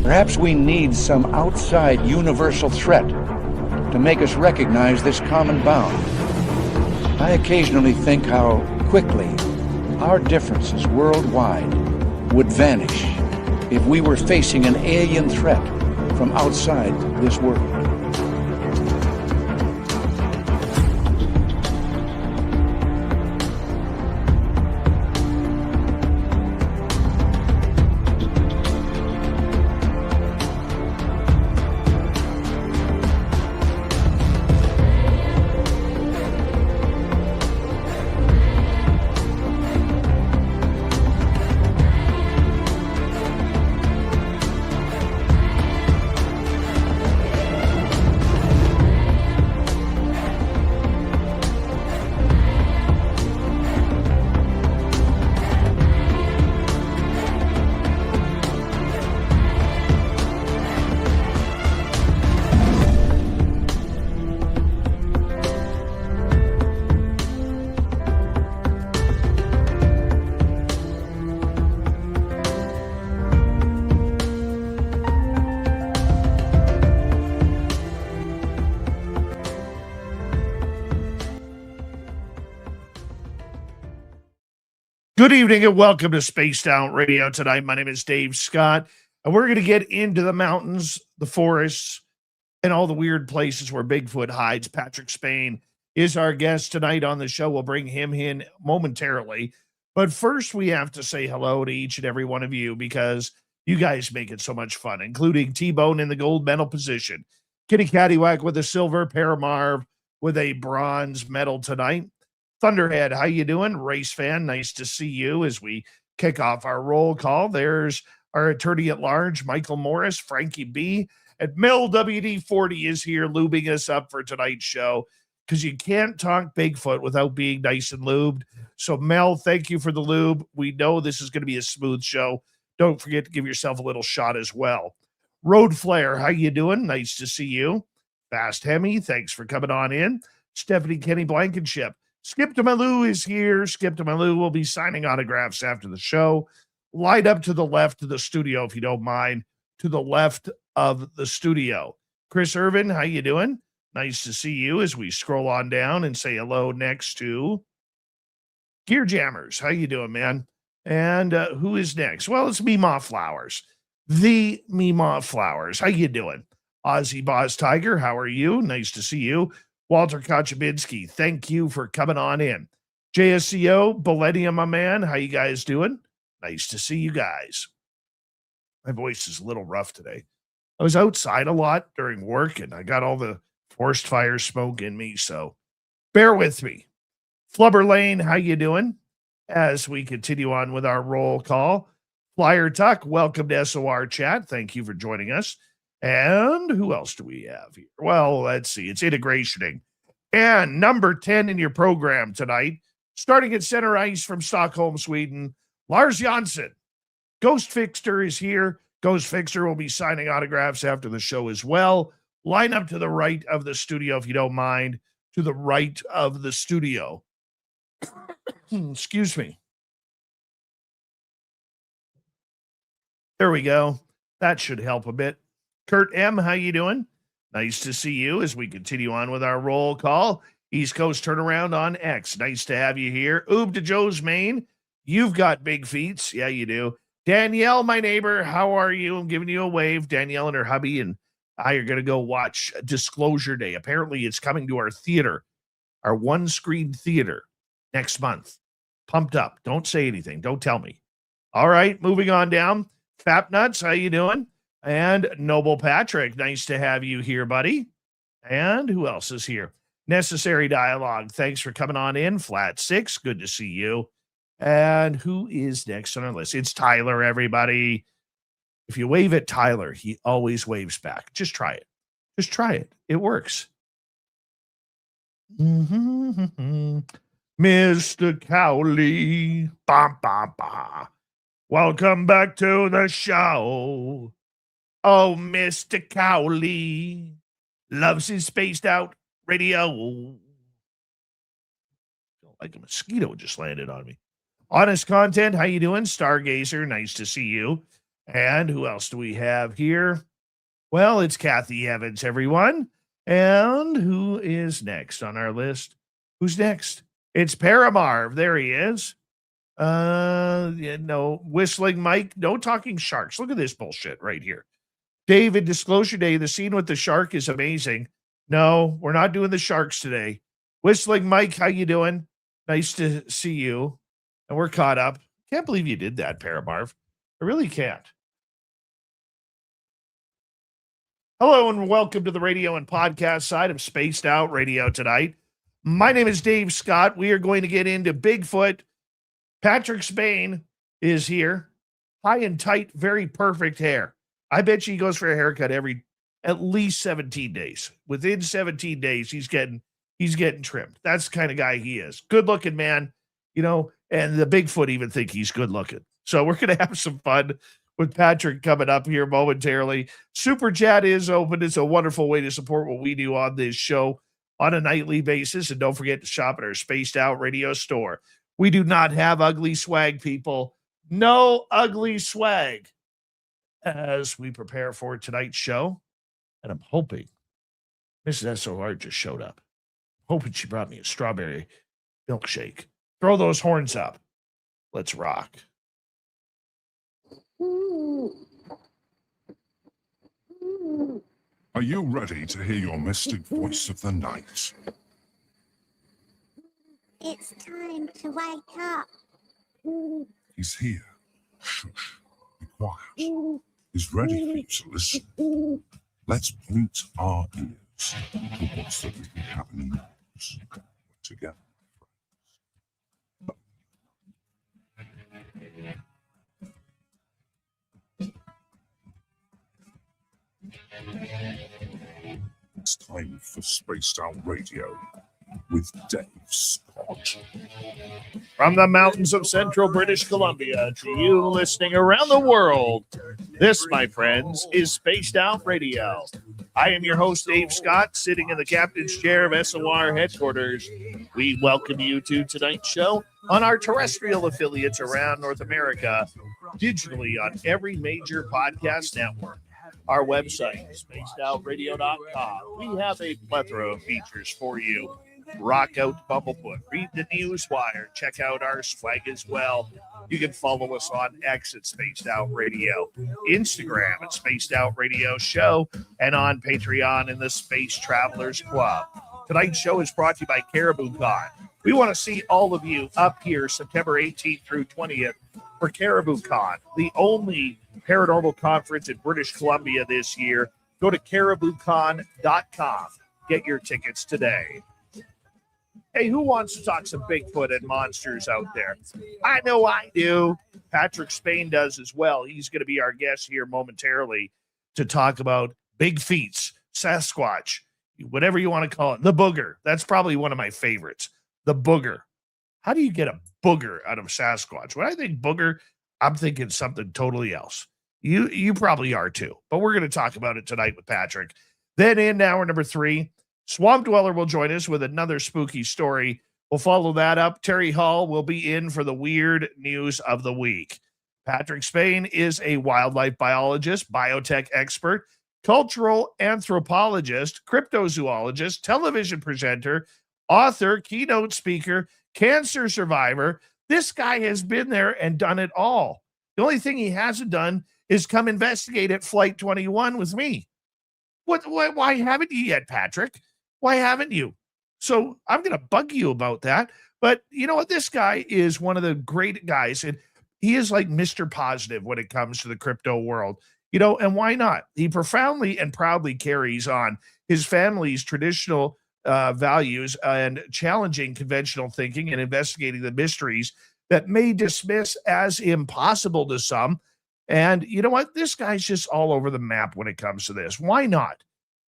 Perhaps we need some outside universal threat to make us recognize this common bound. I occasionally think how quickly our differences worldwide would vanish if we were facing an alien threat from outside this world. Good evening and welcome to Spaced Out Radio tonight. My name is Dave Scott, and we're going to get into the mountains, the forests, and all the weird places where Bigfoot hides. Patrick Spain is our guest tonight on the show. We'll bring him in momentarily. But first, we have to say hello to each and every one of you because you guys make it so much fun, including T-Bone in the gold medal position, Kitty Cattywack with a silver, Paramarv with a bronze medal tonight. Thunderhead, how you doing? Race fan, nice to see you as we kick off our roll call. There's our attorney at large, Michael Morris, Frankie B. And Mel WD-40 is here lubing us up for tonight's show because you can't talk Bigfoot without being nice and lubed. So Mel, thank you for the lube. We know this is going to be a smooth show. Don't forget to give yourself a little shot as well. Road Flare, how you doing? Nice to see you. Fast Hemi, thanks for coming on in. Stephanie Kenny Blankenship. Skip to Malou is here. Skip to Malou will be signing autographs after the show. Light up to the left of the studio, if you don't mind. To the left of the studio. Chris Irvin, how you doing? Nice to see you as we scroll on down and say hello next to Gear Jammers. How you doing, man? And who is next? Well, it's Meemaw Flowers. The Meemaw Flowers. How you doing? Ozzy Boss Tiger, how are you? Nice to see you. Walter Kochabinski, thank you for coming on in. JSCO, Bellennium, my man, how you guys doing? Nice to see you guys. My voice is a little rough today. I was outside a lot during work, and I got all the forest fire smoke in me, so bear with me. Flubber Lane, how you doing? As we continue on with our roll call. Flyer Tuck, welcome to SOR Chat. Thank you for joining us. And who else do we have here? Well, let's see. It's integrationing. And number 10 in your program tonight, starting at center ice from Stockholm, Sweden, Lars Jansson. Ghost Fixer is here. Ghost Fixer will be signing autographs after the show as well. Line up to the right of the studio, if you don't mind. To the right of the studio. Excuse me. There we go. That should help a bit. Kurt M., how you doing? Nice to see you as we continue on with our roll call. East Coast Turnaround on X. Nice to have you here. Oob to Joe's Maine. You've got big feet. Yeah, you do. Danielle, my neighbor, how are you? I'm giving you a wave. Danielle and her hubby and I are going to go watch Disclosure Day. Apparently, it's coming to our theater, our one-screen theater next month. Pumped up. Don't say anything. Don't tell me. All right, moving on down. Fap Nuts, how you doing? And Noble Patrick, nice to have you here, buddy. And who else is here? Necessary Dialogue, thanks for coming on in. Flat 6, good to see you. And who is next on our list? It's Tyler, everybody. If you wave at Tyler, he always waves back. Just try it. Just try it. It works. Mr. Cowley. Bah, bah, bah. Welcome back to the show. Oh, Mr. Cowley loves his spaced out radio. Feel like a mosquito just landed on me. Honest Content, how you doing? Stargazer, nice to see you. And who else do we have here? Well, it's Kathy Evans, everyone. And who is next on our list? Who's next? It's Paramarv. There he is. No, Whistling Mike. No talking sharks. Look at this bullshit right here. David, Disclosure Day. The scene with the shark is amazing. No, we're not doing the sharks today. Whistling Mike, how you doing? Nice to see you. And we're caught up. Can't believe you did that, Paramarv. I really can't. Hello and welcome to the radio and podcast side of Spaced Out Radio tonight. My name is Dave Scott. We are going to get into Bigfoot. Patrick Spain is here. High and tight, very perfect hair. I bet you he goes for a haircut at least 17 days. Within 17 days, he's getting trimmed. That's the kind of guy he is. Good looking man, and the Bigfoot even think he's good looking. So we're going to have some fun with Patrick coming up here momentarily. Super Chat is open. It's a wonderful way to support what we do on this show on a nightly basis. And don't forget to shop at our Spaced Out Radio store. We do not have ugly swag, people. No ugly swag as we prepare for tonight's show. And I'm hoping Mrs. SOR just showed up. Hoping she brought me a strawberry milkshake. Throw those horns up. Let's rock. Are you ready to hear your mystic voice of the night? It's time to wake up. He's here. Shush. Be quiet. He's ready for you to listen. Let's point our ears to what's really happening next. We're together. It's time for Spaced Out Radio with Dave Scott. From the mountains of central British Columbia to you listening around the world, this, my friends, is Spaced Out Radio. I am your host, Dave Scott, sitting in the captain's chair of SOR headquarters. We welcome you to tonight's show on our terrestrial affiliates around North America, digitally on every major podcast network. Our website is spacedoutradio.com. We have a plethora of features for you. Rock out Bumblefoot, read the Newswire, check out our swag as well. You can follow us on X at Spaced Out Radio, Instagram at Spaced Out Radio Show, and on Patreon in the Space Travelers Club. Tonight's show is brought to you by Caribou Con. We want to see all of you up here September 18th through 20th for Caribou Con, the only paranormal conference in British Columbia this year. Go to cariboucon.com. Get your tickets today. Hey, who wants to talk some Bigfoot and monsters out there? I know I do. Patrick Spain does as well. He's going to be our guest here momentarily to talk about big feats, Sasquatch, whatever you want to call it. The booger. That's probably one of my favorites. The booger. How do you get a booger out of Sasquatch? When I think booger, I'm thinking something totally else. You probably are too. But we're going to talk about it tonight with Patrick. Then in hour number 3, Swamp Dweller will join us with another spooky story. We'll follow that up. Terry Hall will be in for the weird news of the week. Patrick Spain is a wildlife biologist, biotech expert, cultural anthropologist, cryptozoologist, television presenter, author, keynote speaker, cancer survivor. This guy has been there and done it all. The only thing he hasn't done is come investigate at Flight 21 with me. Why haven't you yet, Patrick? Why haven't you? So I'm going to bug you about that. But you know what? This guy is one of the great guys, and he is like Mr. Positive when it comes to the crypto world. And why not? He profoundly and proudly carries on his family's traditional values and challenging conventional thinking and investigating the mysteries that may dismiss as impossible to some. And you know what? This guy's just all over the map when it comes to this. Why not?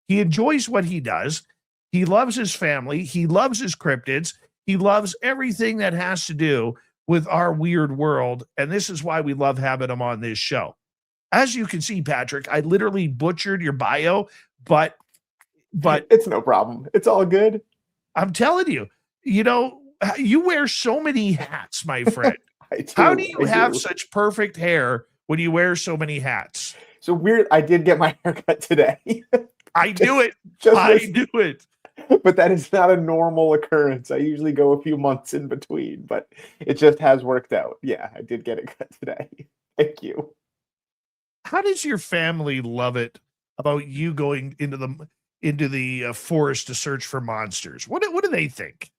He enjoys what he does. He loves his family. He loves his cryptids. He loves everything that has to do with our weird world. And this is why we love having him on this show. As you can see, Patrick, I literally butchered your bio, but it's no problem. It's all good. I'm telling you, you wear so many hats, my friend. How do you have such perfect hair when you wear so many hats? So weird. I did get my haircut today. I do it. Just I this- do it. But that is not a normal occurrence. I usually go a few months in between, but it just has worked out. Yeah, I did get it cut today. Thank you. How does your family love it about you going into the forest to search for monsters? What do they think?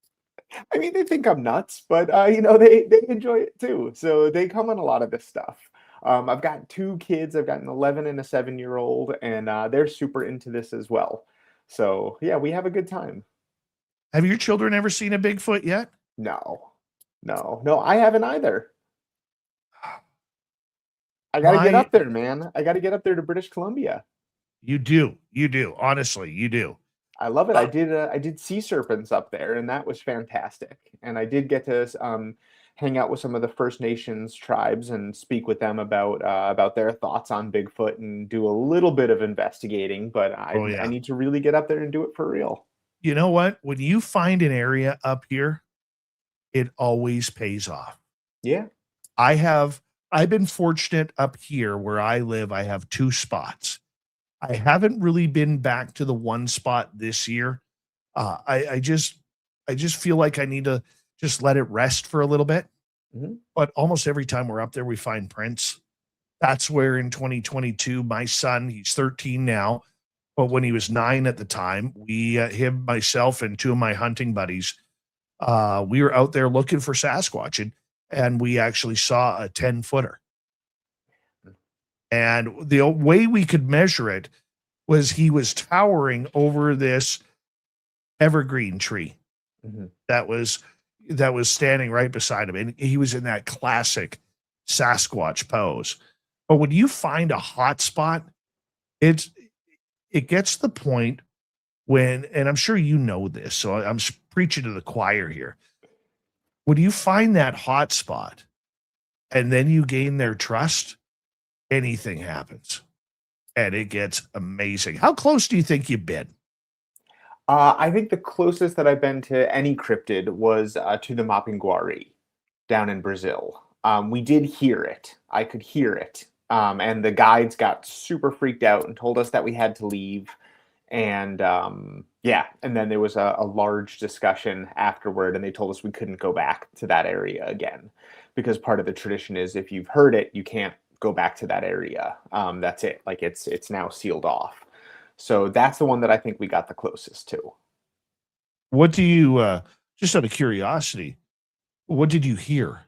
I mean, they think I'm nuts, but they enjoy it too. So they come on a lot of this stuff. I've got 2 kids. I've got an 11 and a 7-year-old, and they're super into this as well. So yeah, we have a good time. Have your children ever seen a Bigfoot yet? No, I haven't either. I got to get up there, man. I got to get up there to British Columbia. You do. Honestly, you do. I love it. I did sea serpents up there, and that was fantastic. And I did get to hang out with some of the First Nations tribes and speak with them about their thoughts on Bigfoot and do a little bit of investigating. But I need to really get up there and do it for real. You know what? When you find an area up here, it always pays off. Yeah. I've been fortunate up here where I live. I have 2 spots. I haven't really been back to the one spot this year. I just feel like I need to just let it rest for a little bit. Mm-hmm. But almost every time we're up there, we find prints. That's where in 2022, my son, he's 13 now, but when he was 9 at the time, him, myself, and 2 of my hunting buddies, we were out there looking for Sasquatch, and we actually saw a 10-footer. And the way we could measure it was he was towering over this evergreen tree that was standing right beside him. And he was in that classic Sasquatch pose. But when you find a hot spot, it gets to the point when, and I'm sure you know this, so I'm preaching to the choir here. When you find that hot spot and then you gain their trust, anything happens, and it gets amazing. How close do you think you've been? I think the closest that I've been to any cryptid was to the Mapinguari down in Brazil. We did hear it. I could hear it. And the guides got super freaked out and told us that we had to leave. And and then there was a large discussion afterward, and they told us we couldn't go back to that area again, because part of the tradition is if you've heard it, you can't go back to that area. That's it. Like it's now sealed off. So that's the one that I think we got the closest to. What do you, just out of curiosity, what did you hear?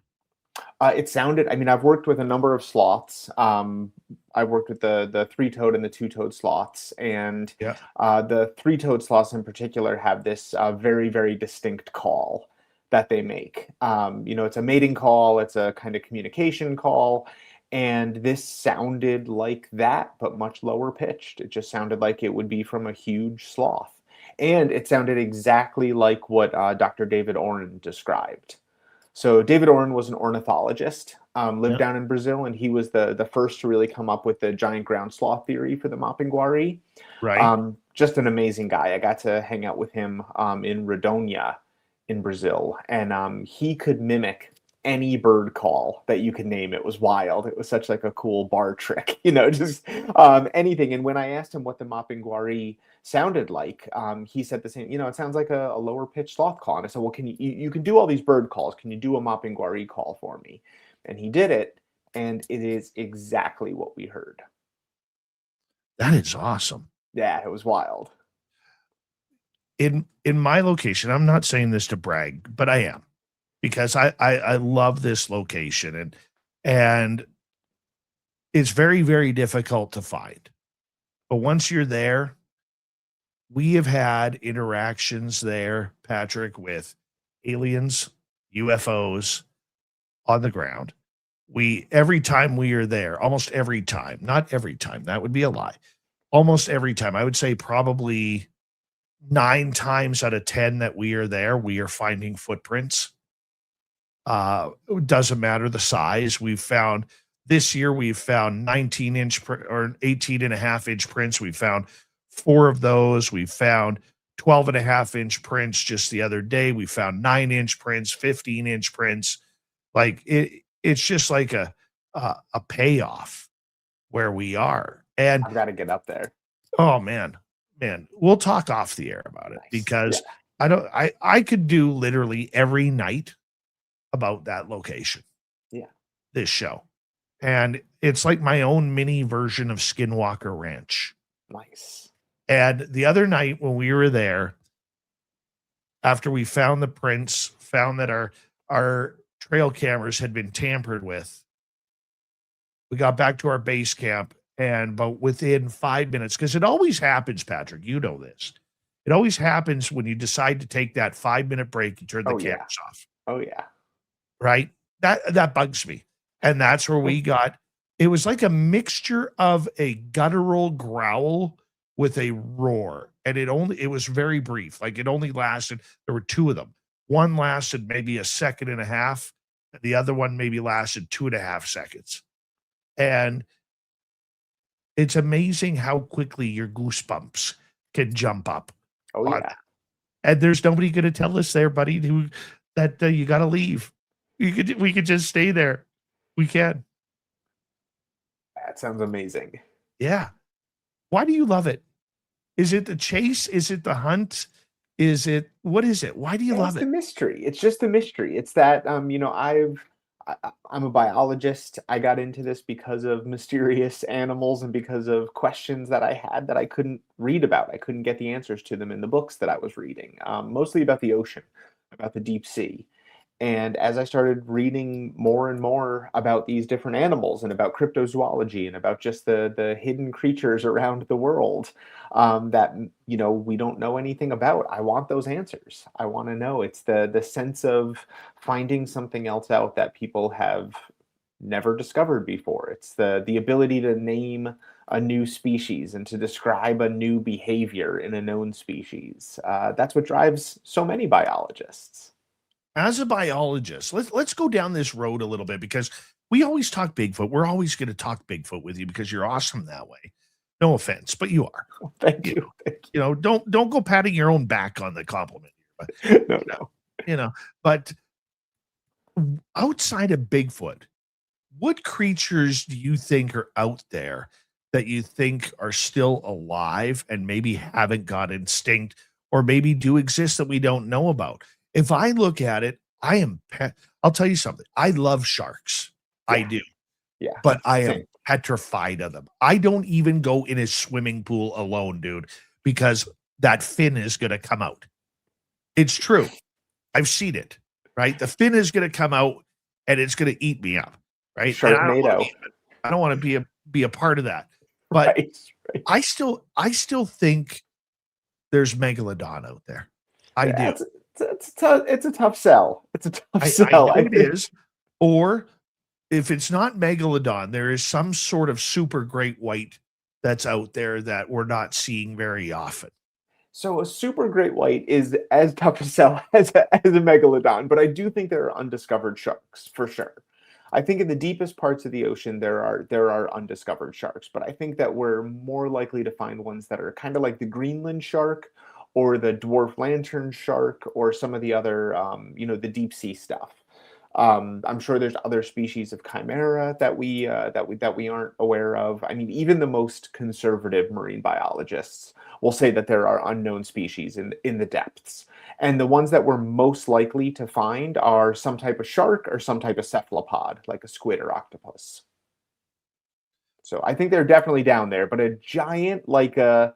It sounded, I mean, I've worked with a number of sloths. I worked with the 3-toed and the 2-toed sloths, and the 3-toed sloths in particular have this very, very distinct call that they make. It's a mating call. It's a kind of communication call. And this sounded like that, but much lower pitched. It just sounded like it would be from a huge sloth. And it sounded exactly like what Dr. David Oren described. So David Oren was an ornithologist, lived down in Brazil, and he was the first to really come up with the giant ground sloth theory for the Mapinguari. Right. Just an amazing guy. I got to hang out with him in Rondônia in Brazil, and he could mimic any bird call that you could name. It was wild. It was such like a cool bar trick, just anything. And when I asked him what the Mapinguari sounded like, he said the same, it sounds like a lower pitched sloth call. And I said, well, can you can do all these bird calls. Can you do a Mapinguari call for me? And he did it. And it is exactly what we heard. That is awesome. Yeah, it was wild. In my location, I'm not saying this to brag, but I am, because I love this location, and it's very, very difficult to find. But once you're there, we have had interactions there, Patrick, with aliens, UFOs on the ground. Every time we are there, almost every time, not every time, that would be a lie. Almost every time, I would say probably 9 times out of 10 that we are there, we are finding footprints. It doesn't matter the size. This year we've found 19-inch or 18.5-inch prints. We found 4 of those. We found 12.5-inch prints just the other day. We found 9-inch prints, 15-inch prints. Like it's just like a a payoff where we are. And I've got to get up there. oh man, we'll talk off the air about it Nice. because Yeah. I could do literally every night about that location. Yeah. This show. And it's like my own mini version of Skinwalker Ranch. Nice. And the other night when we were there, after we found the prints, found that our trail cameras had been tampered with, we got back to our base camp, and but within 5 minutes, because it always happens, Patrick, you know this. It always happens when you decide to take that 5-minute break and turn the cameras off. Oh yeah. Right? That bugs me. And that's where we got, it was like a mixture of a guttural growl with a roar. And it was very brief. Like it only lasted, there were two of them. One lasted maybe a second and a half, and the other one maybe lasted 2.5 seconds. And it's amazing how quickly your goosebumps can jump up. Oh yeah. And there's nobody going to tell us there, buddy, that you got to leave. We could just stay there. We can. That sounds amazing. Yeah. Why do you love it? Is it the chase? Is it the hunt? What is it? Why do you love It's it? the mystery. It's just the mystery. It's that I'm a biologist. I got into this because of mysterious animals and because of questions that I had that I couldn't read about. I couldn't get the answers to them in the books that I was reading, mostly about the ocean, about the deep sea. And as I started reading more and more about these different animals and about cryptozoology and about just the hidden creatures around the world that we don't know anything about, I want those answers. I want to know. It's the sense of finding something else out that people have never discovered before. It's the ability to name a new species and to describe a new behavior in a known species. That's what drives so many biologists. As a biologist, let's go down this road a little bit, because we always talk Bigfoot. We're always going to talk Bigfoot with you because you're awesome that way. No offense, but you are. Well, thank you. Don't go patting your own back on the compliment. But, No. But outside of Bigfoot, what creatures do you think are out there that you think are still alive and maybe haven't got instinct, or maybe do exist that we don't know about? If I look at it, I'll tell you something. I love sharks. Yeah. I do. Yeah. But I am Same. petrified of them. I don't even go in a swimming pool alone, dude, because that fin is going to come out. It's true. I've seen it, right? The fin is going to come out and it's going to eat me up, right? Sharknado. I don't want to be a part of that. But Right. I still think there's megalodon out there. I do. It's a tough sell. It's a tough sell. I know it is. Or if it's not megalodon, there is some sort of super great white that's out there that we're not seeing very often. So a super great white is as tough to sell as a megalodon, but I do think there are undiscovered sharks for sure. I think in the deepest parts of the ocean there are undiscovered sharks, but I think that we're more likely to find ones that are kind of like the Greenland shark, or the dwarf lantern shark, or some of the other, the deep sea stuff. I'm sure there's other species of chimera that we aren't aware of. I mean, even the most conservative marine biologists will say that there are unknown species in the depths. And the ones that we're most likely to find are some type of shark or some type of cephalopod, like a squid octopus. So I think they're definitely down there, but a giant like a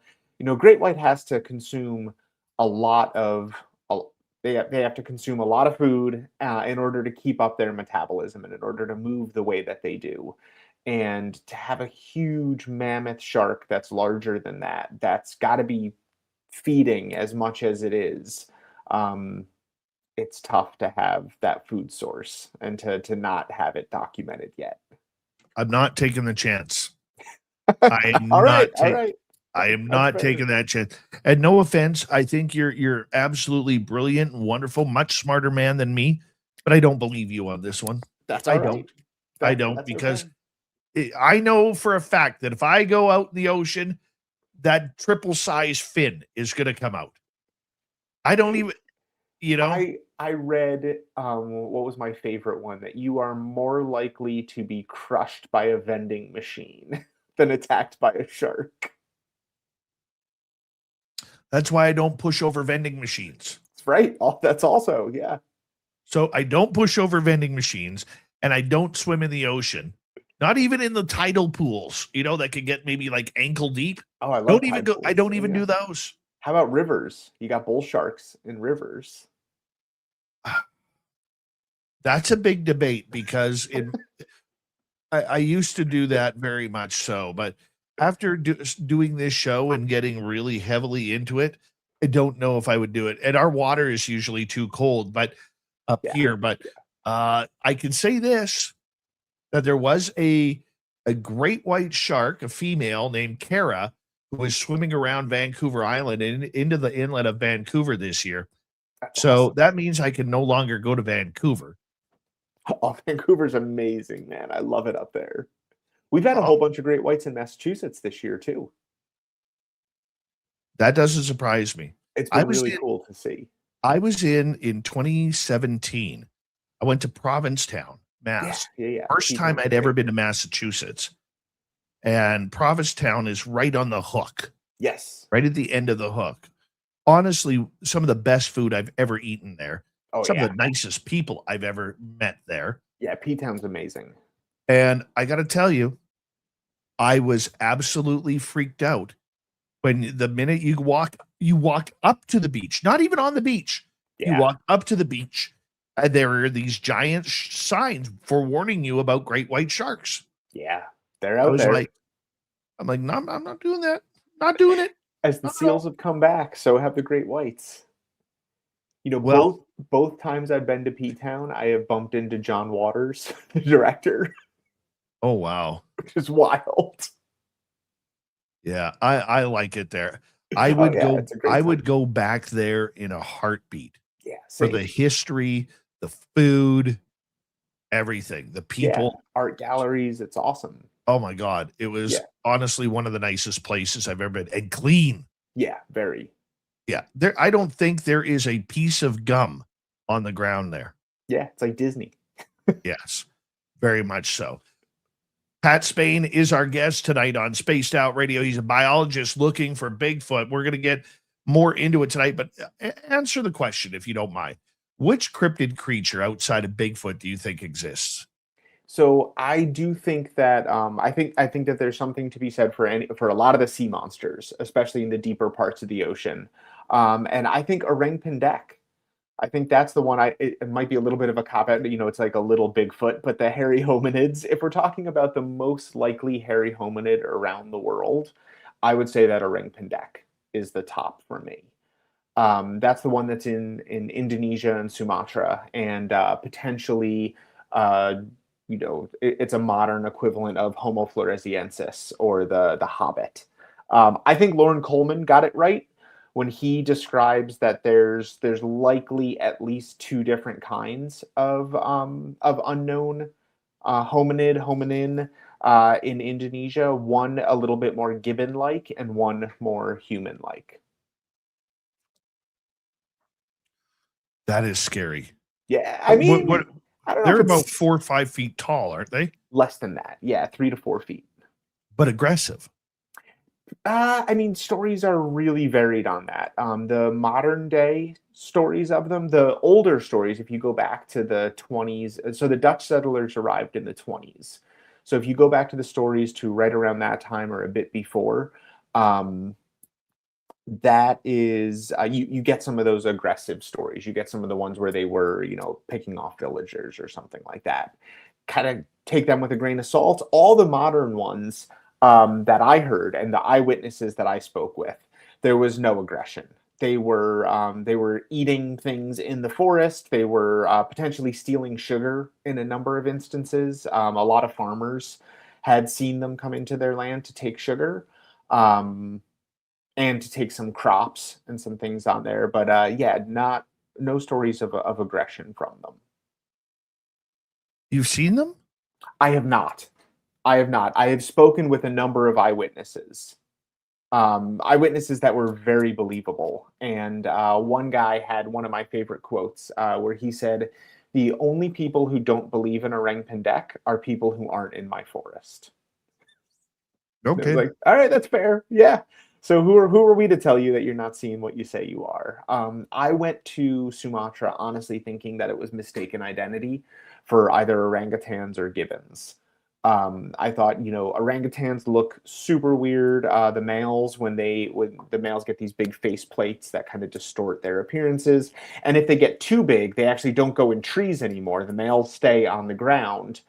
great white has to consume a lot of, they have to consume a lot of food in order to keep up their metabolism and in order to move the way that they do. And to have a huge mammoth shark that's larger than that, that's got to be feeding as much as it is. It's tough to have that food source and to not have it documented yet. I'm not taking the chance. I am all not right. I am not taking that chance. And no offense, I think you're absolutely brilliant and wonderful, much smarter man than me, but I don't believe you on this one. That's I all right. don't. I don't, That's because okay. I know for a fact that if I go out in the ocean, that triple size fin is going to come out. I don't even. you know? I read what was my favorite one, that you are more likely to be crushed by a vending machine than attacked by a shark. That's why I don't push over vending machines. That's right. That's also, yeah. So I don't push over vending machines, and I don't swim in the ocean. Not even in the tidal pools, that can get maybe like ankle deep. Oh, I love Don't even tide go. I pools. don't Yeah, even yeah. do those. How about rivers? You got bull sharks in rivers. That's a big debate because I used to do that very much so, but after doing this show and getting really heavily into it, I don't know if I would do it. And our water is usually too cold, but up Yeah. here. But I can say this, that there was a great white shark, a female named Kara, who was swimming around Vancouver Island and into the inlet of Vancouver this year. That's So awesome. that means I can no longer go to Vancouver. Oh, Vancouver's amazing, man. I love it up there. We've had a Oh, whole bunch of great whites in Massachusetts this year too. that doesn't surprise me. It's I been was really in, cool to see. I was in 2017. I went to Provincetown, Yeah, Mass. yeah, yeah. First time Teton's I'd ever great. been to Massachusetts. And Provincetown is right on the hook, Yes. right at the end of the hook. Honestly, some of the best food I've ever eaten there. Oh Some yeah. of the nicest people I've ever met there. Yeah, P-Town's amazing. And I got to tell you, I was absolutely freaked out when the minute you walk up to the beach, not even on the beach. You Yeah. walk up to the beach, and there are these giant signs forewarning you about great white sharks. Yeah. They're I out was there. like, no, I'm not doing that. Not doing it. As the Not at all. seals have come back, so have the great whites. Well, Both times I've been to P-Town, I have bumped into John Waters, the director, oh wow. which is wild. Yeah, I like it there. I Oh would yeah, go it's a great I time. would go back there in a heartbeat Yeah, for same. the history, the food, everything, the Yeah, people. art galleries, it's awesome. Oh my God. It was Yeah. honestly one of the nicest places I've ever been, and clean. Yeah, very. Yeah. I don't think there is a piece of gum on the ground there. Yeah, it's like Disney. Yes, very much so. Pat Spain is our guest tonight on Spaced Out Radio. He's a biologist looking for Bigfoot. We're going to get more into it tonight, but answer the question if you don't mind. Which cryptid creature outside of Bigfoot do you think exists? So I do think that I think that there's something to be said for a lot of the sea monsters, especially in the deeper parts of the ocean. And I think orang pendek. I think that's the one. It might be a little bit of a cop out. It's like a little Bigfoot, but the hairy hominids. If we're talking about the most likely hairy hominid around the world, I would say that orang pendek is the top for me. That's the one that's in Indonesia and Sumatra, and potentially, it's a modern equivalent of Homo floresiensis or the Hobbit. I think Lauren Coleman got it right when he describes that there's likely at least two different kinds of unknown hominin in Indonesia. One a little bit more gibbon-like, and one more human-like. That is scary. Yeah, I mean, What I don't know they're if about it's 4 or 5 feet tall, aren't they? less than that. Yeah, 3 to 4 feet. But aggressive. I mean, stories are really varied on that. The modern day stories of them, the older stories, if you go back to the 20s, so the Dutch settlers arrived in the 20s. So if you go back to the stories to right around that time or a bit before, that is, you get some of those aggressive stories. You get some of the ones where they were, picking off villagers or something like that. Kind of take them with a grain of salt. All the modern ones that I heard and the eyewitnesses that I spoke with, there was no aggression. They were eating things in the forest. They were potentially stealing sugar in a number of instances. A lot of farmers had seen them come into their land to take sugar. And to take some crops and some things on there. But yeah, no stories of aggression from them. You've seen them? I have not. I have spoken with a number of eyewitnesses. Eyewitnesses that were very believable. And one guy had one of my favorite quotes where he said, "The only people who don't believe in orang pendek are people who aren't in my forest." And it was Okay. like, all right, that's fair. Yeah. So who are we to tell you that you're not seeing what you say you are? I went to Sumatra honestly thinking that it was mistaken identity for either orangutans or gibbons. I thought, orangutans look super weird. The males, when the males get these big face plates that kind of distort their appearances, and if they get too big, they actually don't go in trees anymore. The males stay on the ground,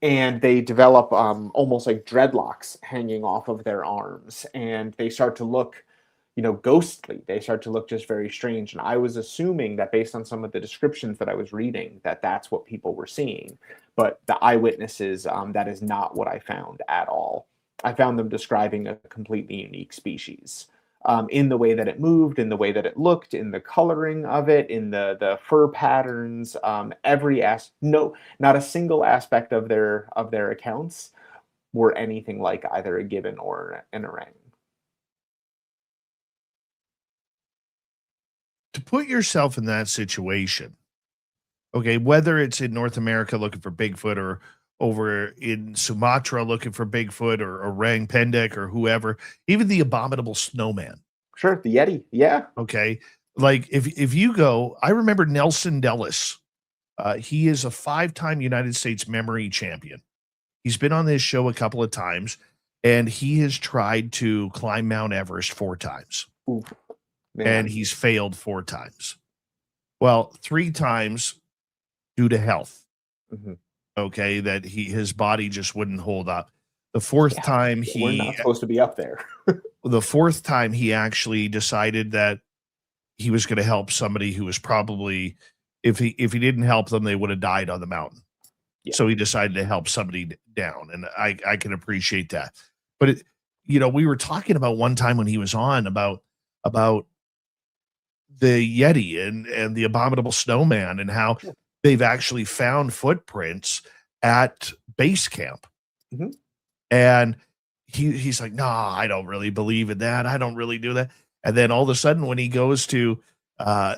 and they develop almost like dreadlocks hanging off of their arms, and they start to look, ghostly. They start to look just very strange. And I was assuming that based on some of the descriptions that I was reading, that that's what people were seeing. But the eyewitnesses, that is not what I found at all. I found them describing a completely unique species. In the way that it moved, in the way that it looked, in the coloring of it, in the fur patterns, not a single aspect of their accounts were anything like either a gibbon or an orang. To put yourself in that situation, okay, whether it's in North America looking for Bigfoot or over in Sumatra looking for Bigfoot or orang pendek or whoever, even the abominable snowman. Sure, the Yeti, yeah. Okay, like if you go, I remember Nelson Dellis. He is a 5-time United States memory champion. He's been on this show a couple of times, and he has tried to climb Mount Everest 4 times. Ooh, and he's failed 4 times. Well, 3 times due to health. Mm-hmm. Okay, that his body just wouldn't hold up. The 4th time we're not supposed to be up there. The 4th time he actually decided that he was going to help somebody who was probably, if he didn't help them, they would have died on the mountain. Yeah. So he decided to help somebody down, and I can appreciate that. But we were talking about one time when he was on about the Yeti and the abominable snowman and how they've actually found footprints at base camp. Mm-hmm. And he's like, "Nah, I don't really believe in that. I don't really do that." And then all of a sudden when he goes to go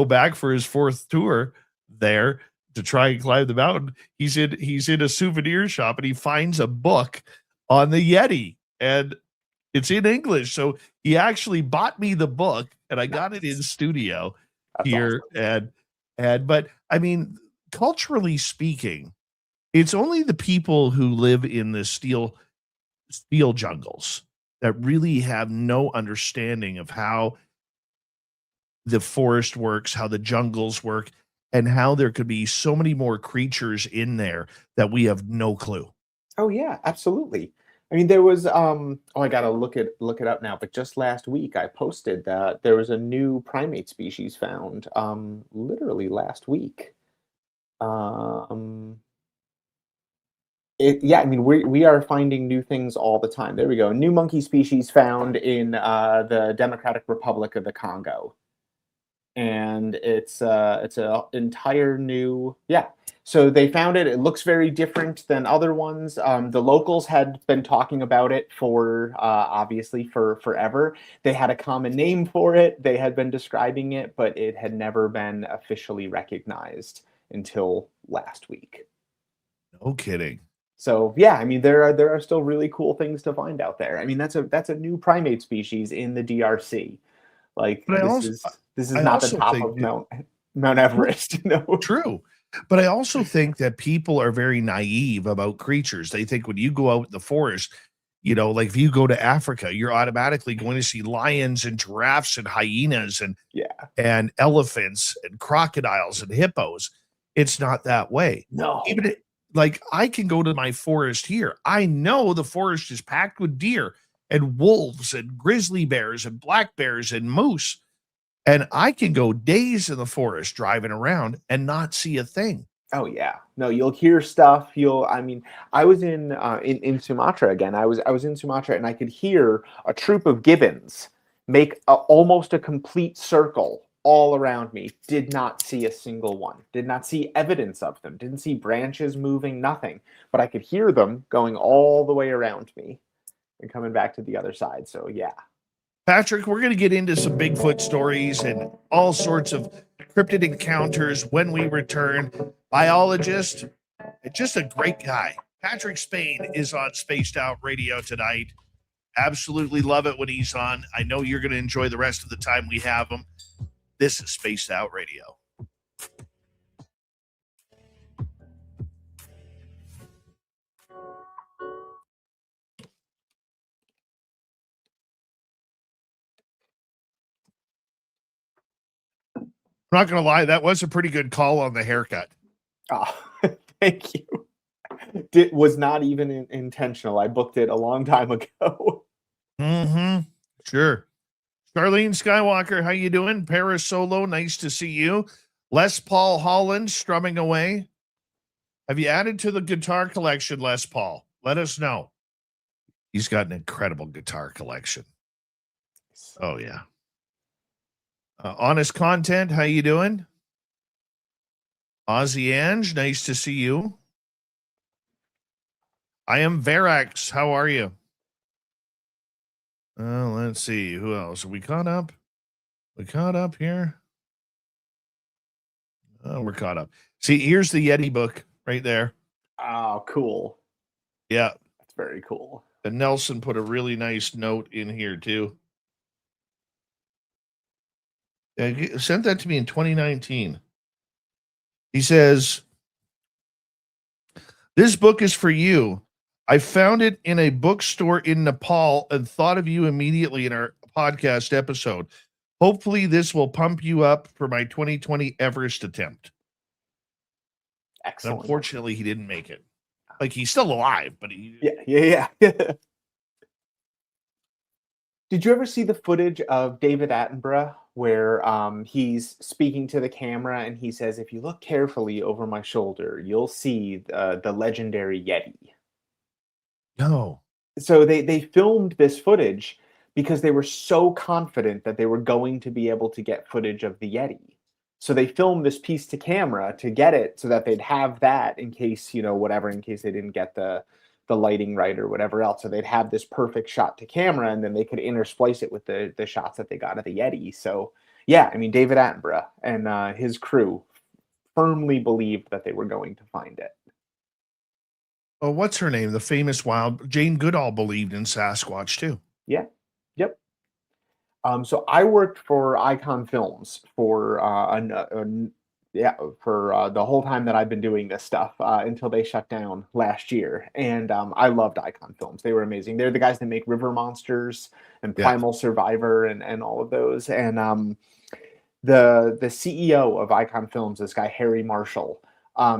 back for his 4th tour there to try and climb the mountain, he's in a souvenir shop and he finds a book on the Yeti, and it's in English. So he actually bought me the book, and I got it in studio. That's here. Awesome. But I mean, culturally speaking, it's only the people who live in the steel jungles that really have no understanding of how the forest works, how the jungles work, and how there could be so many more creatures in there that we have no clue. Oh yeah, absolutely. I mean, there was I gotta look it up now, but just last week I posted that there was a new primate species found, literally last week. I mean, we are finding new things all the time. There we go. New monkey species found in the Democratic Republic of the Congo, and it's a entire new So they found it. It looks very different than other ones. The locals had been talking about it for obviously for forever. They had a common name for it. They had been describing it, but it had never been officially recognized until last week. No kidding. So yeah, I mean there are still really cool things to find out there. I mean that's a new primate species in the DRC. Like this is not the top of Mount Everest. True. But I also think that people are very naive about creatures. They think when you go out in the forest, like if you go to Africa, you're automatically going to see lions and giraffes and hyenas and elephants and crocodiles and hippos. It's not that way. No. Even like I can go to my forest here. I know the forest is packed with deer and wolves and grizzly bears and black bears and moose. And I can go days in the forest driving around and not see a thing. Oh yeah, no, you'll hear stuff. I was in Sumatra again. I was in Sumatra, and I could hear a troop of gibbons make almost a complete circle all around me. Did not see a single one. Did not see evidence of them. Didn't see branches moving. Nothing. But I could hear them going all the way around me. and coming back to the other side. So yeah. Patrick, we're going to get into some Bigfoot stories and all sorts of cryptid encounters when we return. Biologist, just a great guy. Patrick Spain is on Spaced Out Radio tonight. Absolutely love it when he's on. I know you're going to enjoy the rest of the time we have him. This is Spaced Out Radio. I'm not going to lie, that was a pretty good call on the haircut. Oh, thank you. It was not even intentional. I booked it a long time ago. Mm-hmm. Sure. Charlene Skywalker, how you doing? Paris Solo, nice to see you. Les Paul Holland, strumming away. Have you added to the guitar collection, Les Paul? Let us know. He's got an incredible guitar collection. Oh, yeah. Honest Content, how you doing? Ozzy Ange, nice to see you. I am Verax, how are you? Let's see, who else? Are we caught up? We caught up here? Oh, we're caught up. See, here's the Yeti book right there. Oh, cool. Yeah. That's very cool. And Nelson put a really nice note in here, too. Yeah, sent that to me in 2019. He says, this book is for you. I found it in a bookstore in Nepal and thought of you immediately in our podcast episode. Hopefully this will pump you up for my 2020 Everest attempt. Excellent. And unfortunately, he didn't make it. Like, he's still alive, but he... Yeah. Did you ever see the footage of David Attenborough where he's speaking to the camera and he says, if you look carefully over my shoulder, you'll see the legendary Yeti? No. So they filmed this footage because they were so confident that they were going to be able to get footage of the Yeti. So they filmed this piece to camera to get it so that they'd have that in case, in case they didn't get the lighting right or whatever else. So they'd have this perfect shot to camera and then they could intersplice it with the shots that they got of the Yeti. So yeah, I mean, David Attenborough and his crew firmly believed that they were going to find it. Oh, what's her name? The famous Jane Goodall believed in Sasquatch too. Yeah. Yep. So I worked for Icon Films for the whole time that I've been doing this stuff until they shut down last year. And I loved Icon Films. They were amazing. They're the guys that make River Monsters and Primal Survivor and all of those. And the CEO of Icon Films, this guy Harry Marshall,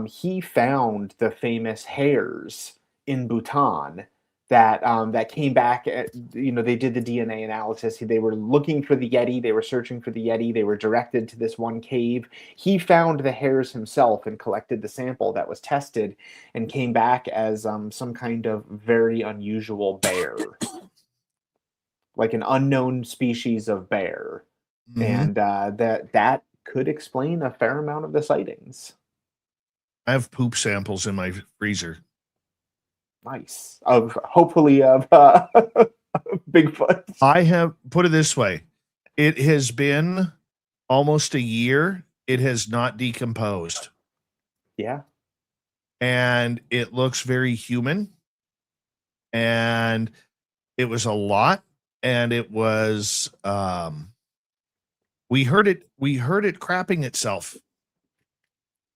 he found the famous hares in Bhutan that came back. They did the DNA analysis. They were looking for the Yeti. They were searching for the Yeti. They were directed to this one cave. He found the hairs himself and collected the sample that was tested and came back as some kind of very unusual bear, like an unknown species of bear. Mm-hmm. And that could explain a fair amount of the sightings. I have poop samples in my freezer. Nice. Hopefully of Bigfoot. I have, put it this way. It has been almost a year. It has not decomposed. Yeah. And it looks very human. And it was a lot. And it was, we heard it crapping itself.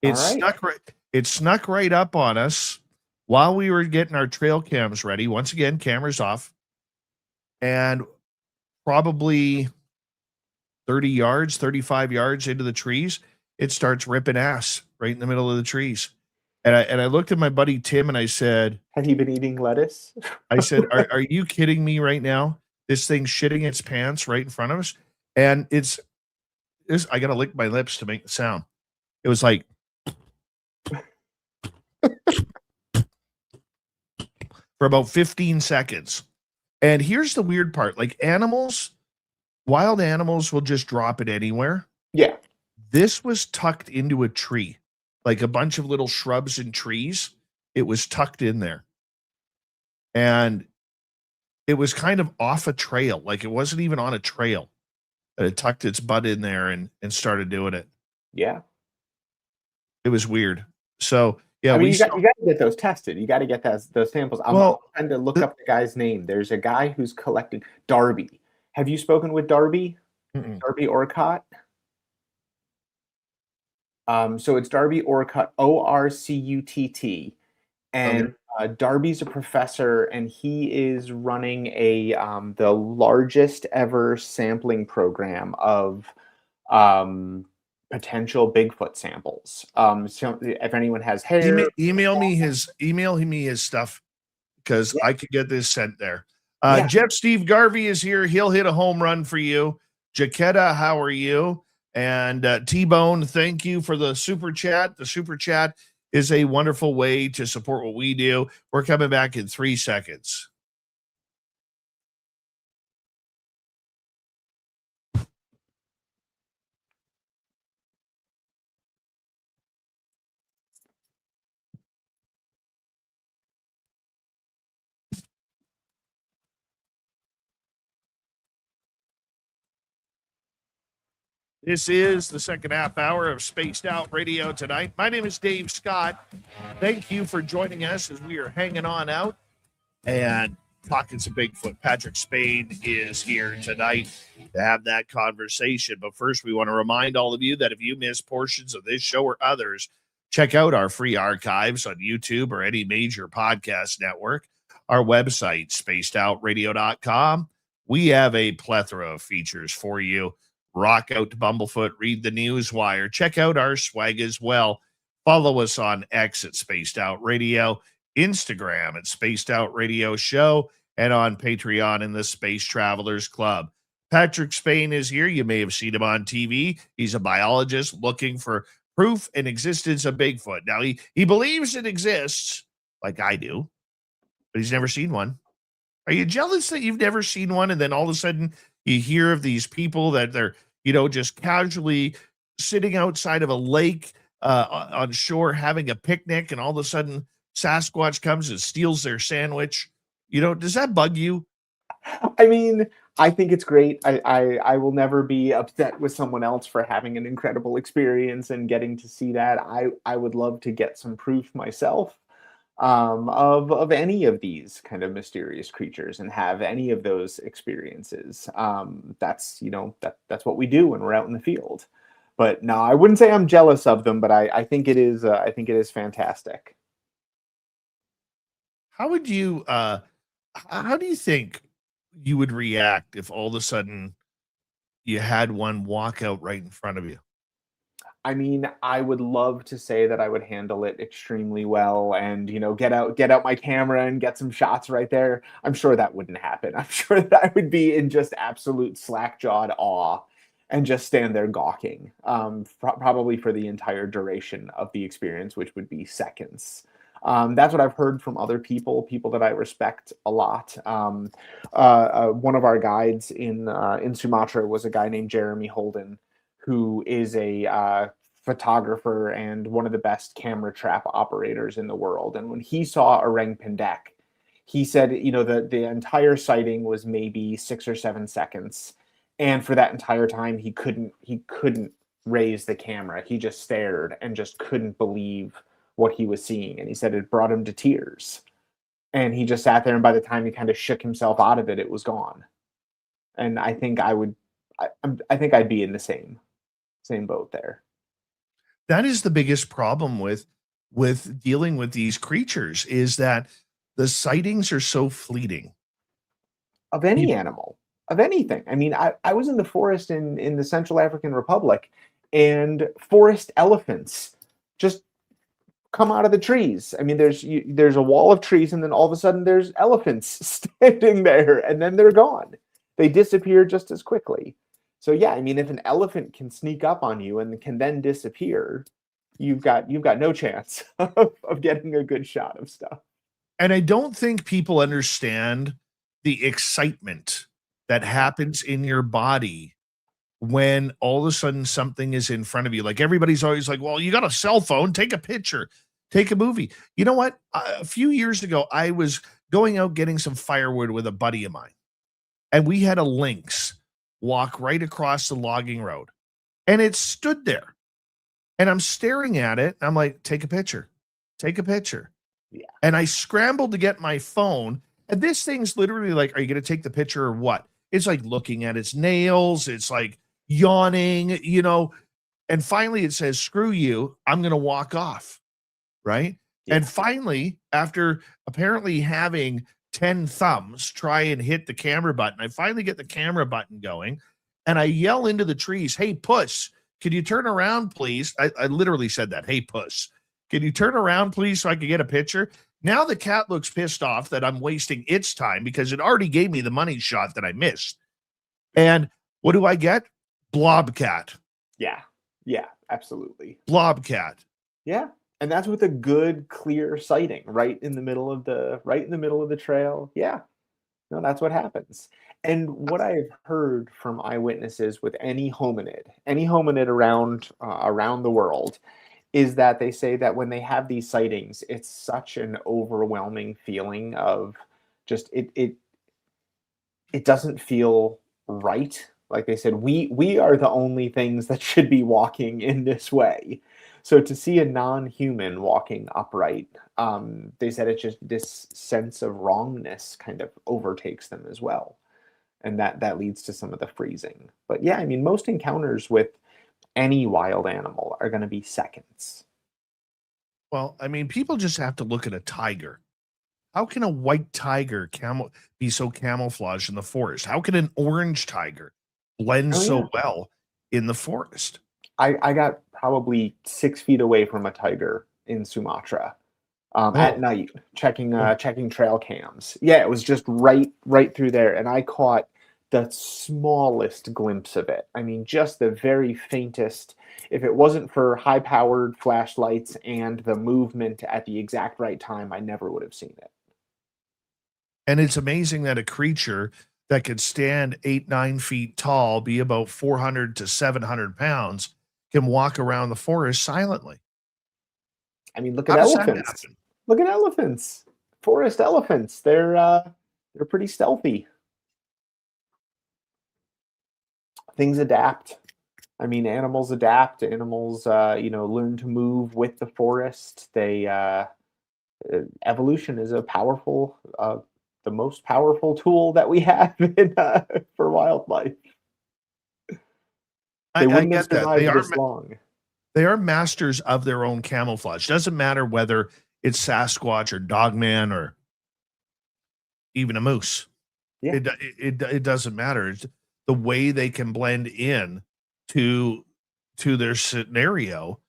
It snuck right up on us while we were getting our trail cams ready. Once again, cameras off. And probably 30 yards, 35 yards into the trees, it starts ripping ass right in the middle of the trees. And I looked at my buddy Tim and I said, have you been eating lettuce? I said, are you kidding me right now? This thing's shitting its pants right in front of us. And I got to lick my lips to make the sound. It was like, for about 15 seconds. And here's the weird part. Like wild animals will just drop it anywhere. Yeah. This was tucked into a tree, like a bunch of little shrubs and trees. It was tucked in there. And it was kind of off a trail. Like it wasn't even on a trail. It tucked its butt in there and started doing it. Yeah. It was weird. So yeah, I mean, we you got to get those tested. You got to get those samples. I'm Well, trying to look up the guy's name. There's a guy who's collected Darby. Have you spoken with Darby? mm-mm. Darby Orcutt? So it's Darby Orcutt, Orcutt, and Darby's a professor, and he is running the largest ever sampling program of potential Bigfoot samples. So if anyone has hair, email me his stuff because I could get this sent there. Yeah. Jeff Steve Garvey is here. He'll hit a home run for you. Jaquetta, how are you? And T-Bone, thank you for the super chat. The super chat is a wonderful way to support what we do. We're coming back in 3 seconds. This is the second half hour of Spaced Out Radio tonight. My name is Dave Scott. Thank you for joining us as we are hanging on out and talking some Bigfoot. Patrick Spain is here tonight to have that conversation. But first, we want to remind all of you that if you miss portions of this show or others, check out our free archives on YouTube or any major podcast network. Our website, spacedoutradio.com. We have a plethora of features for you. Rock out to Bumblefoot, read the news wire, check out our swag as well. Follow us on X at Spaced Out Radio, Instagram at Spaced Out Radio Show, and on Patreon in the Space Travelers Club. Patrick Spain is here. You may have seen him on TV. He's a biologist looking for proof and existence of Bigfoot. Now, he believes it exists, like I do, but he's never seen one. Are you jealous that you've never seen one, and then all of a sudden you hear of these people that they're, just casually sitting outside of a lake on shore having a picnic, and all of a sudden Sasquatch comes and steals their sandwich? Does that bug you? I mean, I think it's great. I will never be upset with someone else for having an incredible experience and getting to see that. I would love to get some proof myself of any of these kind of mysterious creatures and have any of those experiences. That's that's what we do when we're out in the field. But no, I wouldn't say I'm jealous of them, but I think it is fantastic. How do you think you would react if all of a sudden you had one walk out right in front of you? I mean, I would love to say that I would handle it extremely well and, get out my camera and get some shots right there. I'm sure that wouldn't happen. I'm sure that I would be in just absolute slack-jawed awe and just stand there gawking, probably for the entire duration of the experience, which would be seconds. That's what I've heard from other people that I respect a lot. One of our guides in Sumatra was a guy named Jeremy Holden, who is a photographer and one of the best camera trap operators in the world. And when he saw orang pendek, he said, the entire sighting was maybe 6 or 7 seconds. And for that entire time, he couldn't raise the camera. He just stared and just couldn't believe what he was seeing. And he said it brought him to tears. And he just sat there, and by the time he kind of shook himself out of it, it was gone. And I think I think I'd be in the same boat there. That is the biggest problem with dealing with these creatures, is that the sightings are so fleeting. Of any animal, of anything. I mean, I was in the forest in the Central African Republic, and forest elephants just come out of the trees. I mean, there's a wall of trees, and then all of a sudden there's elephants standing there, and then they're gone. They disappear just as quickly. So yeah, I mean, if an elephant can sneak up on you and can then disappear, you've got no chance of getting a good shot of stuff. And I don't think people understand the excitement that happens in your body when all of a sudden something is in front of you. Like, everybody's always like, well, you got a cell phone, take a picture, take a movie. You know what? A few years ago, I was going out getting some firewood with a buddy of mine, and we had a lynx walk right across the logging road, and it stood there, and I'm staring at it. I'm like, take a picture, take a picture. Yeah. And I scrambled to get my phone, and this thing's literally like, are you going to take the picture or what? It's like looking at its nails. It's like yawning, and finally it says, screw you, I'm going to walk off. Right. Yeah. And finally, after apparently having 10 thumbs try and hit the camera button, I finally get the camera button going, and I yell into the trees, hey, puss, can you turn around, please? I literally said that. Hey, puss, can you turn around, please, so I can get a picture? Now the cat looks pissed off that I'm wasting its time because it already gave me the money shot that I missed. And what do I get? Blobcat. Yeah. Yeah, absolutely. Blobcat. Yeah. And that's with a good, clear sighting right in the middle of the trail. Yeah. No, that's what happens. And what I've heard from eyewitnesses with any hominid around the world, is that they say that when they have these sightings, it's such an overwhelming feeling of just it doesn't feel right. Like they said, we are the only things that should be walking in this way. So to see a non-human walking upright, they said it's just this sense of wrongness kind of overtakes them as well. And that leads to some of the freezing. But yeah, I mean, most encounters with any wild animal are going to be seconds. Well, I mean, people just have to look at a tiger. How can a white tiger be so camouflaged in the forest? How can an orange tiger blend so well in the forest? I got probably 6 feet away from a tiger in Sumatra at night, checking trail cams. Yeah, it was just right through there, and I caught the smallest glimpse of it. I mean, just the very faintest. If it wasn't for high-powered flashlights and the movement at the exact right time, I never would have seen it. And it's amazing that a creature that could stand 8-9 feet tall, be about 400 to 700 pounds, can walk around the forest silently. I mean, look at elephants. Look at elephants. Forest elephants. They're pretty stealthy. Things adapt. I mean, animals adapt. Animals, learn to move with the forest. Evolution is a powerful, the most powerful tool that we have for wildlife. They wouldn't have survived this long. They are masters of their own camouflage. Doesn't matter whether it's Sasquatch or Dogman or even a moose. Yeah. It doesn't matter. It's the way they can blend in to their scenario.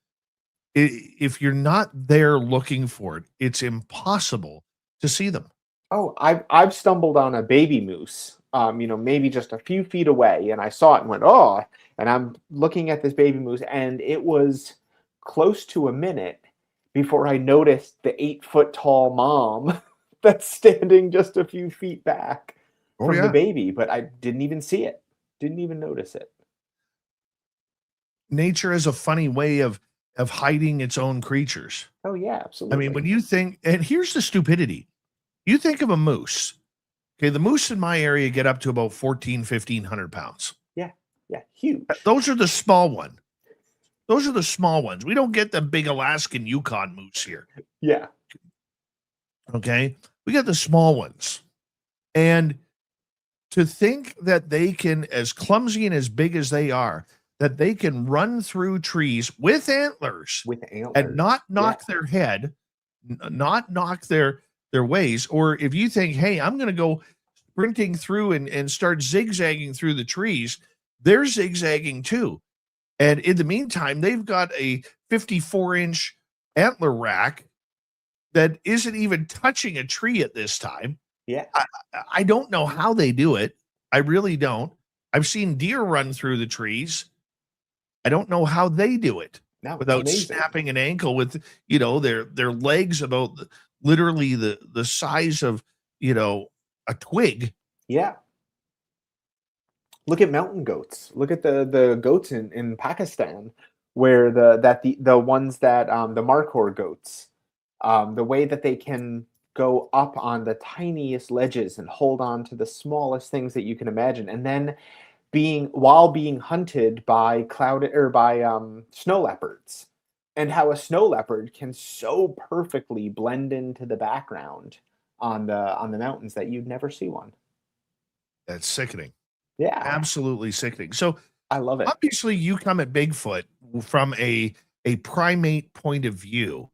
If you're not there looking for it, it's impossible to see them. Oh, I've stumbled on a baby moose, maybe just a few feet away, and I saw it and went, oh, and I'm looking at this baby moose, and it was close to a minute before I noticed the 8-foot tall mom that's standing just a few feet back from the baby, but I didn't even see it. Didn't even notice it. Nature is a funny way of hiding its own creatures. Oh yeah, absolutely. I mean, when you think, and here's the stupidity. You think of a moose. Okay, the moose in my area get up to about 1,500 pounds. Yeah, huge. Those are the small one. Those are the small ones. We don't get the big Alaskan Yukon moose here. Yeah. Okay, we got the small ones. And to think that they can, as clumsy and as big as they are, that they can run through trees with antlers and not knock their head, not knock their ways. Or if you think, hey, I'm going to go sprinting through and start zigzagging through the trees, they're zigzagging too. And in the meantime, they've got a 54-inch antler rack that isn't even touching a tree at this time. Yeah. I don't know how they do it. I really don't. I've seen deer run through the trees. I don't know how they do it without snapping an ankle with, their legs about literally the size of, a twig. Yeah. Look at mountain goats. Look at the goats in Pakistan, where the ones that the Markhor goats, the way that they can go up on the tiniest ledges and hold on to the smallest things that you can imagine, and then while being hunted by snow leopards, and how a snow leopard can so perfectly blend into the background on the mountains that you'd never see one. That's sickening. Yeah, Absolutely sickening. So I love it. obviously you come at Bigfoot from a primate point of view.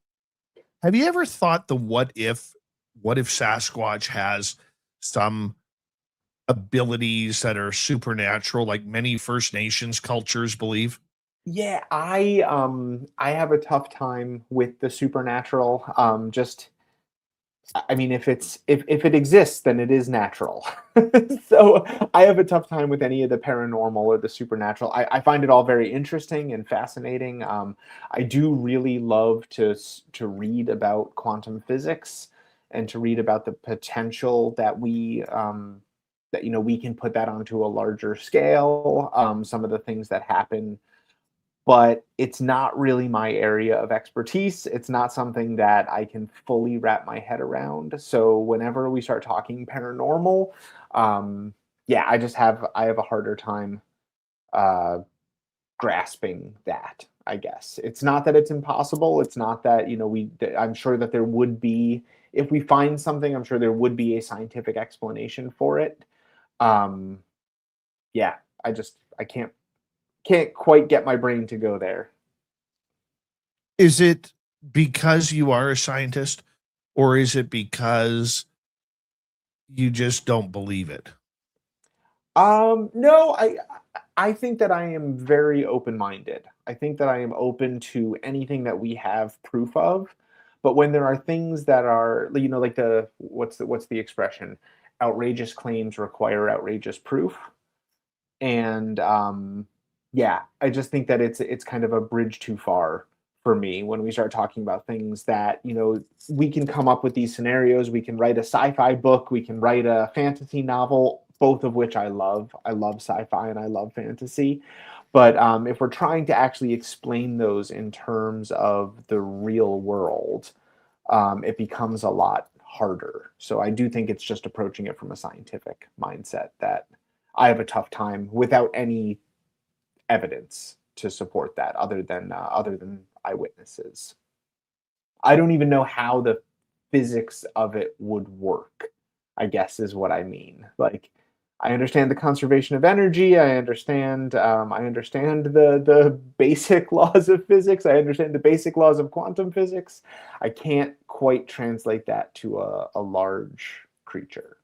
Have you ever thought the what if Sasquatch has some abilities that are supernatural, like many First Nations cultures believe? Yeah, I have a tough time with the supernatural. Just I mean, if it exists, then it is natural. So I have a tough time with any of the paranormal or the supernatural. I find it all very interesting and fascinating. I do really love to read about quantum physics and to read about the potential that we can put that onto a larger scale. Some of the things that happen, but it's not really my area of expertise. It's not something that I can fully wrap my head around. So whenever we start talking paranormal, yeah, I have a harder time uh, grasping that. I guess it's not that it's impossible. It's not that I'm sure that there would be, if we find something, I'm sure there would be a scientific explanation for it. Um, yeah, I can't quite get my brain to go there. Is it because you are a scientist, or is it because you just don't believe it? No, I think that I am very open-minded. I think that I am open to anything that we have proof of. But when there are things that are, like what's the expression? Outrageous claims require outrageous proof. And yeah, I just think that it's kind of a bridge too far for me when we start talking about things that, we can come up with these scenarios. We can write a sci-fi book, we can write a fantasy novel, both of which I love. I love sci-fi and I love fantasy. But if we're trying to actually explain those in terms of the real world, it becomes a lot harder. So I do think it's just approaching it from a scientific mindset that I have a tough time without any evidence to support that other than eyewitnesses. I don't even know how the physics of it would work, I guess is what I mean. Like, I understand the conservation of energy. I understand the basic laws of physics. I understand the basic laws of quantum physics. I can't quite translate that to a large creature.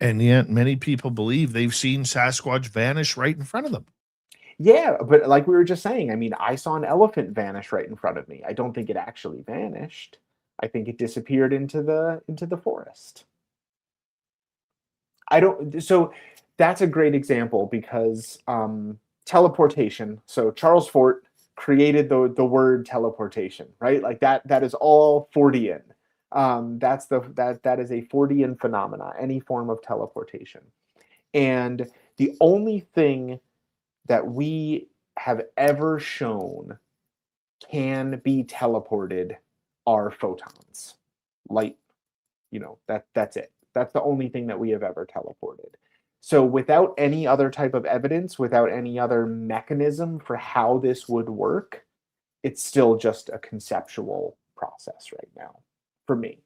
And yet many people believe they've seen Sasquatch vanish right in front of them. Yeah, but like we were just saying, I mean, I saw an elephant vanish right in front of me. I don't think it actually vanished. I think it disappeared into the forest. So that's a great example because teleportation. So Charles Fort created the word teleportation, right? Like that is all Fortean. That is a Fortean phenomena, any form of teleportation. And the only thing that we have ever shown can be teleported are photons, light. That's it. That's the only thing that we have ever teleported. So without any other type of evidence, without any other mechanism for how this would work, it's still just a conceptual process right now for me.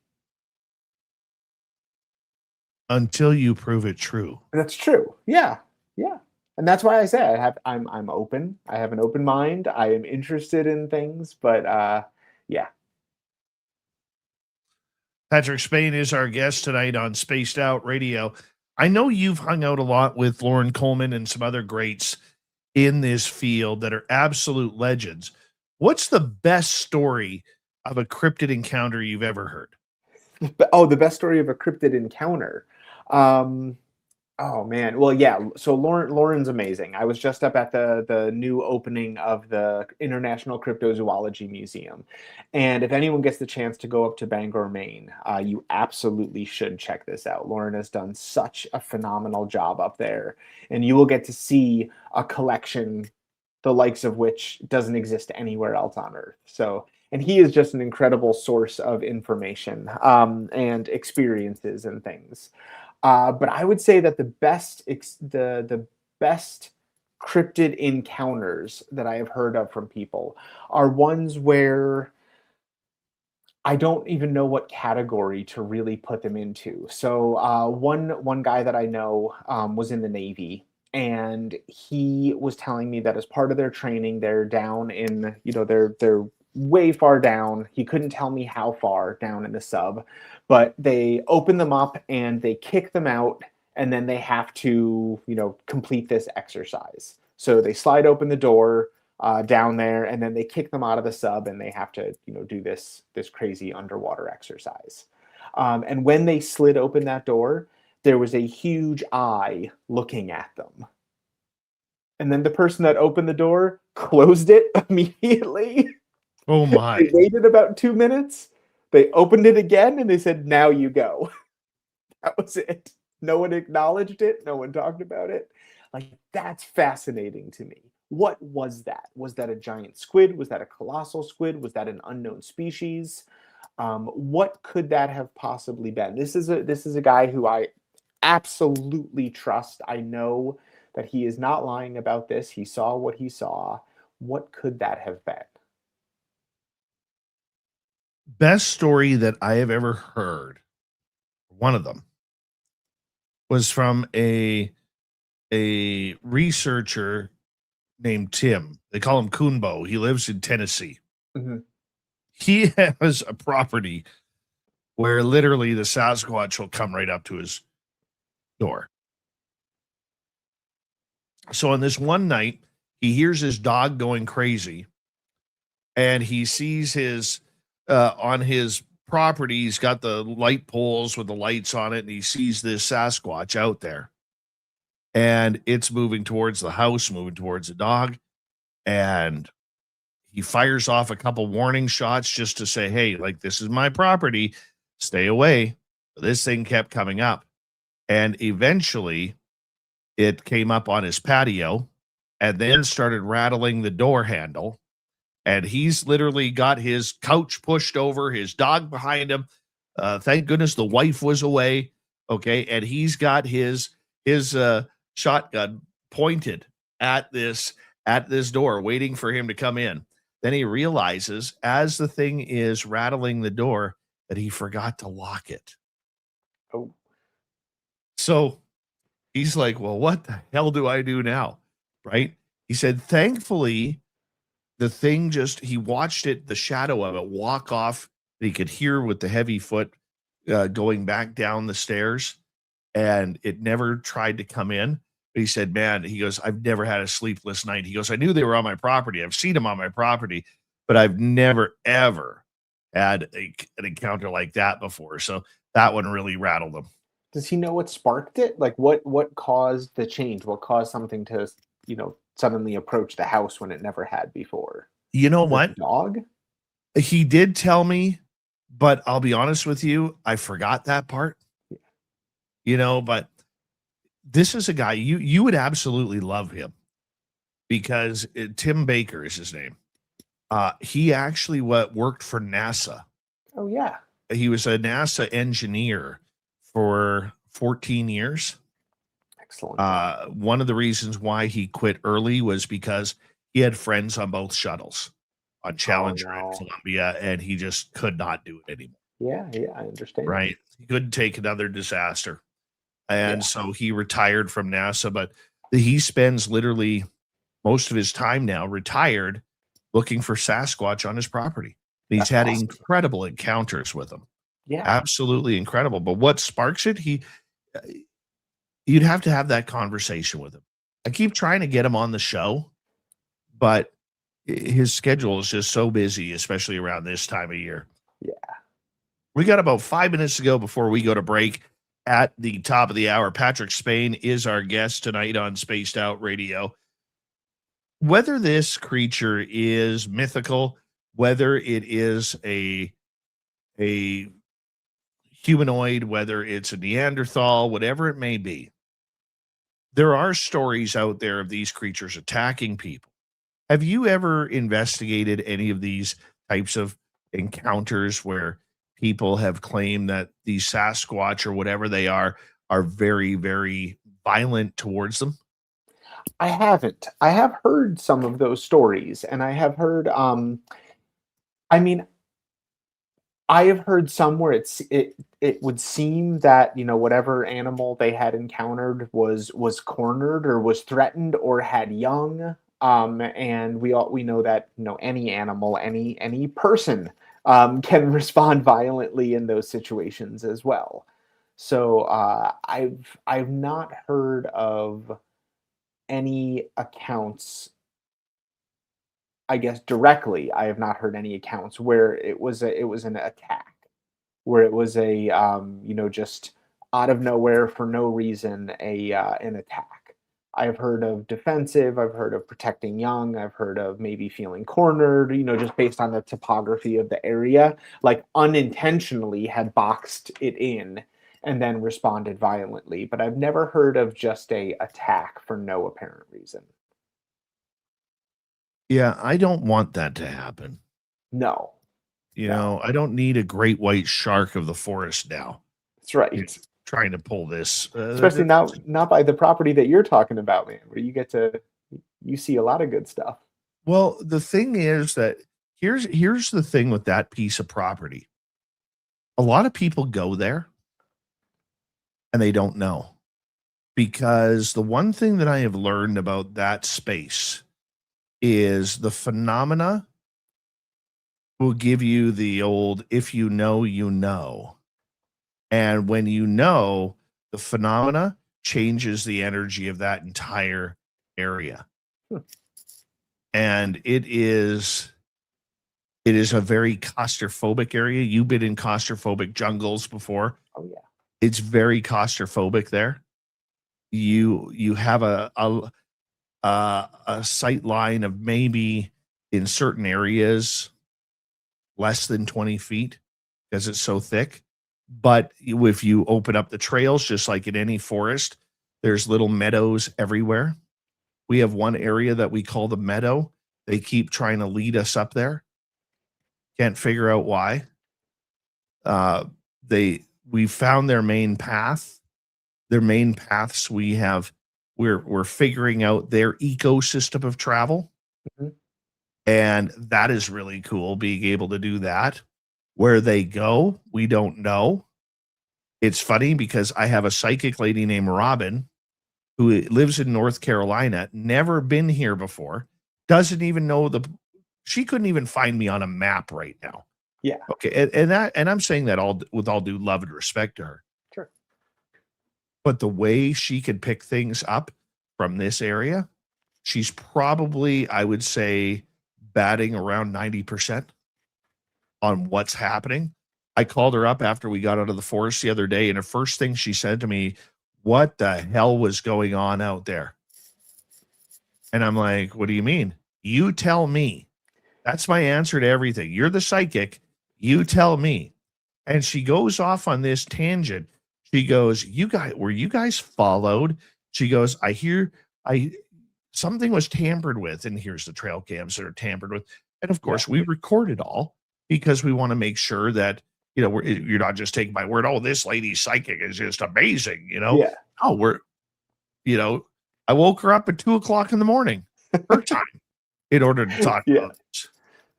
Until you prove it true. That's true. Yeah. Yeah. And that's why I say I'm open. I have an open mind. I am interested in things, but yeah. Patrick Spain is our guest tonight on Spaced Out Radio. I know you've hung out a lot with Lauren Coleman and some other greats in this field that are absolute legends. What's the best story of a cryptid encounter you've ever heard? Oh, the best story of a cryptid encounter. Oh man, well yeah. So Lauren's amazing. I was just up at the new opening of the International Cryptozoology Museum, and if anyone gets the chance to go up to Bangor, Maine, you absolutely should check this out. Lauren has done such a phenomenal job up there, and you will get to see a collection the likes of which doesn't exist anywhere else on Earth. So and he is just an incredible source of information and experiences and things. But I would say that the best cryptid encounters that I have heard of from people are ones where I don't even know what category to really put them into. So one guy that I know was in the Navy, and he was telling me that as part of their training, they're down in, they're way far down. He couldn't tell me how far down in the sub, but they open them up and they kick them out, and then they have to, complete this exercise. So they slide open the door down there, and then they kick them out of the sub, and they have to, do this crazy underwater exercise. And when they slid open that door, there was a huge eye looking at them. And then the person that opened the door closed it immediately. Oh my! They waited about 2 minutes. They opened it again, and they said, "Now you go." That was it. No one acknowledged it. No one talked about it. Like, that's fascinating to me. What was that? Was that a giant squid? Was that a colossal squid? Was that an unknown species? What could that have possibly been? This is a guy who I absolutely trust. I know that he is not lying about this. He saw what he saw. What could that have been? Best story that I have ever heard, one of them, was from a researcher named Tim. They call him Kunbo. He lives in Tennessee. Mm-hmm. He has a property where literally the Sasquatch will come right up to his door. So on this one night, he hears his dog going crazy, and he sees his on his property, he's got the light poles with the lights on it, and he sees this Sasquatch out there. And it's moving towards the house, moving towards the dog. And he fires off a couple warning shots just to say, hey, like, this is my property. Stay away. This thing kept coming up. And eventually it came up on his patio and then started rattling the door handle. And he's literally got his couch pushed over, his dog behind him. Thank goodness the wife was away. Okay. And he's got his shotgun pointed at this door, waiting for him to come in. Then he realizes, as the thing is rattling the door, that he forgot to lock it. Oh. So he's like, well, what the hell do I do now? Right? He said, thankfully, the thing he watched it, the shadow of it, walk off. He could hear with the heavy foot going back down the stairs, and it never tried to come in. But he said, man, he goes, I've never had a sleepless night. He goes, I knew they were on my property. I've seen them on my property, but I've never, ever had an encounter like that before. So that one really rattled him. Does he know what sparked it? Like, what caused the change? What caused something to, suddenly approach the house when it never had before? You know what? Dog? He did tell me, but I'll be honest with you, I forgot that part. Yeah. But this is a guy you would absolutely love him, because Tim Baker is his name. He actually worked for NASA. Oh yeah. He was a NASA engineer for 14 years. Excellent. One of the reasons why he quit early was because he had friends on both shuttles, on Challenger and Columbia, and he just could not do it anymore. Yeah, I understand. Right. He couldn't take another disaster. And so he retired from NASA, but he spends literally most of his time now retired looking for Sasquatch on his property. He's had awesome. Incredible encounters with them. Yeah. Absolutely incredible. But what sparks it? You'd have to have that conversation with him. I keep trying to get him on the show, but his schedule is just so busy, especially around this time of year. Yeah. We got about 5 minutes to go before we go to break. At the top of the hour, Patrick Spain is our guest tonight on Spaced Out Radio. Whether this creature is mythical, whether it is a humanoid, whether it's a Neanderthal, whatever it may be, there are stories out there of these creatures attacking people. Have you ever investigated any of these types of encounters where people have claimed that these Sasquatch or whatever they are very, very violent towards them? I haven't. I have heard some of those stories, and I have heard, I mean, I have heard some where it would seem that, whatever animal they had encountered was cornered or was threatened or had young. And we know that, any animal, any person can respond violently in those situations as well. So I've not heard of any accounts, I guess directly. I have not heard any accounts where it was an attack, where it was a just out of nowhere for no reason, an attack. I've heard of defensive, I've heard of protecting young, I've heard of maybe feeling cornered, just based on the topography of the area, like unintentionally had boxed it in and then responded violently. But I've never heard of just a attack for no apparent reason. Yeah, I don't want that to happen. No. I don't need a great white shark of the forest now. That's right. It's trying to pull this. Especially not by the property that you're talking about, man, where you see a lot of good stuff. Well, the thing is that here's the thing with that piece of property. A lot of people go there and they don't know, because the one thing that I have learned about that space is the phenomena will give you the old, if you know, you know. And when you know, the phenomena changes the energy of that entire area. And it is a very claustrophobic area. You've been in claustrophobic jungles before. Oh yeah. It's very claustrophobic there. You have a sight line of maybe in certain areas less than 20 feet because it's so thick. But if you open up the trails, just like in any forest, there's little meadows everywhere. We have one area that we call the meadow. They keep trying to lead us up there. Can't figure out why. We found their main path. Their main paths we're figuring out their ecosystem of travel. Mm-hmm. And that is really cool, being able to do that. Where they go, we don't know. It's funny because I have a psychic lady named Robin who lives in North Carolina, never been here before, doesn't even know she couldn't even find me on a map right now. Yeah. Okay. And I'm saying that all with all due love and respect to her. Sure. But the way she could pick things up from this area, she's probably, I would say, batting around 90% on what's happening. I called her up after we got out of the forest the other day, and the first thing she said to me, "What the hell was going on out there?" And I'm like, "What do you mean?" "You tell me." That's my answer to everything. You're the psychic. You tell me. And she goes off on this tangent. She goes, were you guys followed? She goes, something was tampered with. And here's the trail cams that are tampered with. And of course, we record it all because we want to make sure that, you're not just taking my word. "Oh, this lady's psychic is just amazing." Yeah. Oh, I woke her up at 2:00 in the morning, her time, in order to talk about this.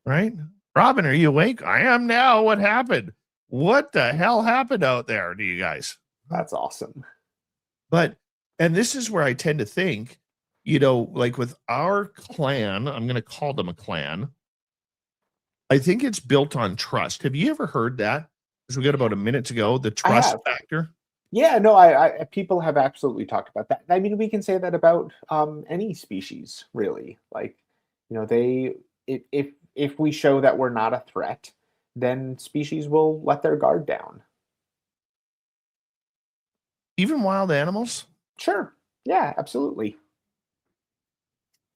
Right? "Robin, are you awake?" "I am now. What happened?" "What the hell happened out there to you guys?" That's awesome. And this is where I tend to think, like with our clan, I'm going to call them a clan. I think it's built on trust. Have you ever heard that? Because we got about a minute to go, the trust factor. Yeah, no, I people have absolutely talked about that. I mean, we can say that about any species, really. Like, if we show that we're not a threat, then species will let their guard down. Even wild animals? Sure. Yeah, absolutely.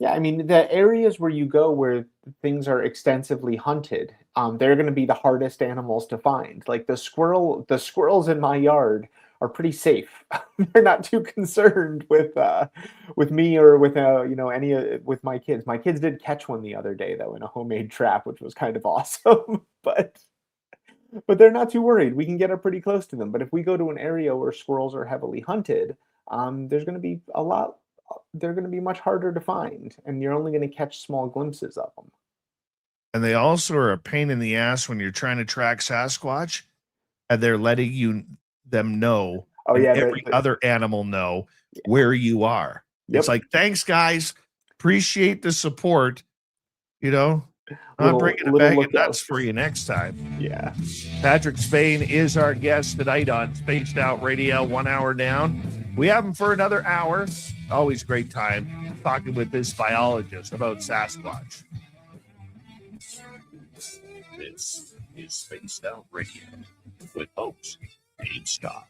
Yeah, I mean, the areas where you go where things are extensively hunted, they're going to be the hardest animals to find. Like the squirrels in my yard are pretty safe. They're not too concerned with me or with with my kids. My kids did catch one the other day though in a homemade trap, which was kind of awesome. But they're not too worried. We can get up pretty close to them. But if we go to an area where squirrels are heavily hunted, there's going to be they're going to be much harder to find, and you're only going to catch small glimpses of them. And they also are a pain in the ass when you're trying to track Sasquatch, and they're letting them know, every other animal know where you are. It's like, thanks, guys. Appreciate the support. I'm bringing a bag of nuts for you next time. Yeah. Patrick Spain is our guest tonight on Spaced Out Radio, 1 hour down. We have him for another hour. Always great time talking with this biologist about Sasquatch. This is Spaced Out Radio with host Dave Scott.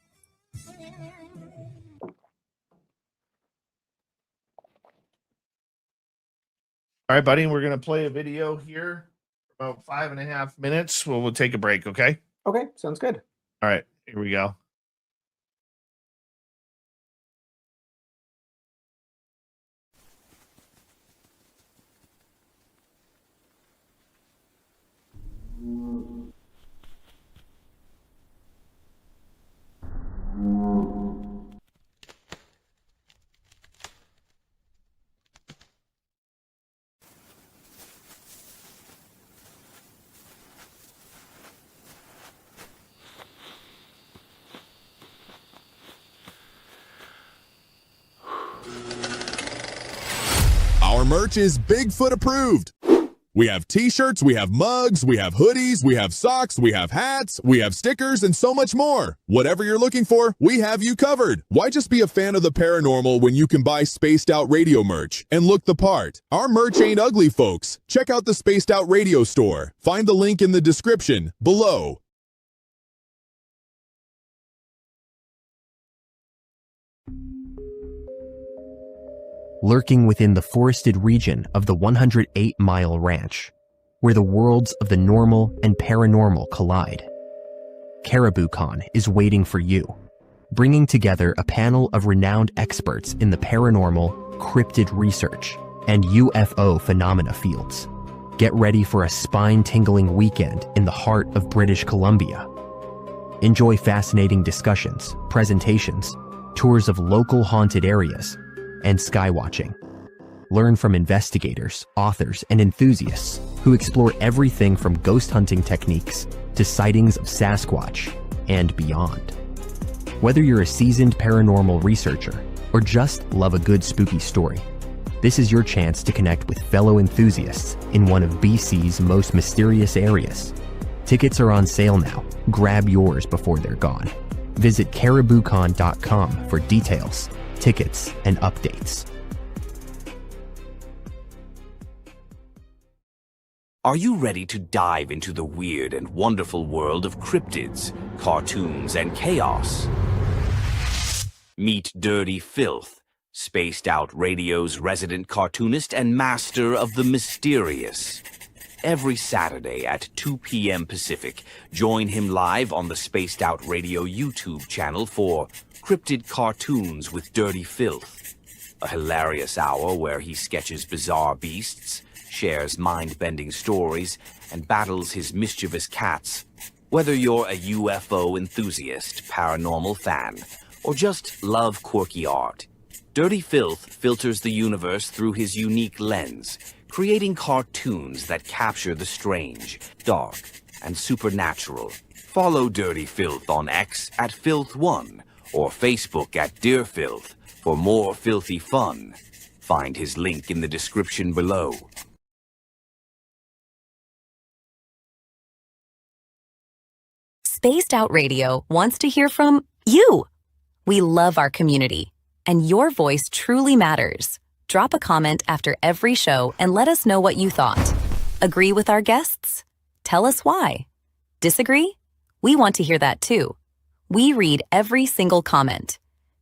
All right, buddy, we're going to play a video here for about 5.5 minutes. We'll take a break, okay? Okay, sounds good. All right, here we go. Our merch is Bigfoot approved. We have t-shirts, we have mugs, we have hoodies, we have socks, we have hats, we have stickers, and so much more. Whatever you're looking for, we have you covered. Why just be a fan of the paranormal when you can buy Spaced Out Radio merch and look the part? Our merch ain't ugly, folks. Check out the Spaced Out Radio store. Find the link in the description below. Lurking within the forested region of the 108-mile ranch, where the worlds of the normal and paranormal collide. CaribouCon is waiting for you, bringing together a panel of renowned experts in the paranormal, cryptid research, and UFO phenomena fields. Get ready for a spine-tingling weekend in the heart of British Columbia. Enjoy fascinating discussions, presentations, tours of local haunted areas, and skywatching. Learn from investigators, authors, and enthusiasts who explore everything from ghost hunting techniques to sightings of Sasquatch and beyond. Whether you're a seasoned paranormal researcher or just love a good spooky story, this is your chance to connect with fellow enthusiasts in one of BC's most mysterious areas. Tickets are on sale now. Grab yours before they're gone. Visit cariboucon.com for details, tickets, and updates. Are you ready to dive into the weird and wonderful world of cryptids, cartoons, and chaos? Meet Dirty Filth, Spaced Out Radio's resident cartoonist and master of the mysterious. Every Saturday at 2 p.m. Pacific, join him live on the Spaced Out Radio YouTube channel for Cryptid Cartoons with Dirty Filth, a hilarious hour where he sketches bizarre beasts, shares mind-bending stories, and battles his mischievous cats. Whether you're a UFO enthusiast, paranormal fan, or just love quirky art, Dirty Filth filters the universe through his unique lens, creating cartoons that capture the strange, dark, and supernatural. Follow Dirty Filth on X at Filth1 or Facebook at Dear Filth for more filthy fun. Find his link in the description below. Spaced Out Radio wants to hear from you. We love our community, and your voice truly matters. Drop a comment after every show and let us know what you thought. Agree with our guests? Tell us why. Disagree? We want to hear that too. We read every single comment.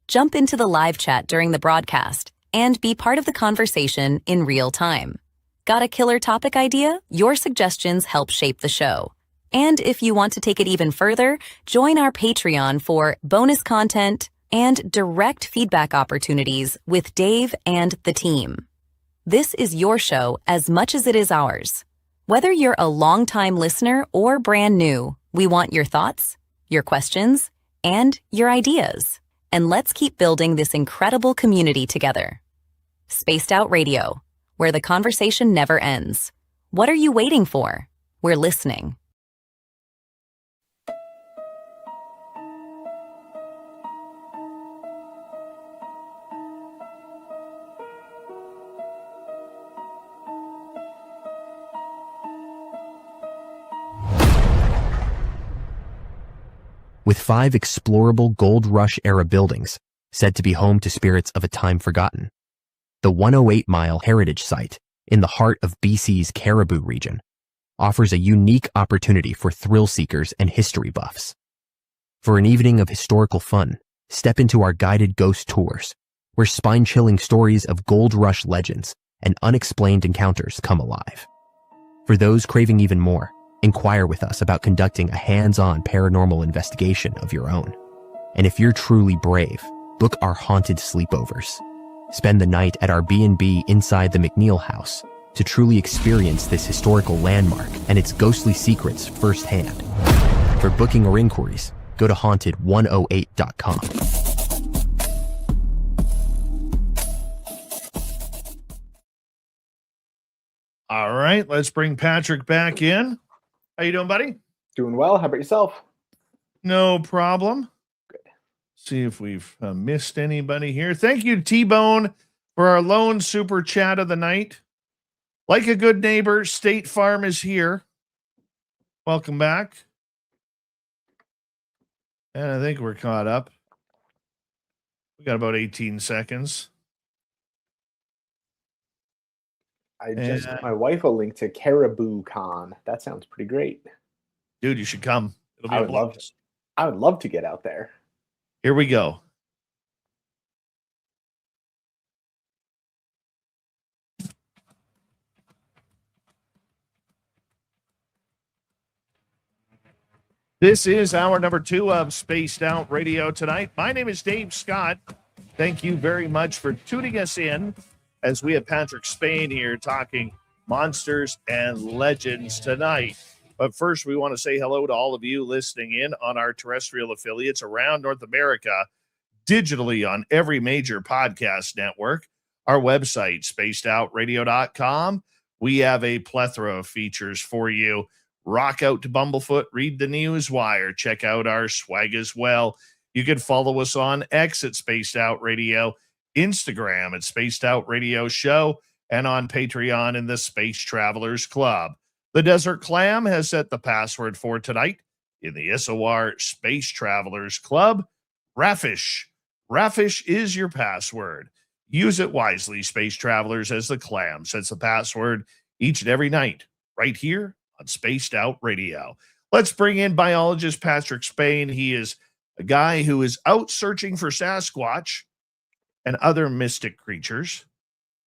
Jump into the live chat during the broadcast and be part of the conversation in real time. Got a killer topic idea? Your suggestions help shape the show. And if you want to take it even further, join our Patreon for bonus content and direct feedback opportunities with Dave and the team. This is your show as much as it is ours. Whether you're a longtime listener or brand new, we want your thoughts, your questions, and your ideas. And let's keep building this incredible community together. Spaced Out Radio, where the conversation never ends. What are you waiting for? We're listening. With 5 explorable Gold Rush-era buildings said to be home to spirits of a time forgotten, the 108-mile heritage site in the heart of BC's Caribou region offers a unique opportunity for thrill seekers and history buffs. For an evening of historical fun, step into our guided ghost tours, where spine-chilling stories of Gold Rush legends and unexplained encounters come alive. For those craving even more, inquire with us about conducting a hands-on paranormal investigation of your own. And if you're truly brave, book our haunted sleepovers. Spend the night at our B&B inside the McNeil House to truly experience this historical landmark and its ghostly secrets firsthand. For booking or inquiries, go to haunted108.com. All right, let's bring Patrick back in. How you doing, buddy? Doing well. How about yourself? No problem. Good. See if we've missed anybody here. Thank you, T-Bone, for our lone super chat of the night. Like a good neighbor, State Farm is here. Welcome back. And I think we're caught up. We got about 18 seconds. My wife will link to Caribou Con. That sounds pretty great. Dude, you should come. It'll be I a would love blast. I would love to get out there. Here we go. This is hour number 2 of Spaced Out Radio tonight. My name is Dave Scott. Thank you very much for tuning us in as we have Patrick Spain here talking monsters and legends tonight. But first, we want to say hello to all of you listening in on our terrestrial affiliates around North America, digitally on every major podcast network, our website, spacedoutradio.com. We have a plethora of features for you. Rock out to Bumblefoot, read the news wire, check out our swag as well. You can follow us on X at Spaced Out Radio, Instagram at Spaced Out Radio Show, and on Patreon in the Space Travelers Club. The Desert Clam has set the password for tonight in the SOR Space Travelers Club. Raffish. Raffish is your password. Use it wisely, Space Travelers, as the Clam sets the password each and every night right here on Spaced Out Radio. Let's bring in biologist Patrick Spain. He is a guy who is out searching for Sasquatch and other mystic creatures.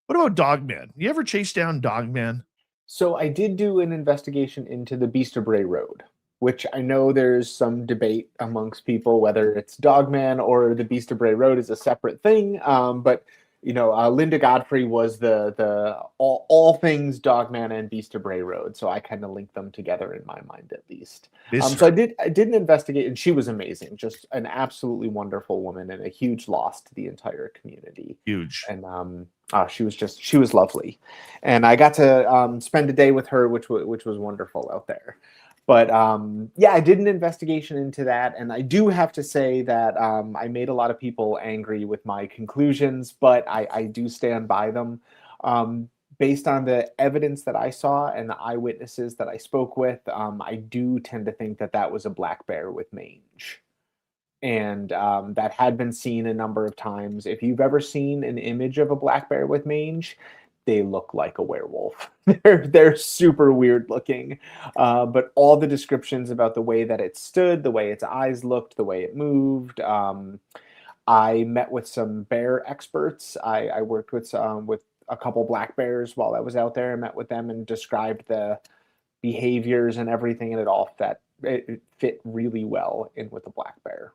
What about Dogman? You ever chase down Dogman? So I did do an investigation into the Beast of Bray Road, which I know there's some debate amongst people whether it's Dogman or the Beast of Bray Road is a separate thing. But you know, Linda Godfrey was the all things Dogman and Beast of Bray Road, so I kind of linked them together in my mind at least. So I did an investigate, and she was amazing, just an absolutely wonderful woman and a huge loss to the entire community. Huge. And she was lovely, and I got to spend a day with her, which was wonderful out there. But yeah, I did an investigation into that, and I do have to say that I made a lot of people angry with my conclusions, but I do stand by them. Based on the evidence that I saw and the eyewitnesses that I spoke with, I do tend to think that that was a black bear with mange. And that had been seen a number of times. If you've ever seen an image of a black bear with mange, they look like a werewolf. They're super weird looking. But all the descriptions about the way that it stood, the way its eyes looked, the way it moved. I met with some bear experts. I worked with a couple black bears while I was out there. I met with them and described the behaviors and everything, and it fit really well in with the black bear.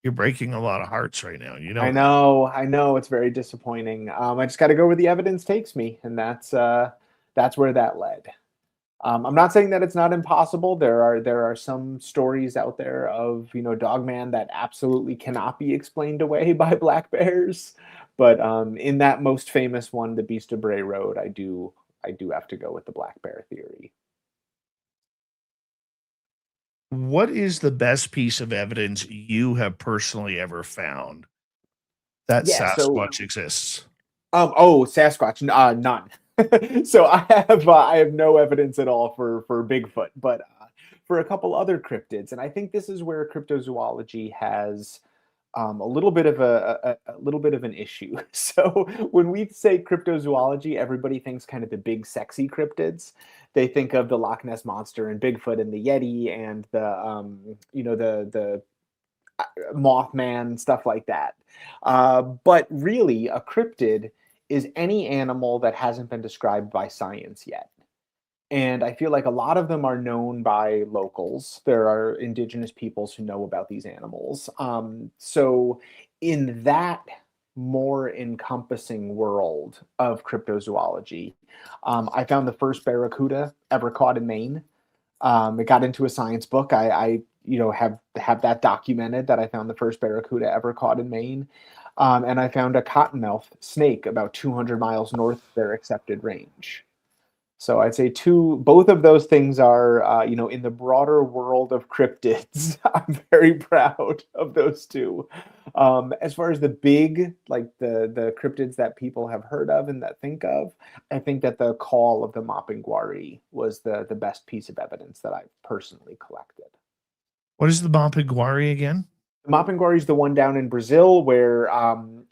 You're breaking a lot of hearts right now. You know I that. know, it's very disappointing. I just got to go where the evidence takes me, and that's where that led. I'm not saying that it's not impossible. There are some stories out there of, Dogman that absolutely cannot be explained away by black bears. But in that most famous one, the Beast of Bray Road, I do have to go with the black bear theory. What is the best piece of evidence you have personally ever found that Yeah, so Sasquatch exists? Sasquatch, none. So I have no evidence at all for Bigfoot, but for a couple other cryptids, and I think this is where cryptozoology has a little bit of a little bit of an issue. So when we say cryptozoology, everybody thinks kind of the big sexy cryptids. They think of the Loch Ness monster and Bigfoot and the Yeti and the Mothman, stuff like that. But really, a cryptid is any animal that hasn't been described by science yet. And I feel like a lot of them are known by locals. There are indigenous peoples who know about these animals. So, in that more encompassing world of cryptozoology, I found the first barracuda ever caught in Maine. It got into a science book. I have that documented, that I found the first barracuda ever caught in Maine. And I found a cottonmouth snake about 200 miles north of their accepted range. So I'd say both of those things are, in the broader world of cryptids, I'm very proud of those two. As far as the big, like the cryptids that people have heard of and that think of, I think that the call of the Mapinguari was the best piece of evidence that I've personally collected. What is the Mapinguari again? The Mapinguari is the one down in Brazil where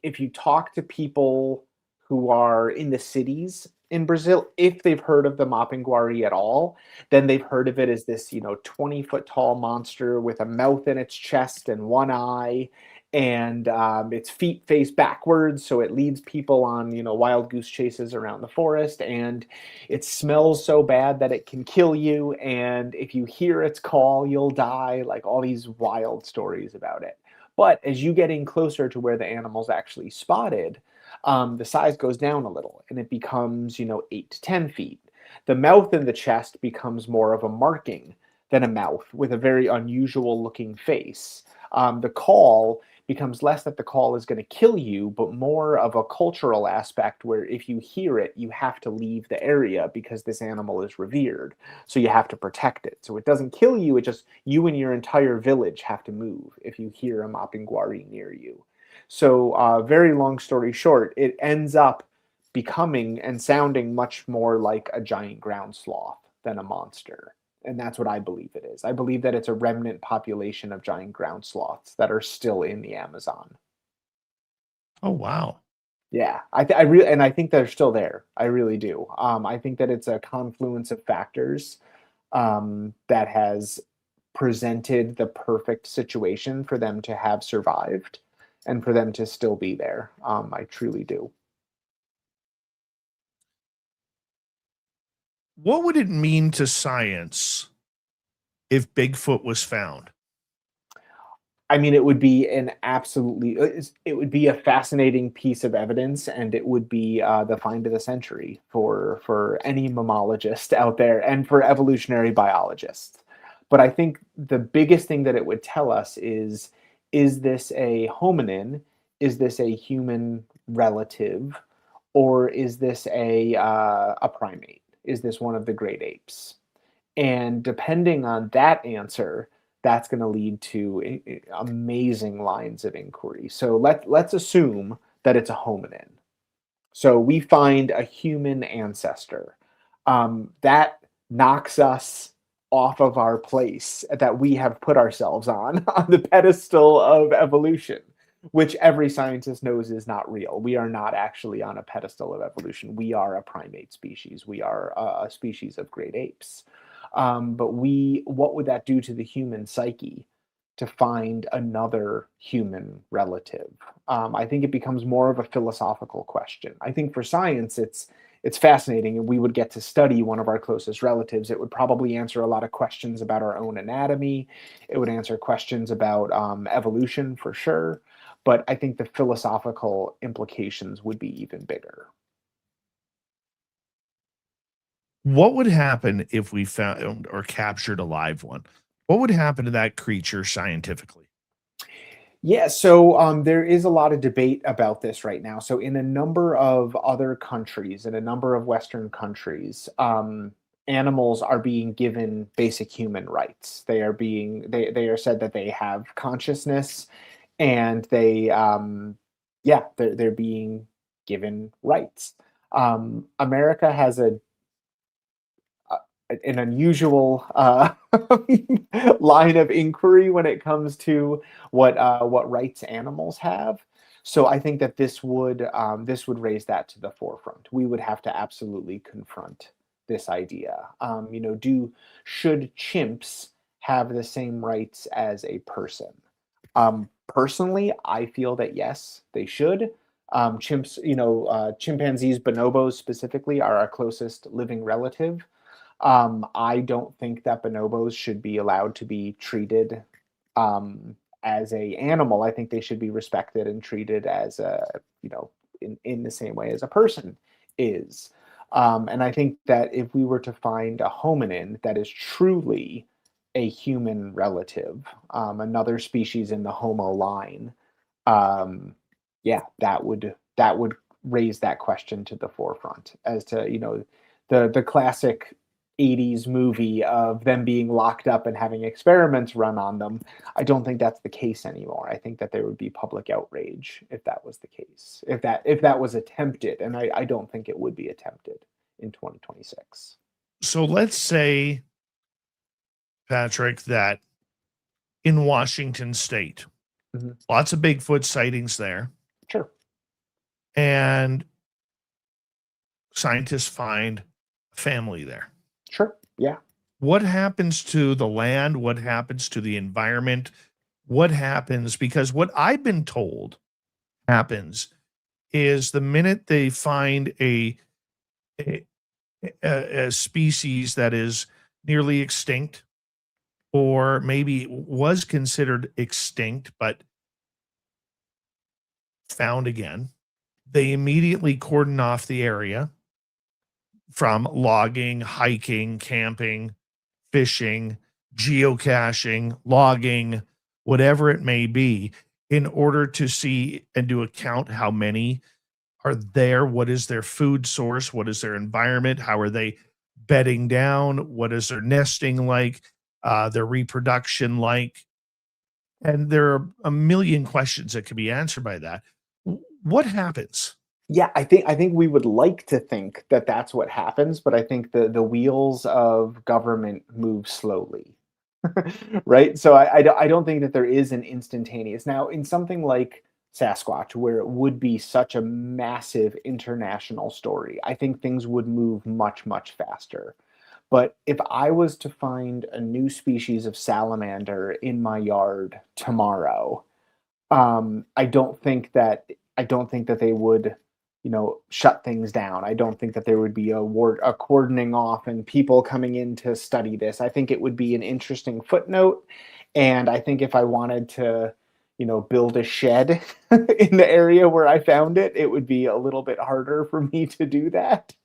if you talk to people who are in the cities in Brazil, if they've heard of the Mapinguari at all, then they've heard of it as this, 20-foot tall monster with a mouth in its chest and one eye, and its feet face backwards, so it leads people on, wild goose chases around the forest, and it smells so bad that it can kill you, and if you hear its call, you'll die, like all these wild stories about it. But as you get in closer to where the animal's actually spotted, the size goes down a little and it becomes, 8 to 10 feet. The mouth and the chest becomes more of a marking than a mouth with a very unusual looking face. The call becomes less that the call is going to kill you, but more of a cultural aspect where if you hear it, you have to leave the area because this animal is revered. So you have to protect it. So it doesn't kill you, it just, you and your entire village have to move if you hear a Mapinguari near you. So very long story short, it ends up becoming and sounding much more like a giant ground sloth than a monster. And that's what I believe it is. I believe that it's a remnant population of giant ground sloths that are still in the Amazon. Oh, wow. Yeah, I think they're still there. I really do. I think that it's a confluence of factors that has presented the perfect situation for them to have survived and for them to still be there. I truly do. What would it mean to science if Bigfoot was found? I mean, it would be it would be a fascinating piece of evidence, and it would be the find of the century for any mammologist out there and for evolutionary biologists. But I think the biggest thing that it would tell us is this a hominin? Is this a human relative? Or is this a primate? Is this one of the great apes? And depending on that answer, that's going to lead to amazing lines of inquiry. So let's assume that it's a hominin. So we find a human ancestor. That knocks us off of our place that we have put ourselves on the pedestal of evolution, which every scientist knows is not real. We are not actually on a pedestal of evolution. We are a primate species. We are a species of great apes. But what would that do to the human psyche to find another human relative? I think it becomes more of a philosophical question. I think for science, it's fascinating, and we would get to study one of our closest relatives. It would probably answer a lot of questions about our own anatomy. It would answer questions about evolution for sure. But I think the philosophical implications would be even bigger. What would happen if we found or captured a live one? What would happen to that creature scientifically? Yeah, so there is a lot of debate about this right now. So in a number of other countries, in a number of Western countries, animals are being given basic human rights. They are said that they have consciousness, and they're being given rights. America has an unusual line of inquiry when it comes to what rights animals have. So I think that this would raise that to the forefront. We would have to absolutely confront this idea. Should chimps have the same rights as a person? Personally, I feel that yes, they should. Chimpanzees, bonobos specifically, are our closest living relative. I don't think that bonobos should be allowed to be treated as a animal. I think they should be respected and treated as in the same way as a person is. And I think that if we were to find a hominin that is truly a human relative, another species in the Homo line, that would raise that question to the forefront as to the classic 80s movie of them being locked up and having experiments run on them. I don't think that's the case anymore. I think that there would be public outrage if that was the case, if that was attempted, and I don't think it would be attempted in 2026. So let's say, Patrick, that in Washington State, lots of Bigfoot sightings there. Sure. And scientists find a family there. Sure. Yeah. What happens to the land? What happens to the environment? What happens? Because what I've been told happens is the minute they find a species that is nearly extinct, or maybe was considered extinct but found again, they immediately cordon off the area from logging, hiking, camping, fishing, geocaching, logging, whatever it may be, in order to see and to account how many are there. What is their food source? What is their environment? How are they bedding down? What is their nesting like? Their reproduction like? And there are a million questions that can be answered by that. What happens? Yeah, I think we would like to think that that's what happens, but I think the wheels of government move slowly, right? So I don't think that there is an instantaneous. Now, in something like Sasquatch, where it would be such a massive international story, I think things would move much, much faster. But if I was to find a new species of salamander in my yard tomorrow, I don't think that they would, shut things down. I don't think that there would be a cordoning off and people coming in to study this. I think it would be an interesting footnote. And I think if I wanted to, build a shed in the area where I found it, it would be a little bit harder for me to do that.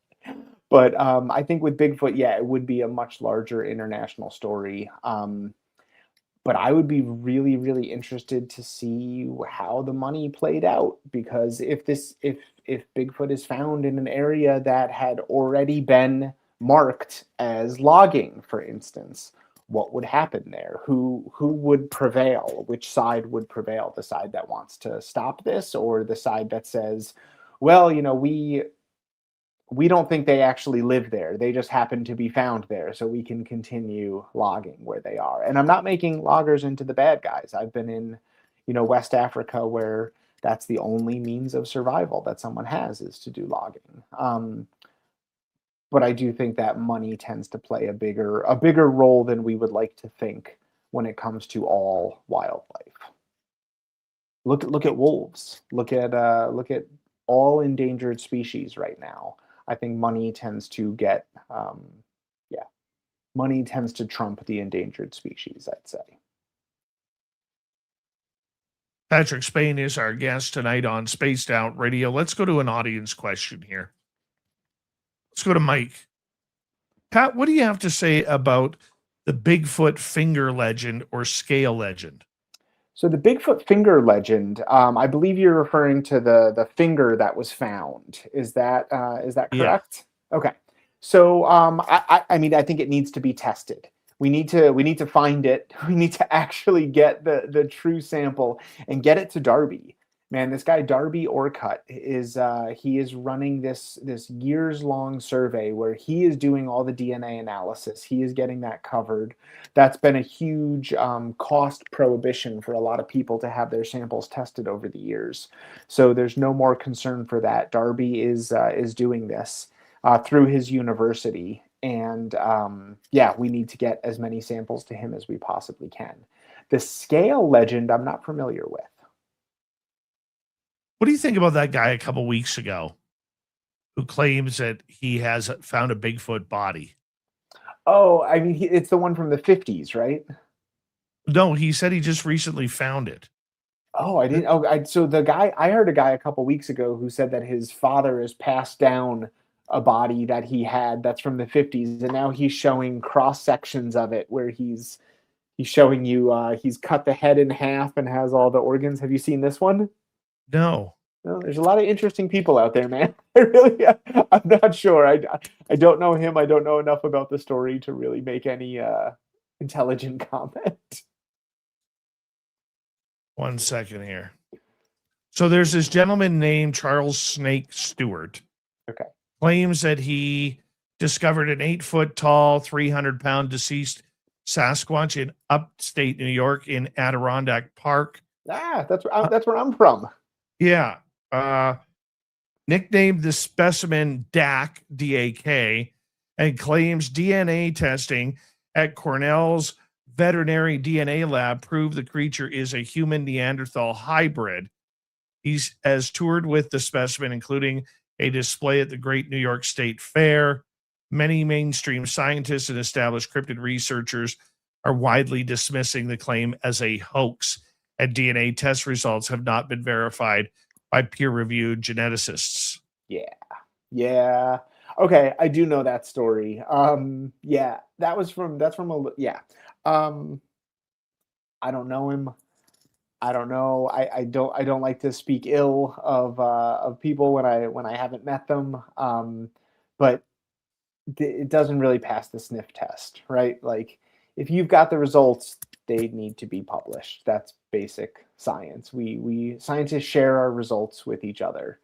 But I think with Bigfoot, yeah, it would be a much larger international story. But I would be really, really interested to see how the money played out, because if Bigfoot is found in an area that had already been marked as logging, for instance, what would happen there? Who would prevail? Which side would prevail? The side that wants to stop this, or the side that says, well, we don't think they actually live there. They just happen to be found there, so we can continue logging where they are. And I'm not making loggers into the bad guys. I've been in, West Africa, where that's the only means of survival that someone has, is to do logging. But I do think that money tends to play a bigger role than we would like to think when it comes to all wildlife. Look at wolves. Look at all endangered species right now. I think money tends to money tends to trump the endangered species, I'd say. Patrick Spain is our guest tonight on Spaced Out Radio. Let's go to an audience question here. Let's go to Mike. Pat, what do you have to say about the Bigfoot finger legend or scale legend? So the Bigfoot finger legend, I believe you're referring to the finger that was found. Is that correct? Yeah. Okay. So I mean, I think it needs to be tested. We need to find it. We need to actually get the true sample and get it to Darby. Man, this guy Darby Orcutt is he is running this years-long survey where he is doing all the DNA analysis. He is getting that covered. That's been a huge cost prohibition for a lot of people to have their samples tested over the years. So there's no more concern for that. Darby is doing this through his university, and yeah, we need to get as many samples to him as we possibly can. The scale legend, I'm not familiar with. What do you think about that guy a couple weeks ago who claims that he has found a Bigfoot body? Oh, I mean, it's the one from the 50s, right? No, he said he just recently found it. Oh, I didn't. Oh, so the guy, I heard a guy a couple weeks ago who said that his father has passed down a body that he had that's from the 50s, and now he's showing cross sections of it where he's showing you he's cut the head in half and has all the organs. Have you seen this one? No. No, there's a lot of interesting people out there, man. I'm not sure. I don't know him. I don't know enough about the story to really make any intelligent comment. 1 second here. So there's this gentleman named Charles Snake Stewart. Okay. Claims that he discovered an 8-foot tall, 300-pound deceased Sasquatch in upstate New York in Adirondack Park. That's where I'm from. Yeah. Nicknamed the specimen Dak, D-A-K, and claims DNA testing at Cornell's veterinary DNA lab proved the creature is a human Neanderthal hybrid. He's has toured with the specimen, including a display at the Great New York State Fair. Many mainstream scientists and established cryptid researchers are widely dismissing the claim as a hoax, and DNA test results have not been verified by peer-reviewed geneticists. Yeah. Okay, I do know that story. Yeah, that's from I don't know him. I don't know. I don't like to speak ill of people when I haven't met them. But it doesn't really pass the sniff test, right? Like, if you've got the results, they need to be published. That's basic science. We scientists share our results with each other.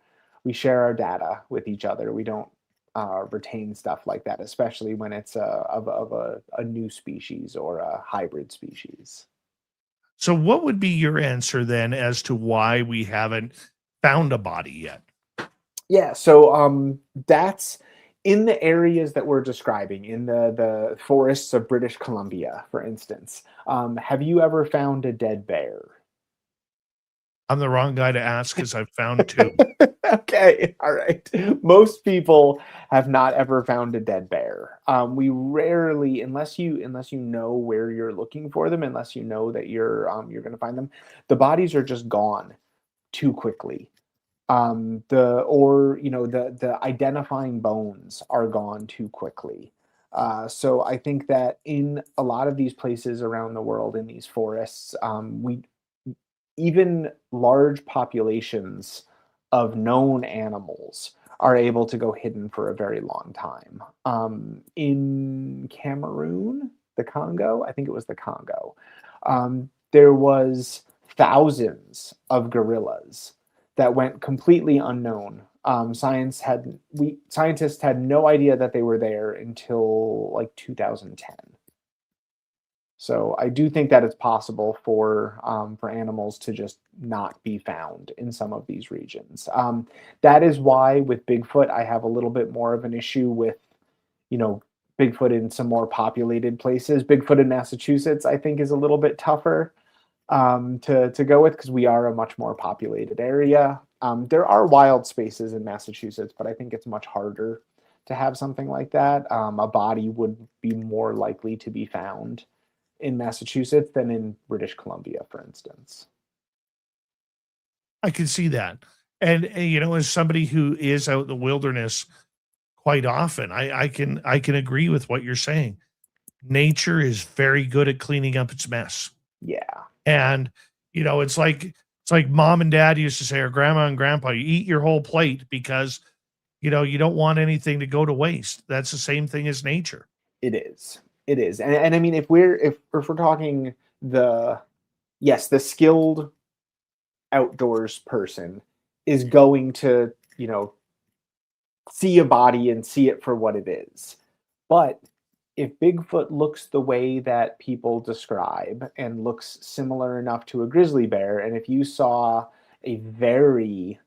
We share our data with each other. We don't retain stuff like that, especially when it's of a new species or a hybrid species. So what would be your answer then as to why we haven't found a body yet? Yeah, so that's in the areas that we're describing, in the forests of British Columbia, for instance. Have you ever found a dead bear? I'm the wrong guy to ask because I've found two. Okay, all right. Most people have not ever found a dead bear. We rarely, unless you know where you're looking for them, unless you know that you're going to find them, the bodies are just gone too quickly. The identifying bones are gone too quickly. So I think that in a lot of these places around the world, in these forests, even large populations of known animals are able to go hidden for a very long time. In Cameroon, the Congo, I think it was the Congo, there was thousands of gorillas that went completely unknown. Scientists had no idea that they were there until like 2010. So I do think that it's possible for animals to just not be found in some of these regions. That is why with Bigfoot, I have a little bit more of an issue with, Bigfoot in some more populated places. Bigfoot in Massachusetts, I think, is a little bit tougher to go with because we are a much more populated area. There are wild spaces in Massachusetts, but I think it's much harder to have something like that. A body would be more likely to be found in Massachusetts than in British Columbia, for instance. I can see that. And as somebody who is out in the wilderness quite often, I can agree with what you're saying. Nature is very good at cleaning up its mess. Yeah. And it's like mom and dad used to say, or grandma and grandpa, you eat your whole plate because you don't want anything to go to waste. That's the same thing as nature. It is. It is. And I mean, if we're talking the skilled outdoors person is going to, see a body and see it for what it is. But if Bigfoot looks the way that people describe and looks similar enough to a grizzly bear, and if you saw a very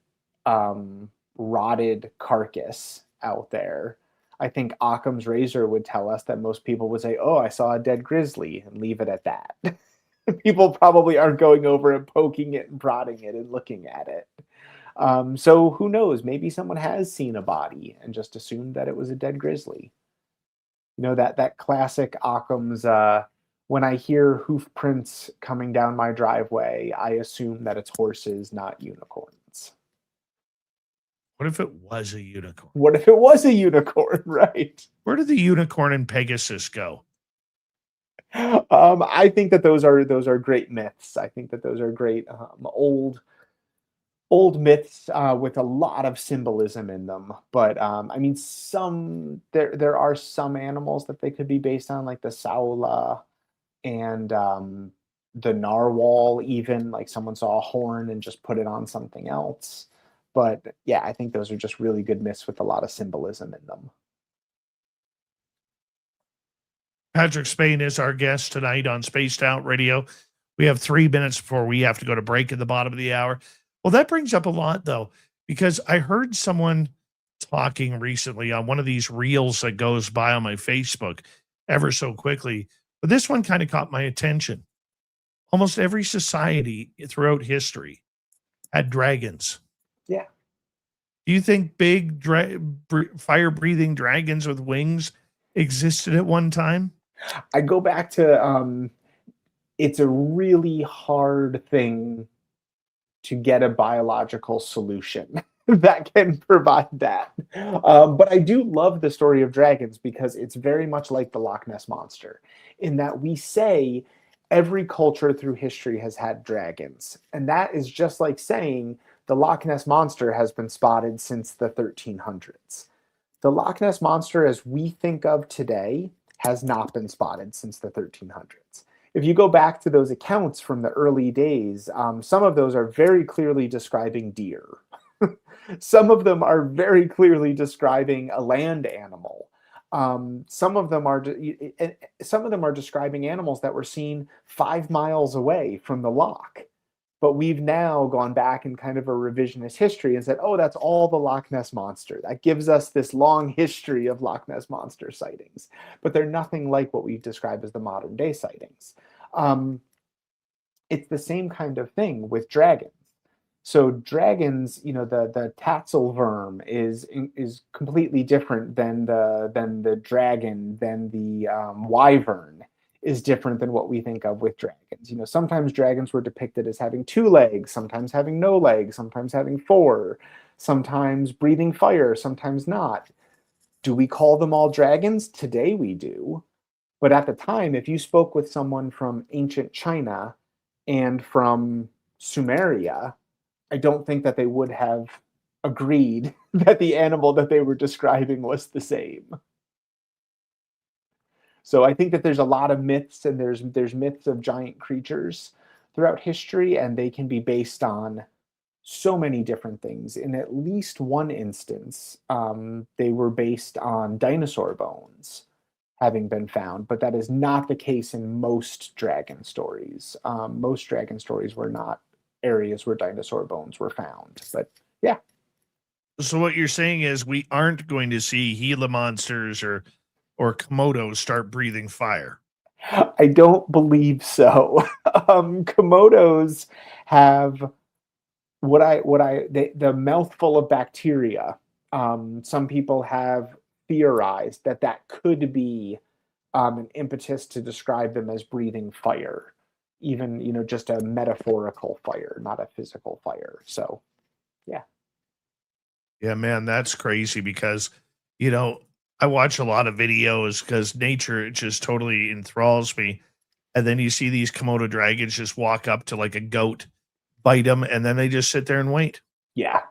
rotted carcass out there, I think Occam's razor would tell us that most people would say, oh, I saw a dead grizzly, and leave it at that. People probably aren't going over and poking it and prodding it and looking at it. So who knows? Maybe someone has seen a body and just assumed that it was a dead grizzly. That classic Occam's, when I hear hoof prints coming down my driveway, I assume that it's horses, not unicorns. What if it was a unicorn? What if it was a unicorn, right? Where did the unicorn and Pegasus go? I think that those are great myths. I think that those are great old myths with a lot of symbolism in them. But I mean, there are some animals that they could be based on, like the saola and the narwhal. Even like someone saw a horn and just put it on something else. But yeah, I think those are just really good myths with a lot of symbolism in them. Patrick Spain is our guest tonight on Spaced Out Radio. We have 3 minutes before we have to go to break at the bottom of the hour. Well, that brings up a lot, though, because I heard someone talking recently on one of these reels that goes by on my Facebook ever so quickly. But this one kind of caught my attention. Almost every society throughout history had dragons. Yeah. Do you think big fire-breathing dragons with wings existed at one time? I go back to it's a really hard thing to get a biological solution that can provide that. But I do love the story of dragons because it's very much like the Loch Ness Monster in that we say every culture through history has had dragons. And that is just like saying the Loch Ness Monster has been spotted since the 1300s. The Loch Ness Monster, as we think of today, has not been spotted since the 1300s. If you go back to those accounts from the early days, some of those are very clearly describing deer. Some of them are very clearly describing a land animal. Some of them are describing animals that were seen 5 miles away from the loch. But we've now gone back in kind of a revisionist history and said, oh, that's all the Loch Ness Monster. That gives us this long history of Loch Ness Monster sightings. But they're nothing like what we describe as the modern day sightings. It's the same kind of thing with dragons. So dragons, the tassel worm is completely different than the dragon, than the wyvern is different than what we think of with dragons. Sometimes dragons were depicted as having 2 legs, sometimes having no legs, sometimes having 4, sometimes breathing fire, sometimes not. Do we call them all dragons? Today we do. But at the time, if you spoke with someone from ancient China and from Sumeria, I don't think that they would have agreed that the animal that they were describing was the same. So I think that there's a lot of myths, and there's myths of giant creatures throughout history, and they can be based on so many different things. In at least one instance, they were based on dinosaur bones having been found, but that is not the case in most dragon stories. Most dragon stories were not areas where dinosaur bones were found, but yeah. So what you're saying is we aren't going to see Gila monsters or Komodos start breathing fire? I don't believe so. Komodos have the mouthful of bacteria, some people have theorized that could be an impetus to describe them as breathing fire, even, just a metaphorical fire, not a physical fire. So, yeah. Yeah, man, that's crazy because, I watch a lot of videos because nature, it just totally enthralls me. And then you see these Komodo dragons just walk up to like a goat, bite them, and then they just sit there and wait. Yeah.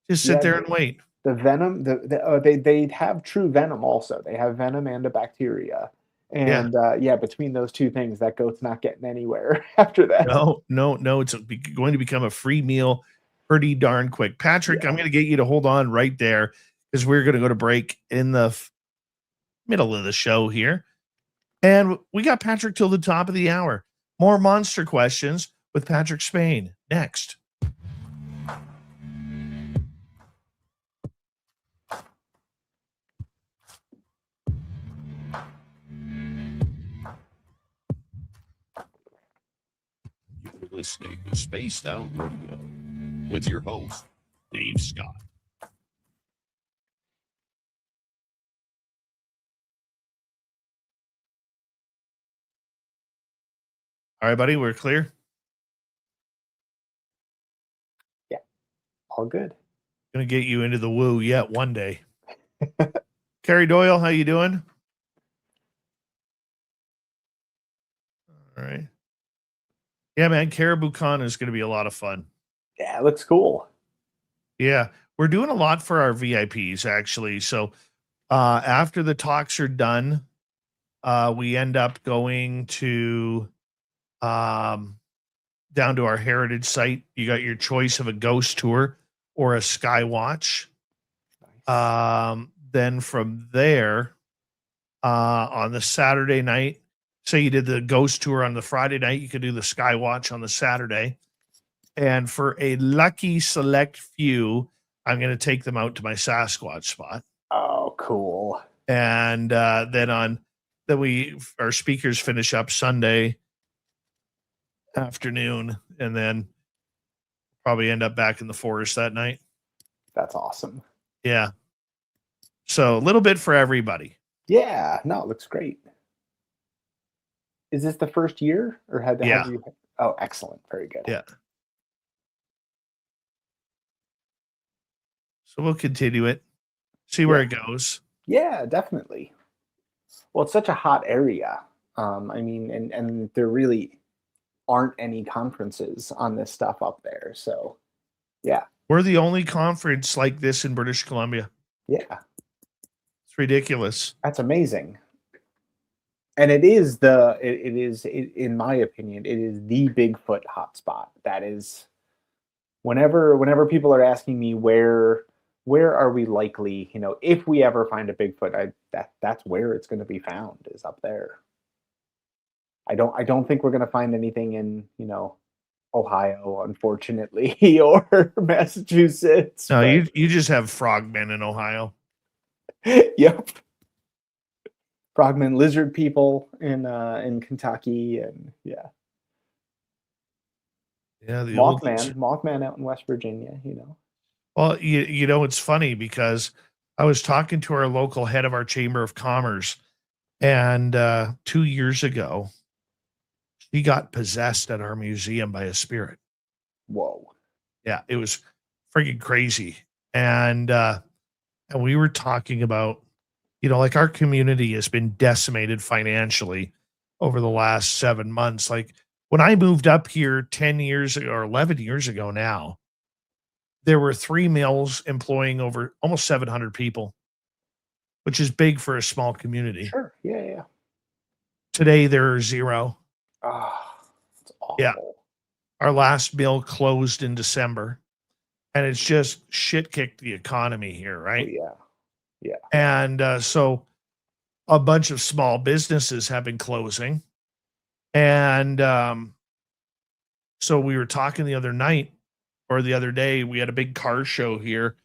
Just sit there and wait. The venom, they have true venom also. They have venom and a bacteria. And between those two things, that goat's not getting anywhere after that. No, it's going to become a free meal pretty darn quick. Patrick, I'm going to get you to hold on right there because we're going to go to break in the middle of the show here. And we got Patrick till the top of the hour. More monster questions with Patrick Spain next. You're listening to Spaced Out Radio with your host, Dave Scott. All right, buddy, we're clear. Yeah, all good. Gonna get you into the woo yet one day. Carrie Doyle, how you doing? All right. Yeah, man, Caribou Con is going to be a lot of fun. Yeah, it looks cool. Yeah, we're doing a lot for our VIPs, actually. So after the talks are done, we end up going to down to our heritage site. You got your choice of a ghost tour or a sky watch. Nice. Then from there, on the Saturday night, say you did the ghost tour on the Friday night, you could do the sky watch on the Saturday. And for a lucky select few, I'm going to take them out to my Sasquatch spot. Oh, cool. And then our speakers finish up Sunday afternoon, and then probably end up back in the forest that night. That's awesome. Yeah. So a little bit for everybody. Yeah, no, it looks great. Is this the first year or have you? Oh, excellent. Very good. Yeah. So we'll continue it, see where it goes. Yeah, definitely. Well, it's such a hot area. I mean, and there really aren't any conferences on this stuff up there. So, yeah. We're the only conference like this in British Columbia. Yeah. It's ridiculous. That's amazing. And it is in my opinion, it is the Bigfoot hotspot. That is, whenever people are asking me where are we likely, if we ever find a Bigfoot, that's where it's going to be found, is up there. I don't think we're going to find anything in, Ohio, unfortunately, or Massachusetts. No, you just have frogmen in Ohio. Yep. Frogmen, lizard people in Kentucky, and the Mothman out in West Virginia. Well, it's funny because I was talking to our local head of our Chamber of Commerce, and 2 years ago, he got possessed at our museum by a spirit. Whoa! Yeah, it was freaking crazy, and we were talking about, like our community has been decimated financially over the last 7 months. Like when I moved up here 10 years ago or 11 years ago now, there were 3 mills employing over almost 700 people, which is big for a small community. Sure. Yeah. Today there are 0. It's awful. Yeah. Our last mill closed in December, and it's just shit kicked the economy here, right? Oh, yeah. Yeah. And so a bunch of small businesses have been closing. And so we were talking the other day, we had a big car show here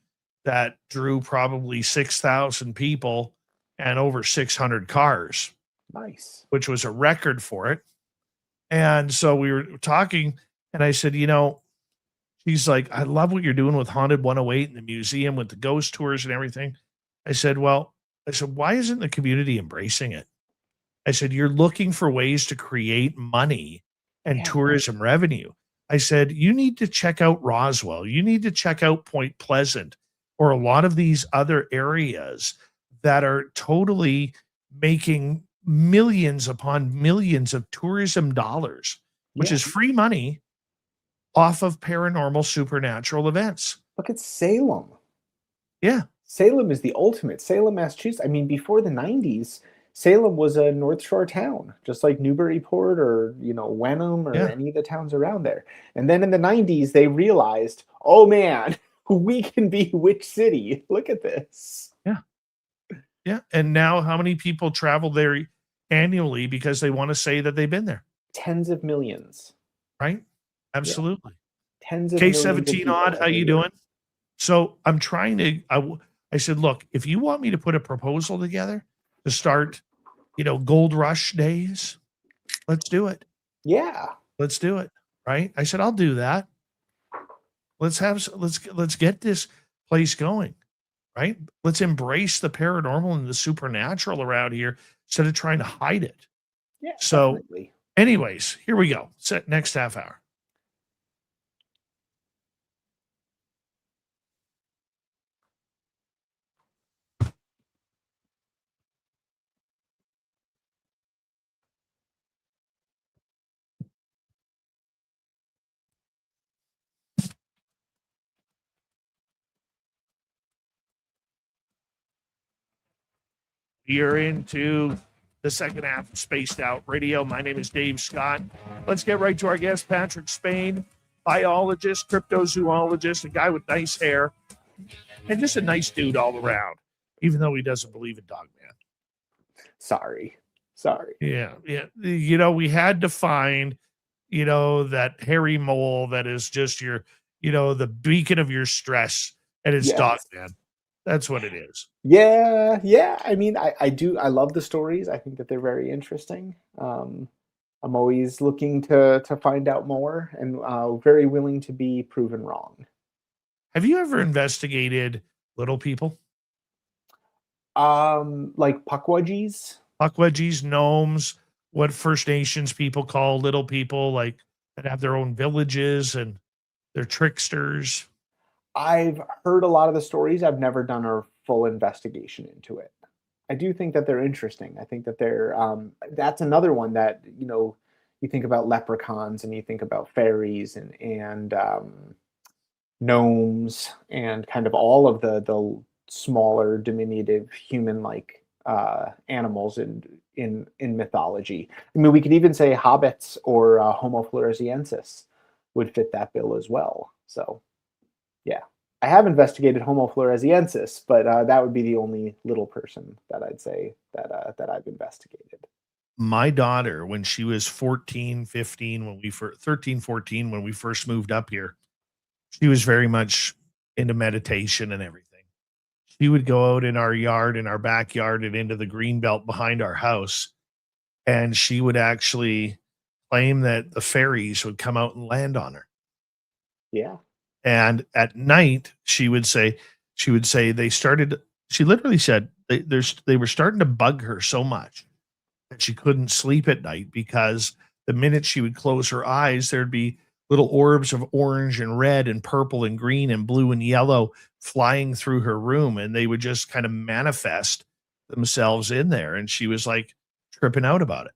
that drew probably 6,000 people and over 600 cars. Nice. Which was a record for it. And so we were talking, and I said, She's like, I love what you're doing with Haunted 108 and the museum with the ghost tours and everything. I said, why isn't the community embracing it? I said, you're looking for ways to create money and tourism revenue. I said, you need to check out Roswell. You need to check out Point Pleasant or a lot of these other areas that are totally making millions upon millions of tourism dollars, which is free money off of paranormal supernatural events. Look at Salem. Yeah. Salem is the ultimate. Salem, Massachusetts. I mean, before the 90s, Salem was a North Shore town, just like Newburyport or, Wenham or any of the towns around there. And then in the 90s, they realized, oh man, we can be which city? Look at this. Yeah. Yeah. And now how many people travel there annually because they want to say that they've been there? Tens of millions. Right? Absolutely. Yeah. Tens of millions. K17 odd, how you doing? So I'm trying to, I said, look, if you want me to put a proposal together to start, gold rush days, let's do it. Yeah. Let's do it. Right. I said, I'll do that. Let's get this place going. Right. Let's embrace the paranormal and the supernatural around here instead of trying to hide it. Yeah. So definitely. anyways, here we go. Set next half hour. You're into the second half of Spaced Out Radio. My name is Dave Scott. Let's get right to our guest, Patrick Spain, biologist, cryptozoologist, a guy with nice hair, and just a nice dude all around, even though he doesn't believe in Dogman. Sorry. Yeah. We had to find, that hairy mole that is just your, the beacon of your stress, and it's Dogman. That's what it is. Yeah. I mean, I love the stories. I think that they're very interesting. I'm always looking to find out more and very willing to be proven wrong. Have you ever investigated little people? Like puckwudgies? Puckwudgies, gnomes, what First Nations people call little people, like that have their own villages and they're tricksters. I've heard a lot of the stories. I've never done a full investigation into it. I do think that they're interesting. I think that they're that's another one that you think about leprechauns and you think about fairies and gnomes and kind of all of the smaller diminutive human-like animals in mythology. I mean, we could even say hobbits or Homo floresiensis would fit that bill as well. So. Yeah, I have investigated Homo floresiensis, but that would be the only little person that I'd say that I've investigated. My daughter, when she was 13, 14, when we first moved up here, she was very much into meditation and everything. She would go out in our yard, in our backyard, and into the green belt behind our house, and she would actually claim that the fairies would come out and land on her. Yeah. And at night, she literally said they were starting to bug her so much that she couldn't sleep at night because the minute she would close her eyes, there'd be little orbs of orange and red and purple and green and blue and yellow flying through her room. And they would just kind of manifest themselves in there. And she was like tripping out about it.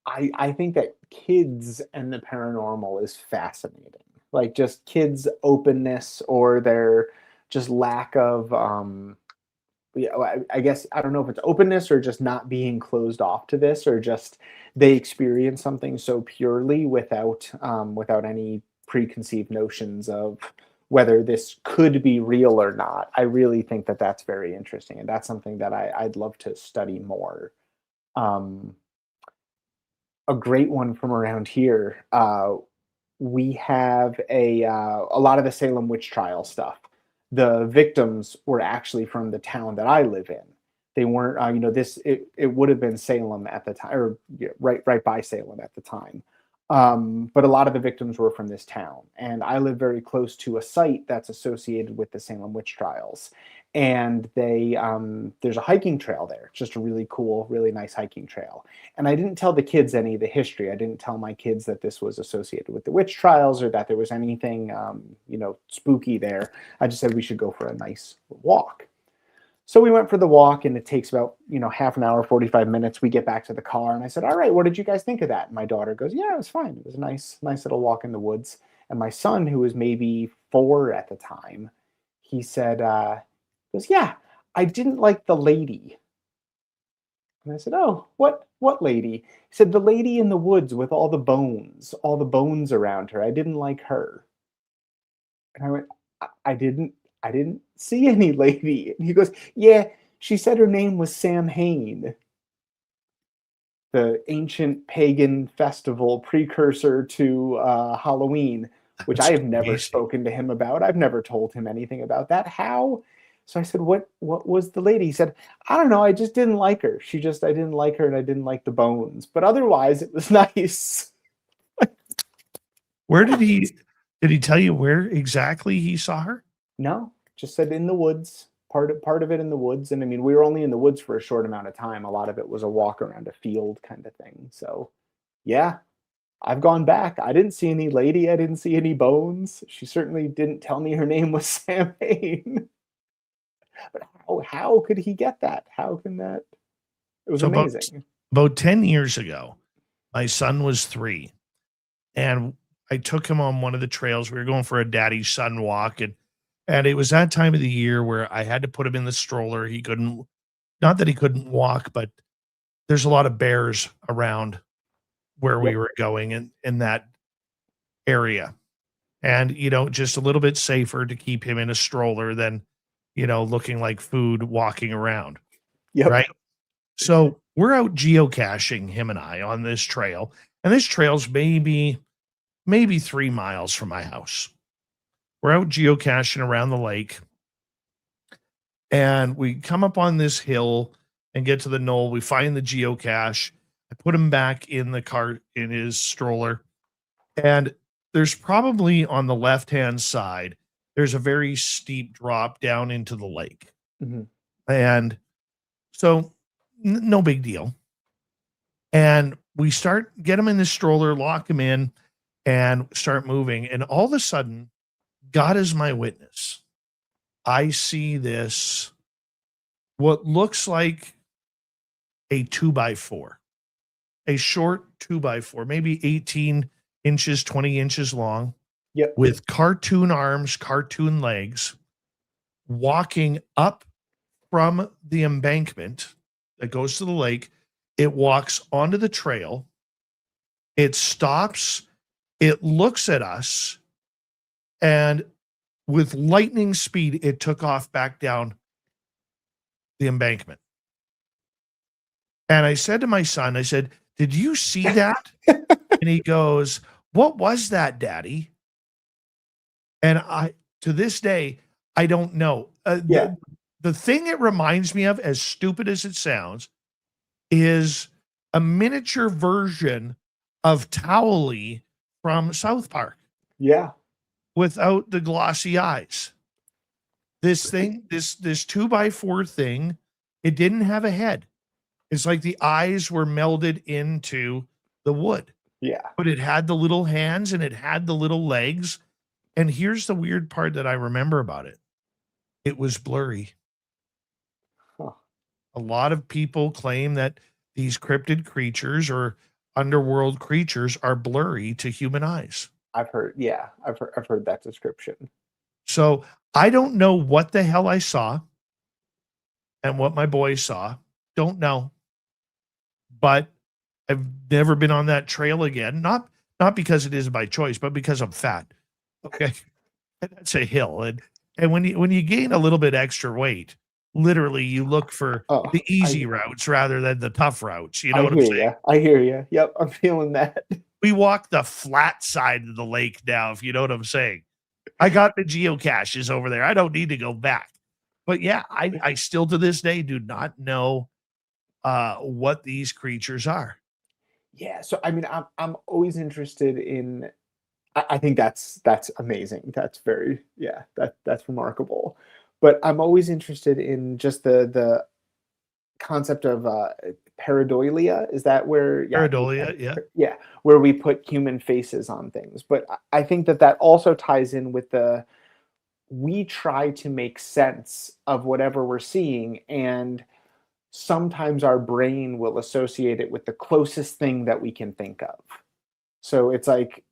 I think that kids and the paranormal is fascinating. Like just kids' openness or their just lack of, I guess, I don't know if it's openness or just not being closed off to this, or just they experience something so purely without any preconceived notions of whether this could be real or not. I really think that that's very interesting. And that's something that I'd love to study more. A great one from around here, we have a lot of the Salem witch trial stuff. The victims were actually from the town that I live in. They weren't, it would have been Salem at the time, or right by Salem at the time. But a lot of the victims were from this town. And I live very close to a site that's associated with the Salem witch trials. And there's a hiking trail there. It's just a really cool, really nice hiking trail. And I didn't tell the kids any of the history. I didn't tell my kids that this was associated with the witch trials or that there was anything, spooky there. I just said we should go for a nice walk. So we went for the walk, and it takes about, half an hour, 45 minutes. We get back to the car, and I said, all right, what did you guys think of that? And my daughter goes, yeah, it was fine. It was a nice little walk in the woods. And my son, who was maybe 4 at the time, he said, yeah, I didn't like the lady. And I said, oh, what lady? He said, the lady in the woods with all the bones around her. I didn't like her. And I went, I didn't see any lady. And he goes, yeah, she said her name was Samhain, the ancient pagan festival precursor to Halloween, which I have never spoken to him about. I've never told him anything about that. How? So I said, what was the lady? He said, I don't know. I just didn't like her. I didn't like her, and I didn't like the bones. But otherwise, it was nice. Where did he tell you where exactly he saw her? No, just said in the woods, part of it in the woods. And I mean, we were only in the woods for a short amount of time. A lot of it was a walk around a field kind of thing. So yeah, I've gone back. I didn't see any lady. I didn't see any bones. She certainly didn't tell me her name was Samhain. But how could he get that? How can that? It was amazing. About 10 years ago, my son was 3, and I took him on one of the trails. We were going for a daddy-son walk, and it was that time of the year where I had to put him in the stroller. He couldn't, not that he couldn't walk, but there's a lot of bears around where we were going in that area. And, just a little bit safer to keep him in a stroller than, looking like food walking around. Yep. Right. So we're out geocaching, him and I, on this trail. And this trail's maybe 3 miles from my house. We're out geocaching around the lake, and we come up on this hill and get to the knoll. We find the geocache. I put him back in the cart in his stroller, and there's probably on the left-hand side, there's a very steep drop down into the lake. Mm-hmm. And so no big deal. And we get him in the stroller, lock him in, and start moving. And all of a sudden, God is my witness, I see this, what looks like a 2x4, a short 2x4, maybe 18 inches, 20 inches long, with cartoon arms, cartoon legs, walking up from the embankment that goes to the lake. It walks onto the trail. It stops. It looks at us, and with lightning speed, it took off back down the embankment. And I said to my son, I said, did you see that? And he goes, what was that, Daddy? And to this day, I don't know. The thing it reminds me of, as stupid as it sounds, is a miniature version of Towley from South Park. Yeah. Without the glossy eyes. This thing, this 2x4 thing, it didn't have a head. It's like the eyes were melded into the wood. Yeah. But it had the little hands and it had the little legs. And here's the weird part that I remember about it. It was blurry. Huh. A lot of people claim that these cryptid creatures or underworld creatures are blurry to human eyes. I've heard that description. So I don't know what the hell I saw and what my boys saw. Don't know. But I've never been on that trail again. Not because it is by choice, but because I'm fat. Okay. That's a hill. And when you gain a little bit extra weight, literally you look for the easy routes rather than the tough routes. You know what I'm saying? I hear you. Yep. I'm feeling that. We walk the flat side of the lake now, if you know what I'm saying. I got the geocaches over there. I don't need to go back. But yeah, I still to this day do not know what these creatures are. Yeah, so I mean, I'm always interested in. I think that's amazing. That's very yeah, that's remarkable. But I'm always interested in just the concept of pareidolia. Is that where yeah, I think Pareidolia, yeah. yeah, where we put human faces on things. But I think that that also ties in with the we try to make sense of whatever we're seeing, and sometimes our brain will associate it with the closest thing that we can think of. So it's like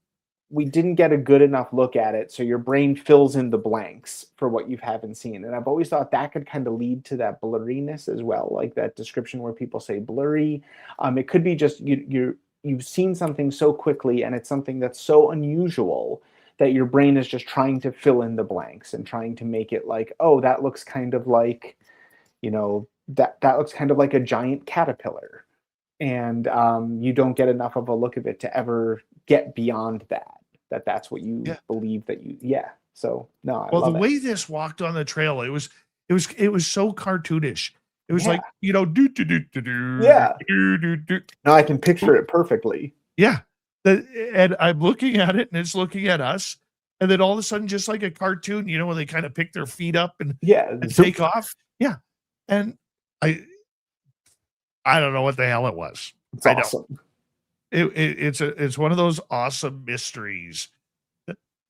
we didn't get a good enough look at it, so your brain fills in the blanks for what you haven't seen. And I've always thought that could kind of lead to that blurriness as well, like that description where people say blurry. It could be just you've seen something so quickly, and it's something that's so unusual that your brain is just trying to fill in the blanks and trying to make it like, oh, that looks kind of like, that looks kind of like a giant caterpillar, and you don't get enough of a look of it to ever get beyond that's what you Yeah. believe that you yeah. So no, I Well, the love it. way this walked on the trail, it was so cartoonish. It was Yeah. like, do do do do do Yeah. do do do. Now I can picture it perfectly. Yeah. And I'm looking at it and it's looking at us. And then all of a sudden, just like a cartoon, when they kind of pick their feet up and Yeah. take off. Yeah. And I don't know what the hell it was. It's I don't. awesome. It's one of those awesome mysteries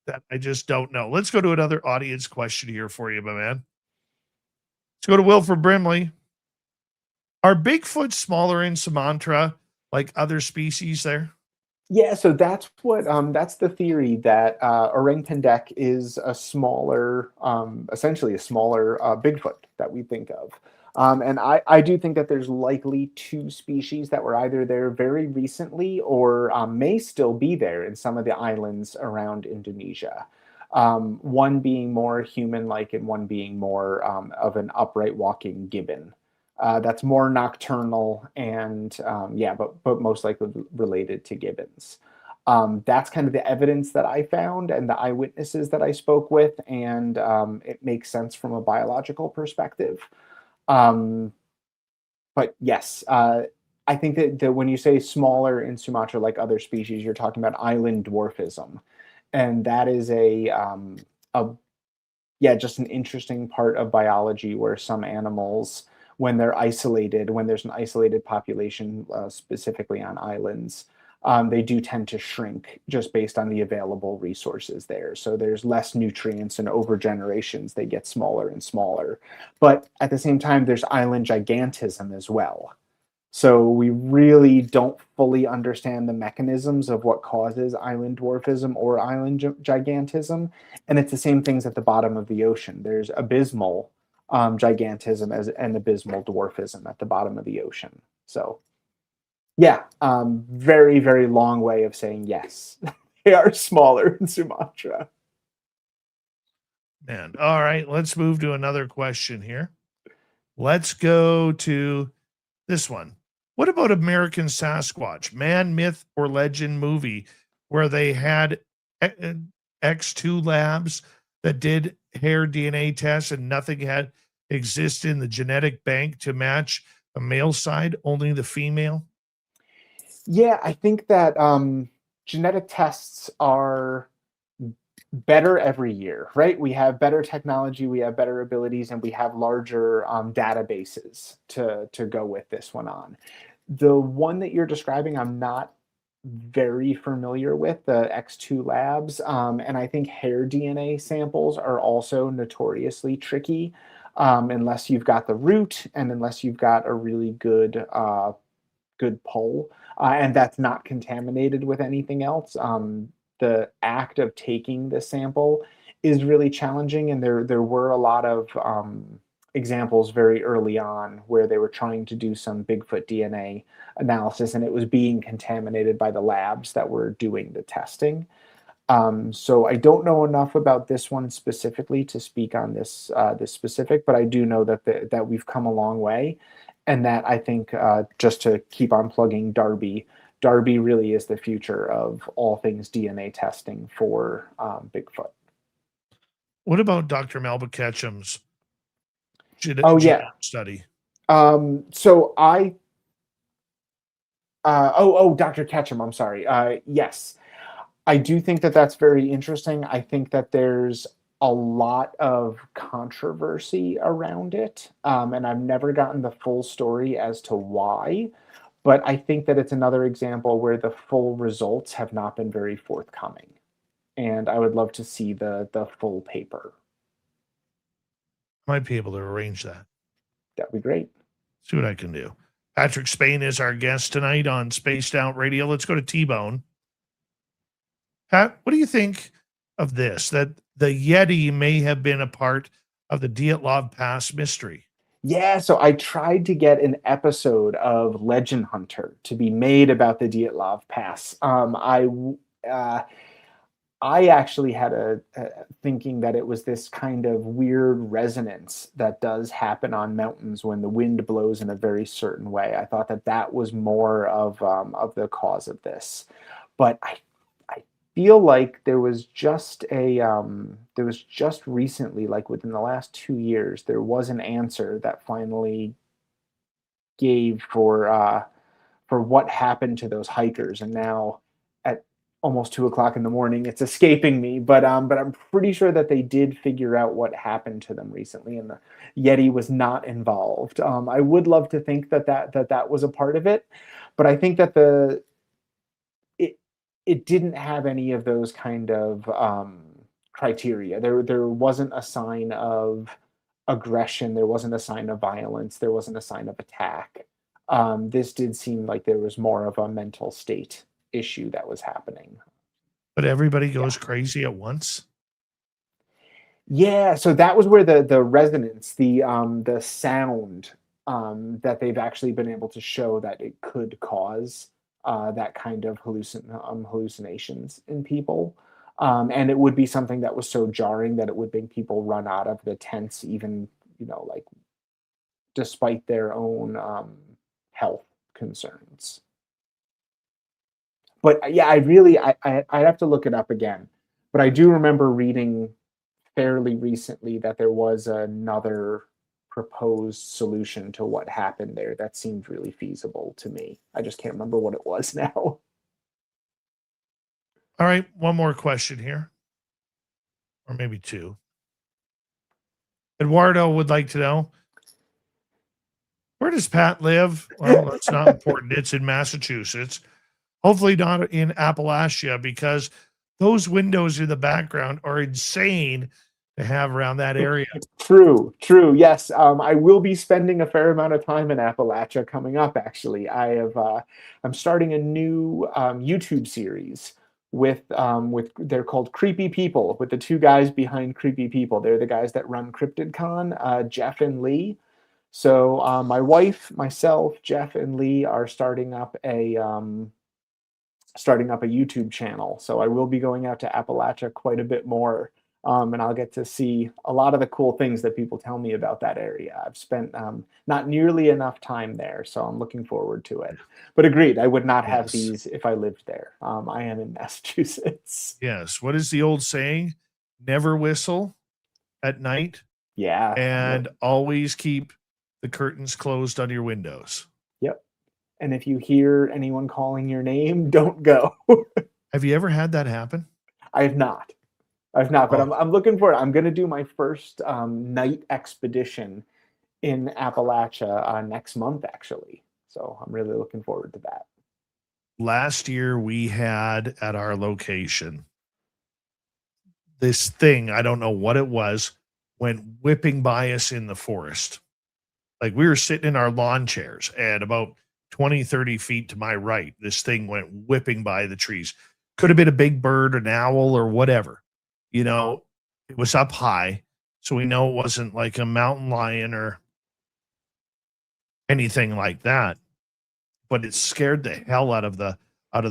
that I just don't know. Let's go to another audience question here for you, my man. Let's go to Will from Brimley. Are Bigfoot smaller in Sumatra like other species there? Yeah, so that's what that's the theory that orang pendek is a smaller, essentially a smaller Bigfoot that we think of. And I do think that there's likely two species that were either there very recently or may still be there in some of the islands around Indonesia. One being more human-like and one being more of an upright walking gibbon. That's more nocturnal and yeah, but most likely related to gibbons. That's kind of the evidence that I found and the eyewitnesses that I spoke with, and it makes sense from a biological perspective. But yes, I think that when you say smaller in Sumatra like other species, you're talking about island dwarfism, and that is a yeah, just an interesting part of biology where some animals, when they're isolated, when there's an isolated population, specifically on islands, they do tend to shrink just based on the available resources there. So there's less nutrients, and over generations, they get smaller and smaller. But at the same time, there's island gigantism as well. So we really don't fully understand the mechanisms of what causes island dwarfism or island gigantism. And it's the same things at the bottom of the ocean. There's abysmal gigantism and abysmal dwarfism at the bottom of the ocean. So yeah, very, very long way of saying yes. They are smaller in Sumatra. Man, all right, let's move to another question here. Let's go to this one. What about American Sasquatch, man, myth, or legend movie where they had X2 labs that did hair DNA tests and nothing had existed in the genetic bank to match a male side, only the female? Yeah, I think that genetic tests are better every year, right? We have better technology, we have better abilities, and we have larger databases to go with this one on. The one that you're describing, I'm not very familiar with, the X2 labs, and I think hair DNA samples are also notoriously tricky, unless you've got the root and unless you've got a really good pull, and that's not contaminated with anything else. The act of taking the sample is really challenging, and there were a lot of examples very early on where they were trying to do some Bigfoot DNA analysis, and it was being contaminated by the labs that were doing the testing. So I don't know enough about this one specifically to speak on this specific, but I do know that we've come a long way, and that I think just to keep on plugging Darby really is the future of all things DNA testing for Bigfoot. What about Dr. Melba Ketchum's Oh yeah, genome study? so I Dr. Ketchum, I'm sorry. Yes, I do think that that's very interesting. I think that there's a lot of controversy around it, and I've never gotten the full story as to why. But I think that it's another example where the full results have not been very forthcoming, and I would love to see the full paper. Might be able to arrange that. That'd be great. See what I can do. Patrick Spain is our guest tonight on Spaced Out Radio. Let's go to T-Bone. Pat, what do you think of this? That the Yeti may have been a part of the Dyatlov Pass mystery. Yeah, so I tried to get an episode of Legend Hunter to be made about the Dyatlov Pass. I actually had a thinking that it was this kind of weird resonance that does happen on mountains when the wind blows in a very certain way. I thought that that was more of the cause of this, but I feel like there was just recently, like within the last 2 years, there was an answer that finally gave for what happened to those hikers, and now at almost 2 o'clock in the morning, it's escaping me. But I'm pretty sure that they did figure out what happened to them recently, and the Yeti was not involved. I would love to think that was a part of it, but I think that it didn't have any of those kind of criteria. There wasn't a sign of aggression. There wasn't a sign of violence. There wasn't a sign of attack. This did seem like there was more of a mental state issue that was happening. But everybody goes crazy at once? Yeah, so that was where the resonance, the sound that they've actually been able to show that it could cause that kind of hallucinations in people. And it would be something that was so jarring that it would make people run out of the tents, even, like despite their own health concerns. But yeah, I'd have to look it up again. But I do remember reading fairly recently that there was another proposed solution to what happened there that seemed really feasible to me. I just can't remember what it was now. All right, one more question here, or maybe two. Eduardo would like to know, where does Pat live? Well, that's not important. It's in Massachusetts. Hopefully not in Appalachia, because those windows in the background are insane to have around that area. True. Yes. I will be spending a fair amount of time in Appalachia coming up, actually. I'm starting a new YouTube series with they're called Creepy People, with the two guys behind Creepy People. They're the guys that run CryptidCon, Jeff and Lee. So my wife, myself, Jeff, and Lee are starting up a YouTube channel. So I will be going out to Appalachia quite a bit more. And I'll get to see a lot of the cool things that people tell me about that area. I've spent not nearly enough time there, so I'm looking forward to it. But agreed, I would not have these if I lived there. I am in Massachusetts. Yes. What is the old saying? Never whistle at night. Yeah. And always keep the curtains closed on your windows. Yep. And if you hear anyone calling your name, don't go. Have you ever had that happen? I have not. But I'm looking for it. I'm going to do my first night expedition in Appalachia next month, actually. So I'm really looking forward to that. Last year we had at our location this thing, I don't know what it was, went whipping by us in the forest. Like we were sitting in our lawn chairs, and about 20, 30 feet to my right, this thing went whipping by the trees. Could have been a big bird, an owl, or whatever. It was up high, so we know it wasn't like a mountain lion or anything like that. But it scared the hell out of the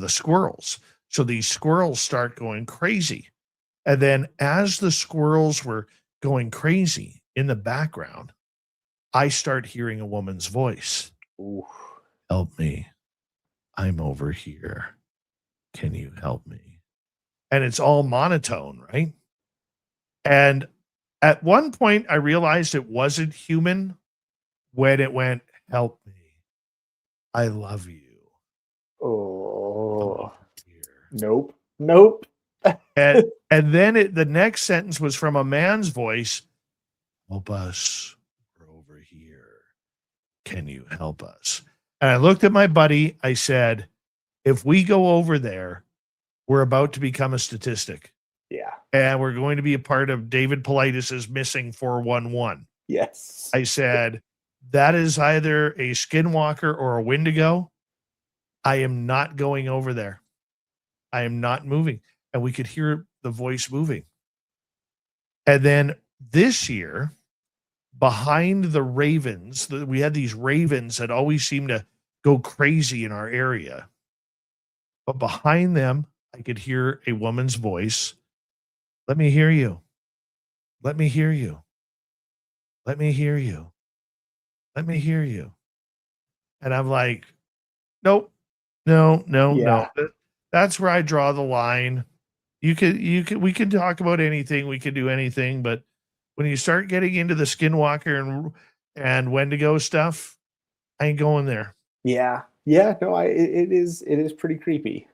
squirrels. So these squirrels start going crazy. And then as the squirrels were going crazy in the background, I start hearing a woman's voice. Ooh. Help me. I'm over here. Can you help me? And it's all monotone, right? And at one point, I realized it wasn't human when it went, help me. I love you. Oh, Here. nope. Nope. And then the next sentence was from a man's voice. Help us. We're over here. Can you help us? And I looked at my buddy. I said, if we go over there, we're about to become a statistic. Yeah. And we're going to be a part of David Politis's missing 411. Yes. I said, that is either a skinwalker or a Wendigo. I am not going over there. I am not moving. And we could hear the voice moving. And then this year, behind the ravens, we had these ravens that always seem to go crazy in our area. But behind them, I could hear a woman's voice. Let me hear you. Let me hear you. Let me hear you. Let me hear you. And I'm like, nope, no. That's where I draw the line. We can talk about anything. We can do anything. But when you start getting into the skinwalker and Wendigo stuff, I ain't going there. Yeah. No, it is pretty creepy.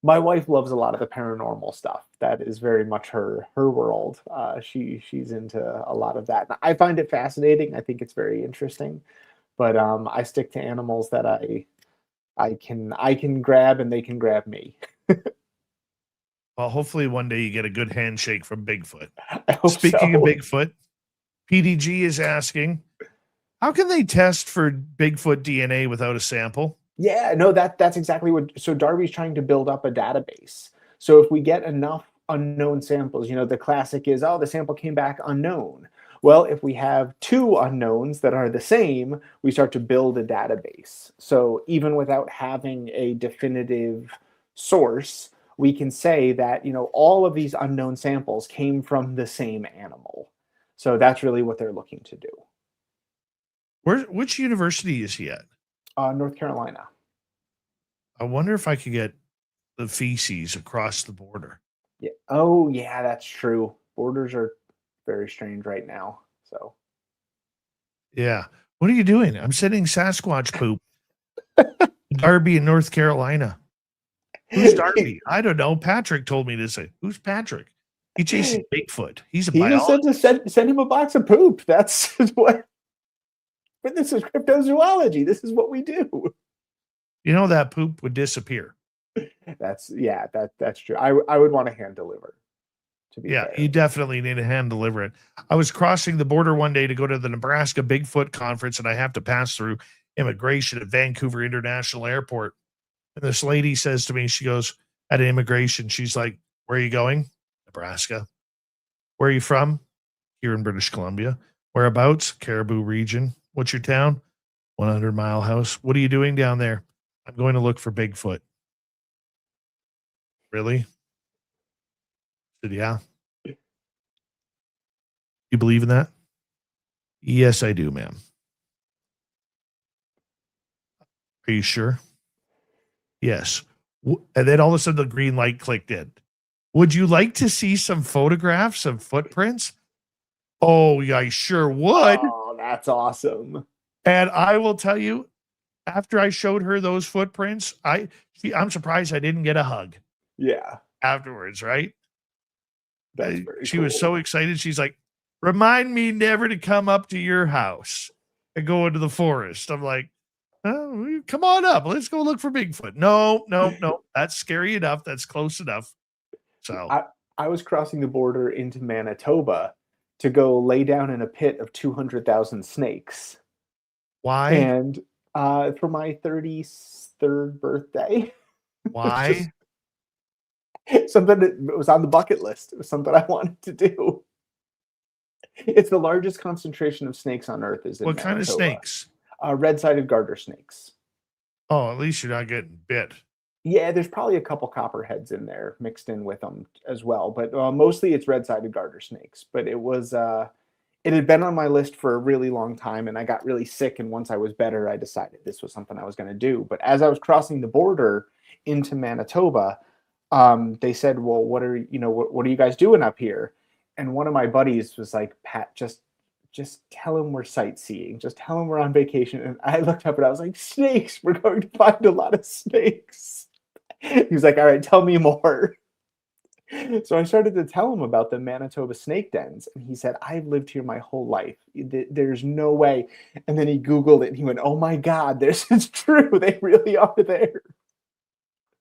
My wife loves a lot of the paranormal stuff. That is very much her world. She's into a lot of that. I find it fascinating. I think it's very interesting. But I stick to animals that I can grab and they can grab me. Well, hopefully one day you get a good handshake from Bigfoot. Speaking of Bigfoot, PDG is asking, how can they test for Bigfoot DNA without a sample? Yeah, no, that's exactly what. So Darby's trying to build up a database. So if we get enough unknown samples, the classic is, the sample came back unknown. Well, if we have two unknowns that are the same, we start to build a database. So even without having a definitive source, we can say that, all of these unknown samples came from the same animal. So that's really what they're looking to do. Which university is he at? North Carolina. I wonder if I could get the feces across the border. Yeah. Oh, yeah, that's true. Borders are very strange right now. So. Yeah. What are you doing? I'm sending Sasquatch poop. Darby in North Carolina. Who's Darby? I don't know. Patrick told me to say. Who's Patrick? He chases Bigfoot. He's a biologist. Just said to send him a box of poop. That's what. But this is cryptozoology. This is what we do. That poop would disappear. That's true. I would want to hand deliver. To be fair. You definitely need to hand deliver it. I was crossing the border one day to go to the Nebraska Bigfoot conference, and I have to pass through immigration at Vancouver International Airport. And this lady says to me, she goes, at immigration, she's like, where are you going? Nebraska. Where are you from? Here in British Columbia. Whereabouts? Caribou region. What's your town? 100 Mile House. What are you doing down there? I'm going to look for Bigfoot. Really? I said, yeah. You believe in that? Yes, I do, ma'am. Are you sure? Yes. And then all of a sudden the green light clicked in. Would you like to see some photographs of footprints? Oh, yeah, I sure would. Oh, that's awesome. And I will tell you, after I showed her those footprints, I'm surprised I didn't get a hug. Yeah. Afterwards, right? She cool. was so excited. She's like, remind me never to come up to your house and go into the forest. I'm like, oh, come on up. Let's go look for Bigfoot. No. That's scary enough. That's close enough. So I was crossing the border into Manitoba to go lay down in a pit of 200,000 snakes. Why? And for my 33rd birthday. Why? Something that was on the bucket list. It was something I wanted to do. It's the largest concentration of snakes on Earth. Is in what Manitoba. Kind of snakes? Red-sided garter snakes. Oh, at least you're not getting bit. Yeah, there's probably a couple copperheads in there mixed in with them as well, but mostly it's red-sided garter snakes. But it was it had been on my list for a really long time, and I got really sick. And once I was better, I decided this was something I was going to do. But as I was crossing the border into Manitoba, they said, "Well, what are you guys doing up here?" And one of my buddies was like, "Pat, just just tell him we're sightseeing. Just tell him we're on vacation. And I looked up and I was like, snakes. We're going to find a lot of snakes. He was like, all right, tell me more. So I started to tell him about the Manitoba snake dens. And he said, I've lived here my whole life. There's no way. And then he Googled it and he went, oh my God, this is true. They really are there.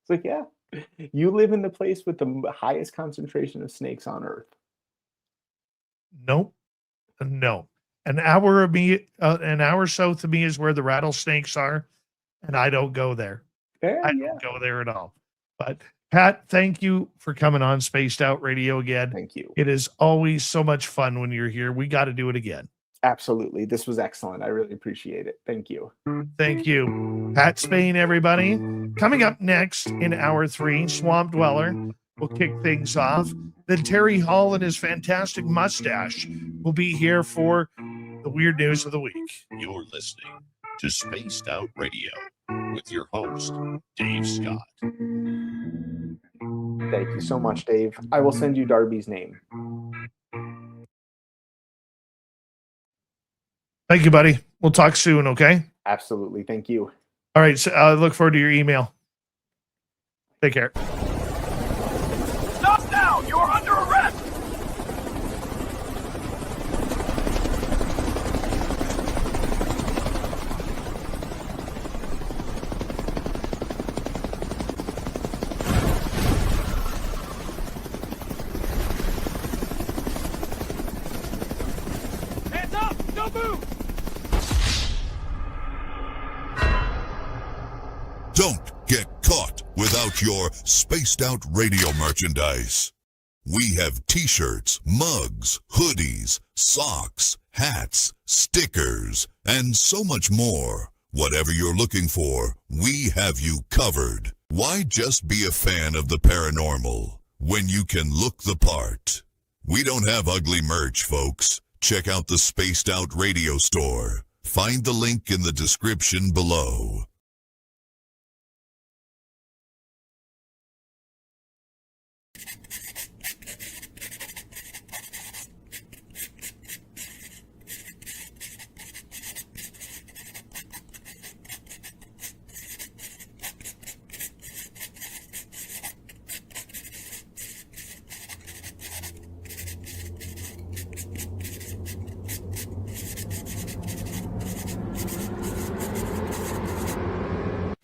It's like, yeah, you live in the place with the highest concentration of snakes on Earth. Nope. No. An hour south of me is where the rattlesnakes are. And I don't go there. I don't go there at all. But Pat, thank you for coming on Spaced Out Radio again. Thank you. It is always so much fun when you're here. We got to do it again. Absolutely. This was excellent. I really appreciate it. Thank you. Thank you. Pat Spain, everybody. Coming up next in hour 3, Swamp Dweller will kick things off. Then Terry Hall and his fantastic mustache will be here for the weird news of the week. You're listening to Spaced Out Radio with your host, Dave Scott. Thank you so much, Dave. I will send you Darby's name. Thank you, buddy. We'll talk soon, okay? Absolutely. Thank you. All right. So I look forward to your email. Take care. Stop now! You're under arrest! Hands up! Don't move! Don't get caught without your Spaced Out Radio merchandise. We have t-shirts, mugs, hoodies, socks, hats, stickers, and so much more. Whatever you're looking for, we have you covered. Why just be a fan of the paranormal when you can look the part? We don't have ugly merch, folks. Check out the Spaced Out Radio store. Find the link in the description below.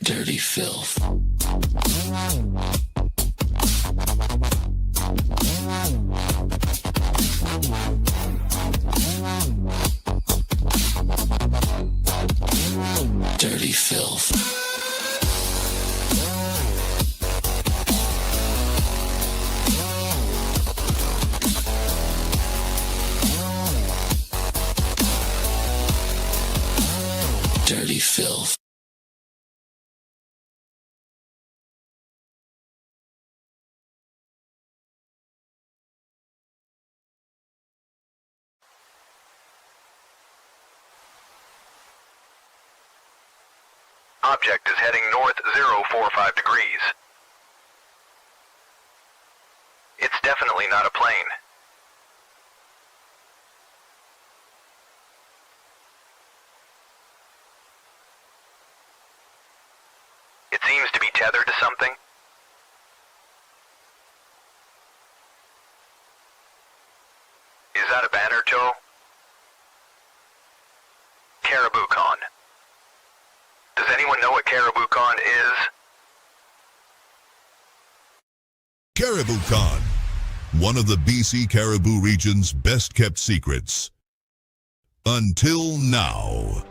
Dirty filth. Dirty filth. Dirty filth. Object is heading north 045 degrees. It's definitely not a plane. It seems to be tethered to something. Is that a banner, Joe? Caribou Con. Does anyone know what Caribou Con is? Caribou Con, one of the BC Caribou region's best-kept secrets. Until now.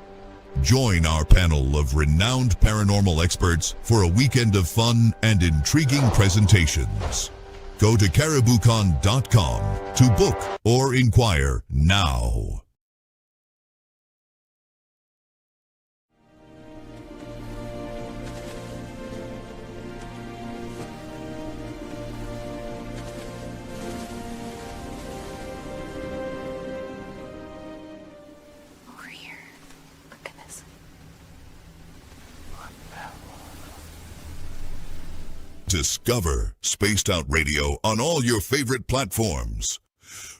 Join our panel of renowned paranormal experts for a weekend of fun and intriguing presentations. Go to cariboucon.com to book or inquire now. Over here. Look at this. Discover Spaced Out Radio on all your favorite platforms.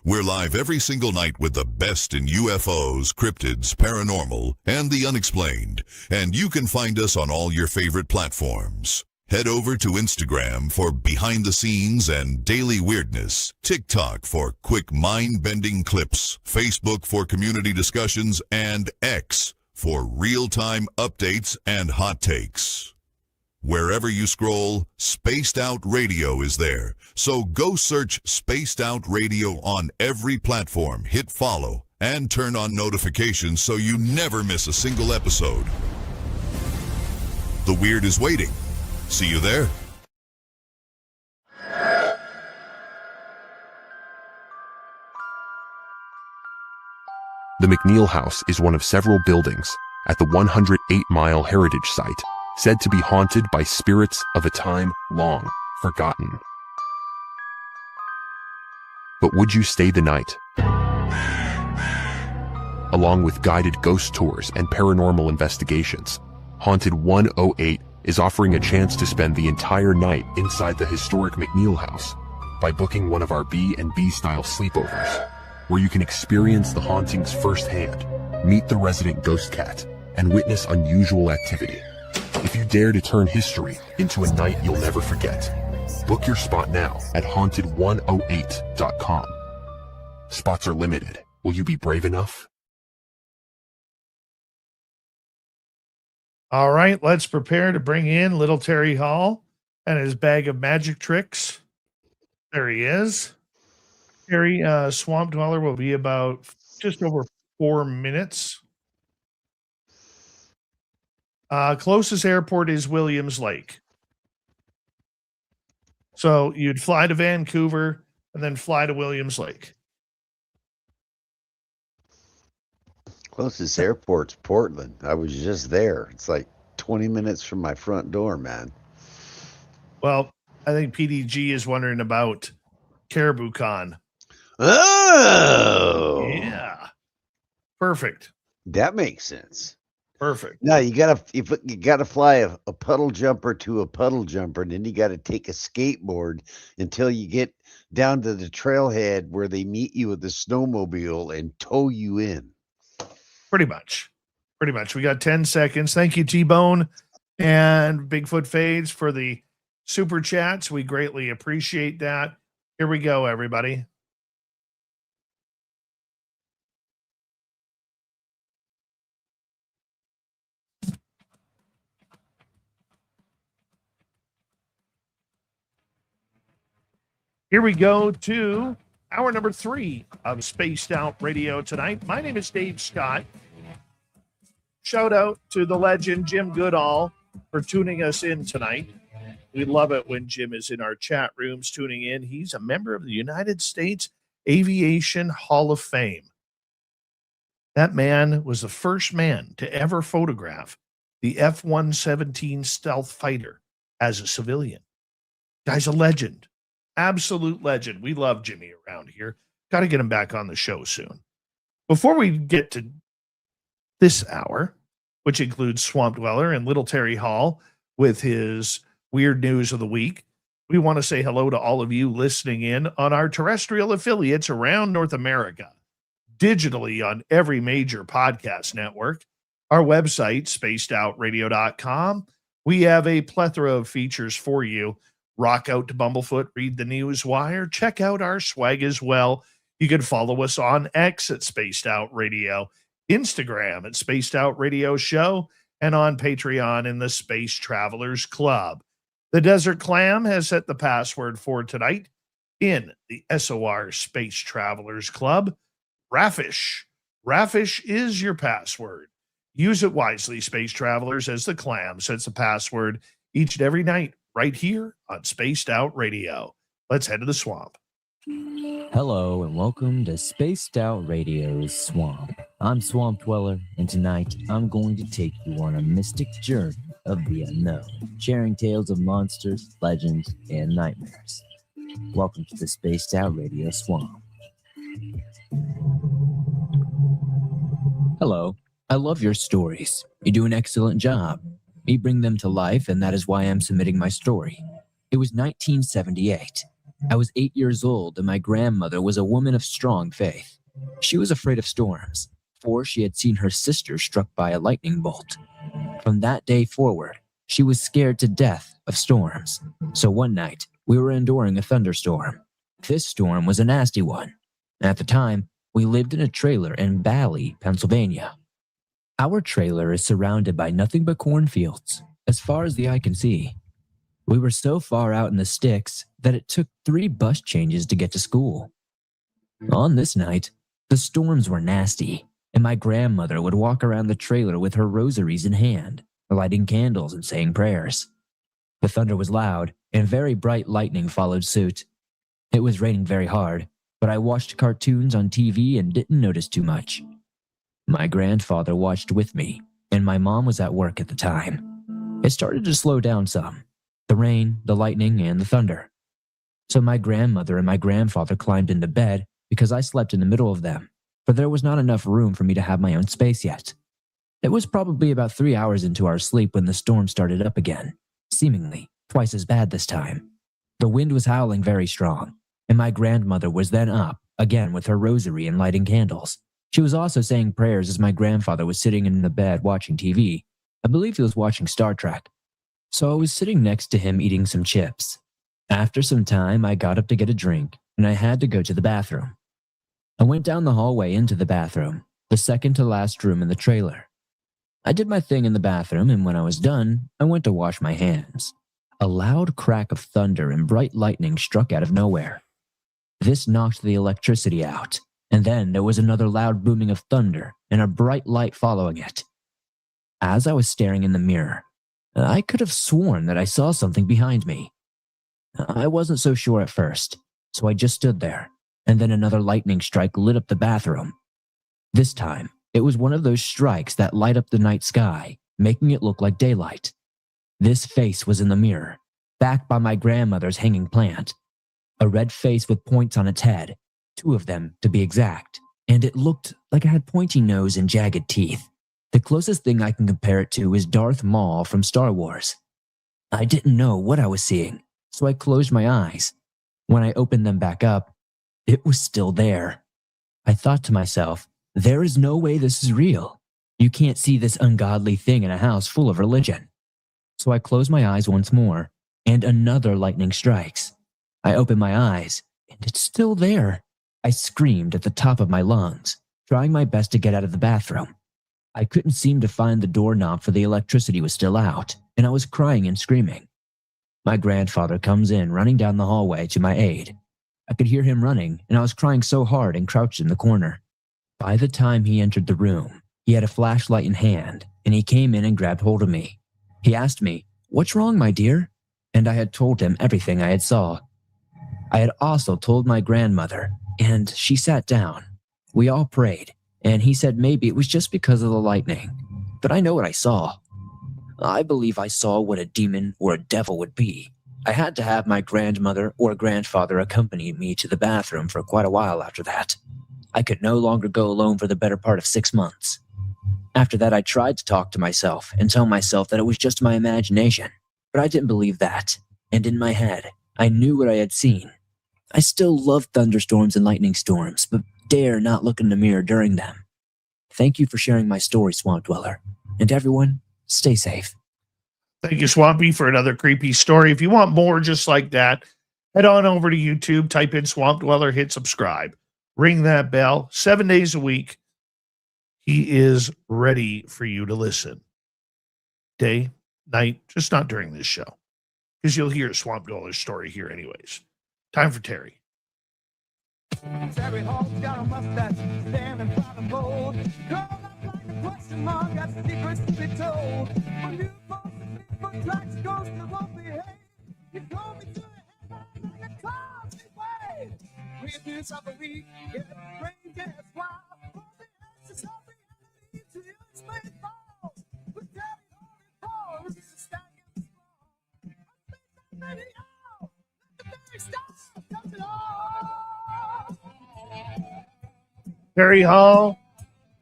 We're live every single night with the best in UFOs, cryptids, paranormal, and the unexplained. And you can find us on all your favorite platforms. Head over to Instagram for behind the scenes and daily weirdness, TikTok for quick mind-bending clips, Facebook for community discussions, and X for real-time updates and hot takes. Wherever you scroll, Spaced Out Radio is there. So go search Spaced Out Radio on every platform, hit follow, and turn on notifications so you never miss a single episode. The weird is waiting. See you there. The McNeil House is one of several buildings at the 108-mile heritage site, said to be haunted by spirits of a time long forgotten. But would you stay the night? Along with guided ghost tours and paranormal investigations, Haunted 108 is offering a chance to spend the entire night inside the historic McNeil House by booking one of our B&B style sleepovers, where you can experience the hauntings firsthand, meet the resident ghost cat, and witness unusual activity. If you dare to turn history into a night you'll never forget, book your spot now at haunted108.com. Spots are limited. Will you be brave enough? All right, let's prepare to bring in little Terry Hall and his bag of magic tricks. There he is. Terry, Swamp Dweller will be about just over 4 minutes. Closest airport is Williams Lake. So you'd fly to Vancouver and then fly to Williams Lake. Closest airport's Portland. I was just there. It's like 20 minutes from my front door, man. Well, I think PDG is wondering about Caribou Con. Oh! Yeah. Perfect. That makes sense. Perfect. No, you gotta fly a puddle jumper to a puddle jumper, and then you gotta take a skateboard until you get down to the trailhead where they meet you with the snowmobile and tow you in. Pretty much. We got 10 seconds. Thank you, T-Bone and Bigfoot Fades, for the super chats. We greatly appreciate that. Here we go, everybody. Here we go to hour number 3 of Spaced Out Radio tonight. My name is Dave Scott. Shout out to the legend Jim Goodall for tuning us in tonight. We love it when Jim is in our chat rooms tuning in. He's a member of the United States Aviation Hall of Fame. That man was the first man to ever photograph the F-117 stealth fighter as a civilian. Guy's a legend. Absolute legend. We love Jimmy around here. Got to get him back on the show soon. Before we get to this hour, which includes Swamp Dweller and Little Terry Hall with his weird news of the week, we want to say hello to all of you listening in on our terrestrial affiliates around North America, digitally on every major podcast network, our website, spacedoutradio.com. We have a plethora of features for you. Rock out to Bumblefoot, read the news wire, check out our swag as well. You can follow us on X at Spaced Out Radio, Instagram at Spaced Out Radio Show, and on Patreon in the Space Travelers Club. The Desert Clam has set the password for tonight in the SOR Space Travelers Club. Raffish. Raffish is your password. Use it wisely, Space Travelers, as the Clam sets the password each and every night right here on Spaced Out Radio. Let's head to the swamp. Hello and welcome to Spaced Out Radio's Swamp. I'm Swamp Dweller, and tonight I'm going to take you on a mystic journey of the unknown, sharing tales of monsters, legends, and nightmares. Welcome to the Spaced Out Radio Swamp. Hello, I love your stories. You do an excellent job. You bring them to life, and that is why I'm submitting my story. It was 1978. I was 8 years old, and my grandmother was a woman of strong faith. She was afraid of storms, for she had seen her sister struck by a lightning bolt. From that day forward, she was scared to death of storms. So one night, we were enduring a thunderstorm. This storm was a nasty one. At the time, we lived in a trailer in Bally, Pennsylvania. Our trailer is surrounded by nothing but cornfields, as far as the eye can see. We were so far out in the sticks that it took 3 bus changes to get to school. On this night, the storms were nasty, and my grandmother would walk around the trailer with her rosaries in hand, lighting candles and saying prayers. The thunder was loud, and very bright lightning followed suit. It was raining very hard, but I watched cartoons on TV and didn't notice too much. My grandfather watched with me, and my mom was at work at the time. It started to slow down some, the rain, the lightning, and the thunder. So my grandmother and my grandfather climbed into bed because I slept in the middle of them, for there was not enough room for me to have my own space yet. It was probably about 3 hours into our sleep when the storm started up again, seemingly twice as bad this time. The wind was howling very strong, and my grandmother was then up again with her rosary and lighting candles. She was also saying prayers as my grandfather was sitting in the bed watching TV. I believe he was watching Star Trek. So I was sitting next to him eating some chips. After some time, I got up to get a drink, and I had to go to the bathroom. I went down the hallway into the bathroom, the second to last room in the trailer. I did my thing in the bathroom, and when I was done, I went to wash my hands. A loud crack of thunder and bright lightning struck out of nowhere. This knocked the electricity out, and then there was another loud booming of thunder and a bright light following it. As I was staring in the mirror, I could have sworn that I saw something behind me. I wasn't so sure at first, so I just stood there, and then another lightning strike lit up the bathroom. This time, it was one of those strikes that light up the night sky, making it look like daylight. This face was in the mirror, backed by my grandmother's hanging plant. A red face with points on its head, 2 of them to be exact, and it looked like it had pointy nose and jagged teeth. The closest thing I can compare it to is Darth Maul from Star Wars. I didn't know what I was seeing, so I closed my eyes. When I opened them back up, it was still there. I thought to myself, there is no way this is real. You can't see this ungodly thing in a house full of religion. So I close my eyes once more, and another lightning strikes. I open my eyes, and it's still there. I screamed at the top of my lungs, trying my best to get out of the bathroom. I couldn't seem to find the doorknob for the electricity was still out, and I was crying and screaming. My grandfather comes in, running down the hallway to my aid. I could hear him running, and I was crying so hard and crouched in the corner. By the time he entered the room, he had a flashlight in hand, and he came in and grabbed hold of me. He asked me, "What's wrong, my dear?" And I had told him everything I had saw. I had also told my grandmother, and she sat down. We all prayed, and he said maybe it was just because of the lightning. But I know what I saw. I believe I saw what a demon or a devil would be. I had to have my grandmother or grandfather accompany me to the bathroom for quite a while after that. I could no longer go alone for the better part of 6 months. After that, I tried to talk to myself and tell myself that it was just my imagination, but I didn't believe that, and in my head, I knew what I had seen. I still love thunderstorms and lightning storms, but dare not look in the mirror during them. Thank you for sharing my story, Swamp Dweller, and everyone, stay safe. Thank you, Swampy, for another creepy story. If you want more just like that, head on over to YouTube, type in Swamp Dweller, hit subscribe, ring that bell. 7 days a week, he is ready for you to listen. Day, night, just not during this show, because you'll hear Swamp Dweller's story here anyways. Time for Terry. Terry Hall's got a mustache, standing by the bold. Curled up like a question mark, got secrets to be told. When you post the Bigfoot tracks, ghost that won't behave. You call me to the headline like a cloudy way. With this other week, get the brain gas wild. For the answers I'll be lead to you explain fall. With Terry Hall and Paul, this is stacking strong. I'm ready out. Let the very stars touch it all. Terry Hall,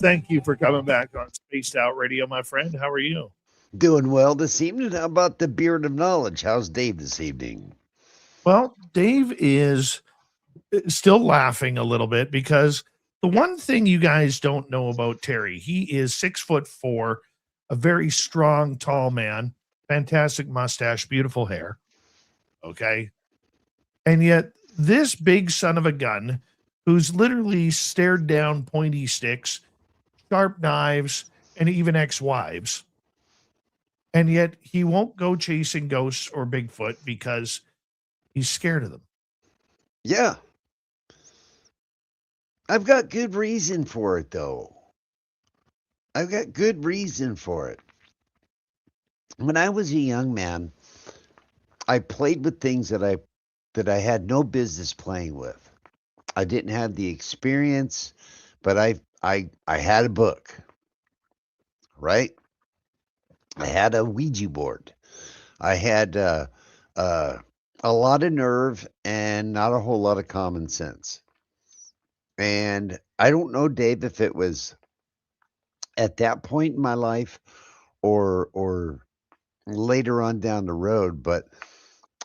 thank you for coming back on Spaced Out Radio, my friend. How are you? Doing well this evening. How about the Beard of Knowledge? How's Dave this evening? Well, Dave is still laughing a little bit because the one thing you guys don't know about Terry, he is 6'4", a very strong, tall man, fantastic mustache, beautiful hair. Okay. And yet, this big son of a gun who's literally stared down pointy sticks, sharp knives, and even ex wives. And yet, he won't go chasing ghosts or Bigfoot because he's scared of them. Yeah. I've got good reason for it, though. I've got good reason for it. When I was a young man, I played with things that I had no business playing with. I didn't have the experience, but I had a book, right? I had a Ouija board. I had a lot of nerve and not a whole lot of common sense. And I don't know, Dave, if it was at that point in my life or later on down the road, but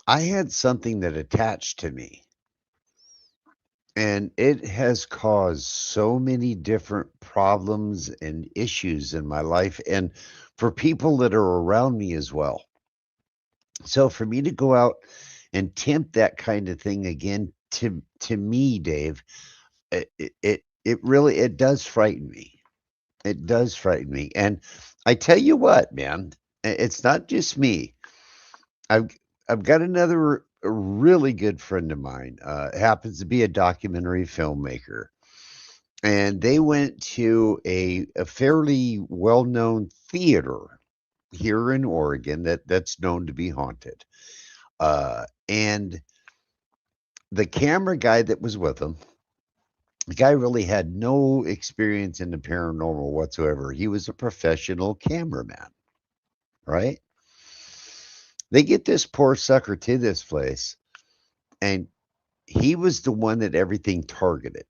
I had something that attached to me. And it has caused so many different problems and issues in my life and for people that are around me as well. So for me to go out and tempt that kind of thing again to me, Dave, it really it does frighten me. It does frighten me. And I tell you what, man, it's not just me. I've I've got another really good friend of mine. Happens to be a documentary filmmaker, and they went to a fairly well-known theater here in Oregon that's known to be haunted. And the camera guy that was with them, the guy really had no experience in the paranormal whatsoever. He was a professional cameraman, right? They get this poor sucker to this place, and he was the one that everything targeted.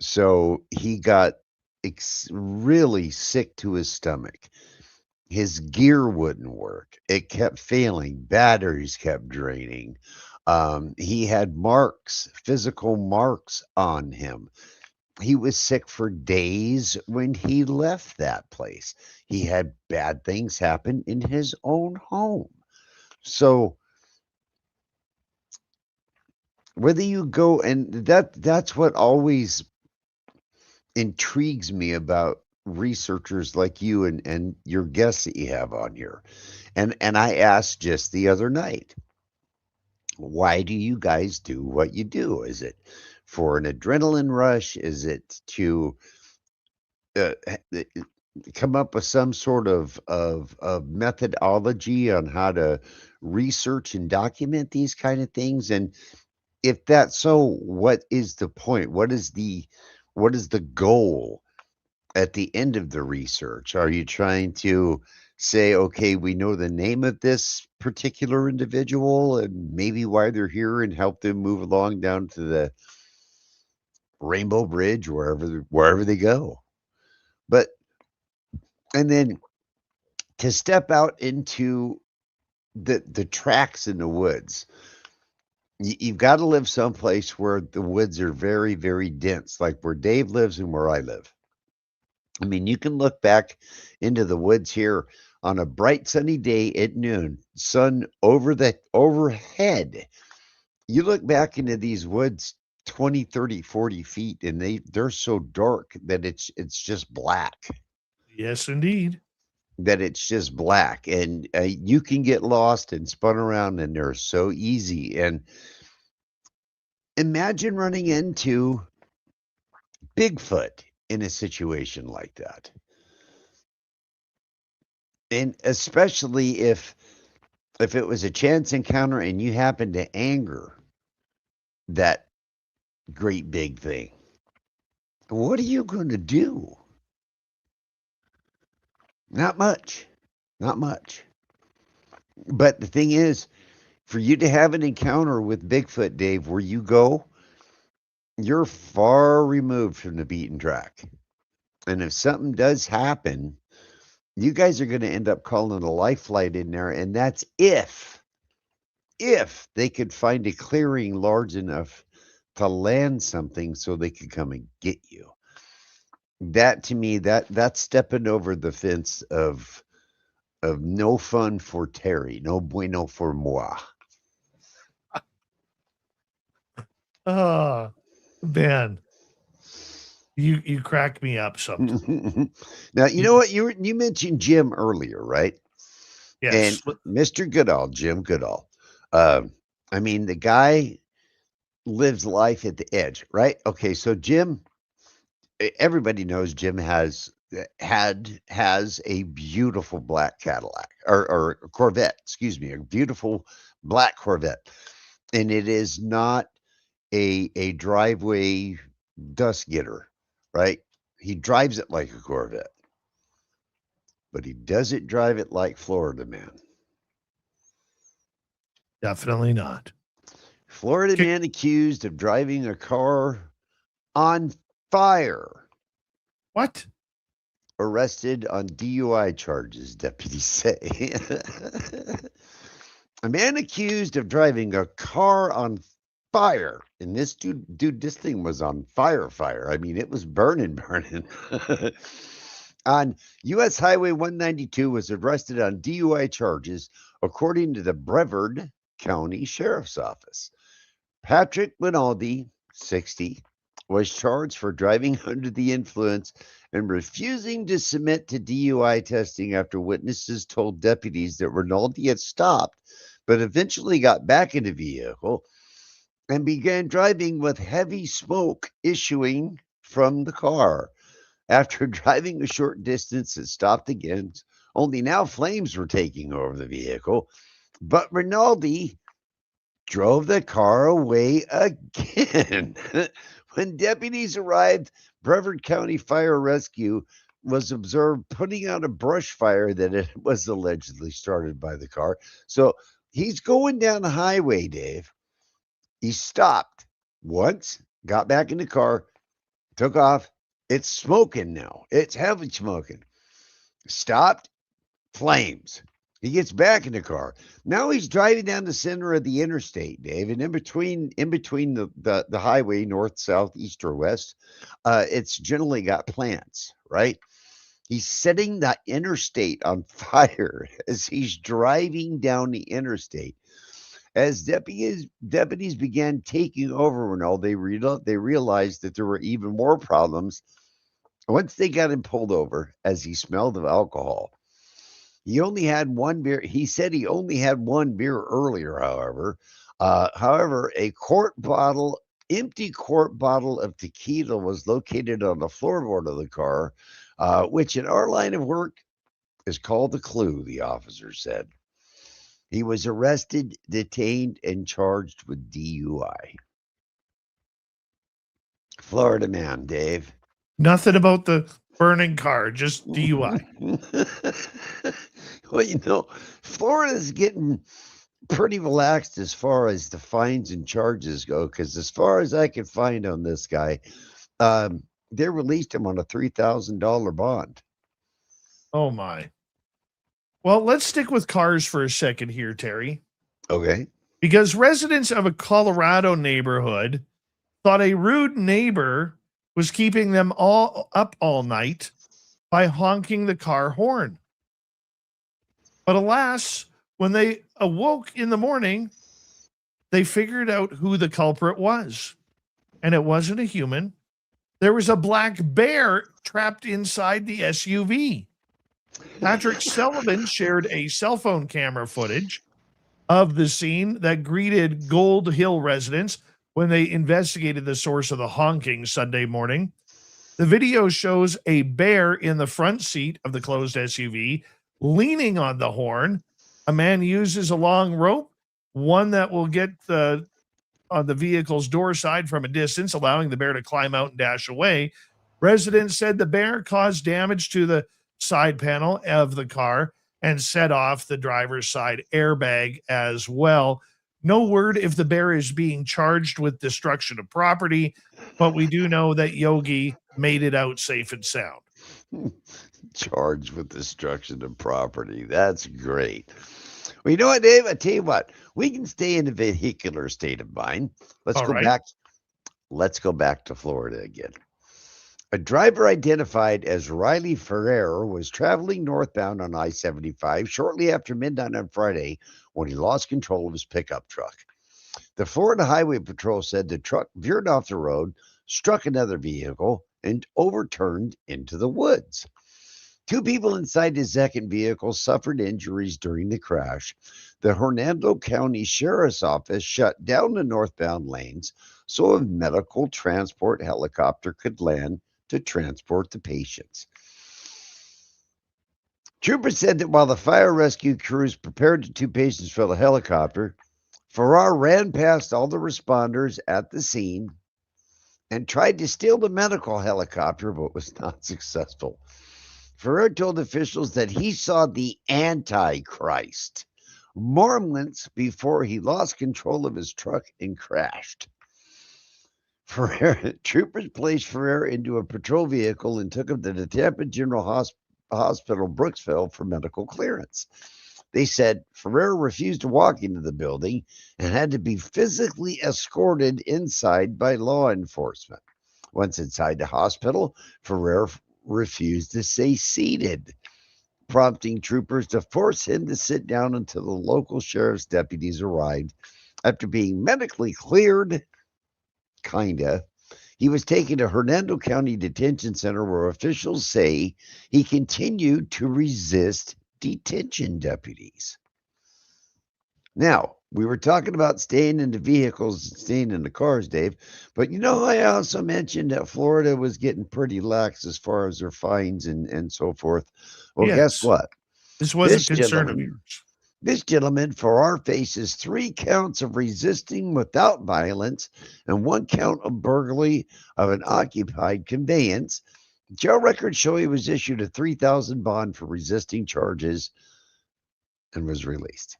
So he got really sick to his stomach. His gear wouldn't work. It kept failing. Batteries kept draining. He had marks, physical marks on him. He was sick for days when he left that place. He had bad things happen in his own home. So whether you go and that's what always intrigues me about researchers like you and your guests that you have on here. And I asked just the other night, why do you guys do what you do? Is it for an adrenaline rush? Is it to uh, h- come up with some sort of methodology on how to research and document these kind of things? And if that's so, what is the point? What is the goal at the end of the research? Are you trying to say, okay, we know the name of this particular individual and maybe why they're here and help them move along down to the Rainbow Bridge, wherever they go? But and then to step out into the tracks in the woods, you've got to live someplace where the woods are very, very dense, like where Dave lives and where I live. I mean, you can look back into the woods here on a bright sunny day at noon, sun overhead. You look back into these woods 20, 30, 40 feet, and they're so dark that it's just black. Yes, indeed. That it's just black, and you can get lost and spun around, and they're so easy. And imagine running into Bigfoot in a situation like that. And especially if it was a chance encounter and you happen to anger that great big thing, what are you going to do? Not much. Not much. But the thing is, for you to have an encounter with Bigfoot, Dave, where you go, you're far removed from the beaten track. And if something does happen, you guys are going to end up calling a life flight in there. And that's if if they could find a clearing large enough to land something so they could come and get you. That to me, that's stepping over the fence of no fun for Terry, no bueno for moi. Oh, man. You crack me up sometimes. Now, you know what? You mentioned Jim earlier, right? Yes. And Mr. Goodall, Jim Goodall. I mean, the guy lives life at the edge, right? Okay, so Jim, everybody knows Jim has a beautiful black Cadillac or Corvette, excuse me, a beautiful black Corvette. And it is not a driveway dust getter, right? He drives it like a Corvette, but he doesn't drive it like Florida man. Definitely not. Florida man accused of driving a car on fire. What? Arrested on DUI charges, deputies say. A man accused of driving a car on fire. And this dude, this thing was on fire. I mean, it was burning. On U.S. Highway 192 was arrested on DUI charges, according to the Brevard County Sheriff's Office. Patrick Rinaldi, 60, was charged for driving under the influence and refusing to submit to DUI testing after witnesses told deputies that Rinaldi had stopped, but eventually got back in the vehicle and began driving with heavy smoke issuing from the car. After driving a short distance, it stopped again, only now flames were taking over the vehicle, but Rinaldi drove the car away again. When deputies arrived, Brevard County Fire Rescue was observed putting out a brush fire that it was allegedly started by the car. So he's going down the highway, Dave. He stopped once, got back in the car, took off. It's smoking now. It's heavy smoking. Stopped, flames. He gets back in the car. Now he's driving down the center of the interstate, Dave, and in between the highway, north, south, east, or west, it's generally got plants, right? He's setting the interstate on fire as he's driving down the interstate. As deputies began taking over and all, they realized that there were even more problems once they got him pulled over, as he smelled of alcohol. He only had one beer. He said he only had one beer earlier, however. However, a empty quart bottle of tequila was located on the floorboard of the car, which in our line of work is called the clue, the officer said. He was arrested, detained, and charged with DUI. Florida man, Dave. Nothing about the burning car, just DUI. Well, you know, Florida's getting pretty relaxed as far as the fines and charges go, because as far as I can find on this guy, they released him on a $3,000 bond. Oh, my. Well, let's stick with cars for a second here, Terry. Okay. Because residents of a Colorado neighborhood thought a rude neighbor was keeping them all up all night by honking the car horn. But alas, when they awoke in the morning, they figured out who the culprit was. And it wasn't a human. There was a black bear trapped inside the SUV. Patrick Sullivan shared a cell phone camera footage of the scene that greeted Gold Hill residents when they investigated the source of the honking Sunday morning. The video shows a bear in the front seat of the closed SUV leaning on the horn. A man uses a long rope, one that will get on the vehicle's door side from a distance, allowing the bear to climb out and dash away. Residents said the bear caused damage to the side panel of the car and set off the driver's side airbag as well. No word if the bear is being charged with destruction of property, but we do know that Yogi made it out safe and sound. Charged with destruction of property. That's great. Well, you know what, Dave? I tell you what, we can stay in a vehicular state of mind. Let's All go right. back. Let's go back to Florida again. A driver identified as Riley Ferrer was traveling northbound on I-75 shortly after midnight on Friday when he lost control of his pickup truck. The Florida Highway Patrol said the truck veered off the road, struck another vehicle, and overturned into the woods. 2 people inside the second vehicle suffered injuries during the crash. The Hernando County Sheriff's Office shut down the northbound lanes so a medical transport helicopter could land to transport the patients. Troopers said that while the fire rescue crews prepared the 2 patients for the helicopter, Farrar ran past all the responders at the scene and tried to steal the medical helicopter, but was not successful. Ferrer told officials that he saw the Antichrist moments before he lost control of his truck and crashed. Troopers placed Ferrer into a patrol vehicle and took him to the Tampa General Hospital, Brooksville, for medical clearance. They said Ferrer refused to walk into the building and had to be physically escorted inside by law enforcement. Once inside the hospital, Ferrer refused to stay seated, prompting troopers to force him to sit down until the local sheriff's deputies arrived. After being medically cleared, he was taken to Hernando County Detention Center, where officials say he continued to resist detention deputies. Now, we were talking about staying in the vehicles and staying in the cars, Dave, but I also mentioned that Florida was getting pretty lax as far as their fines and so forth. Well, guess what? This was a concern of yours. This gentleman, Farrar, faces 3 counts of resisting without violence and 1 count of burglary of an occupied conveyance. Jail records show he was issued a $3,000 bond for resisting charges and was released.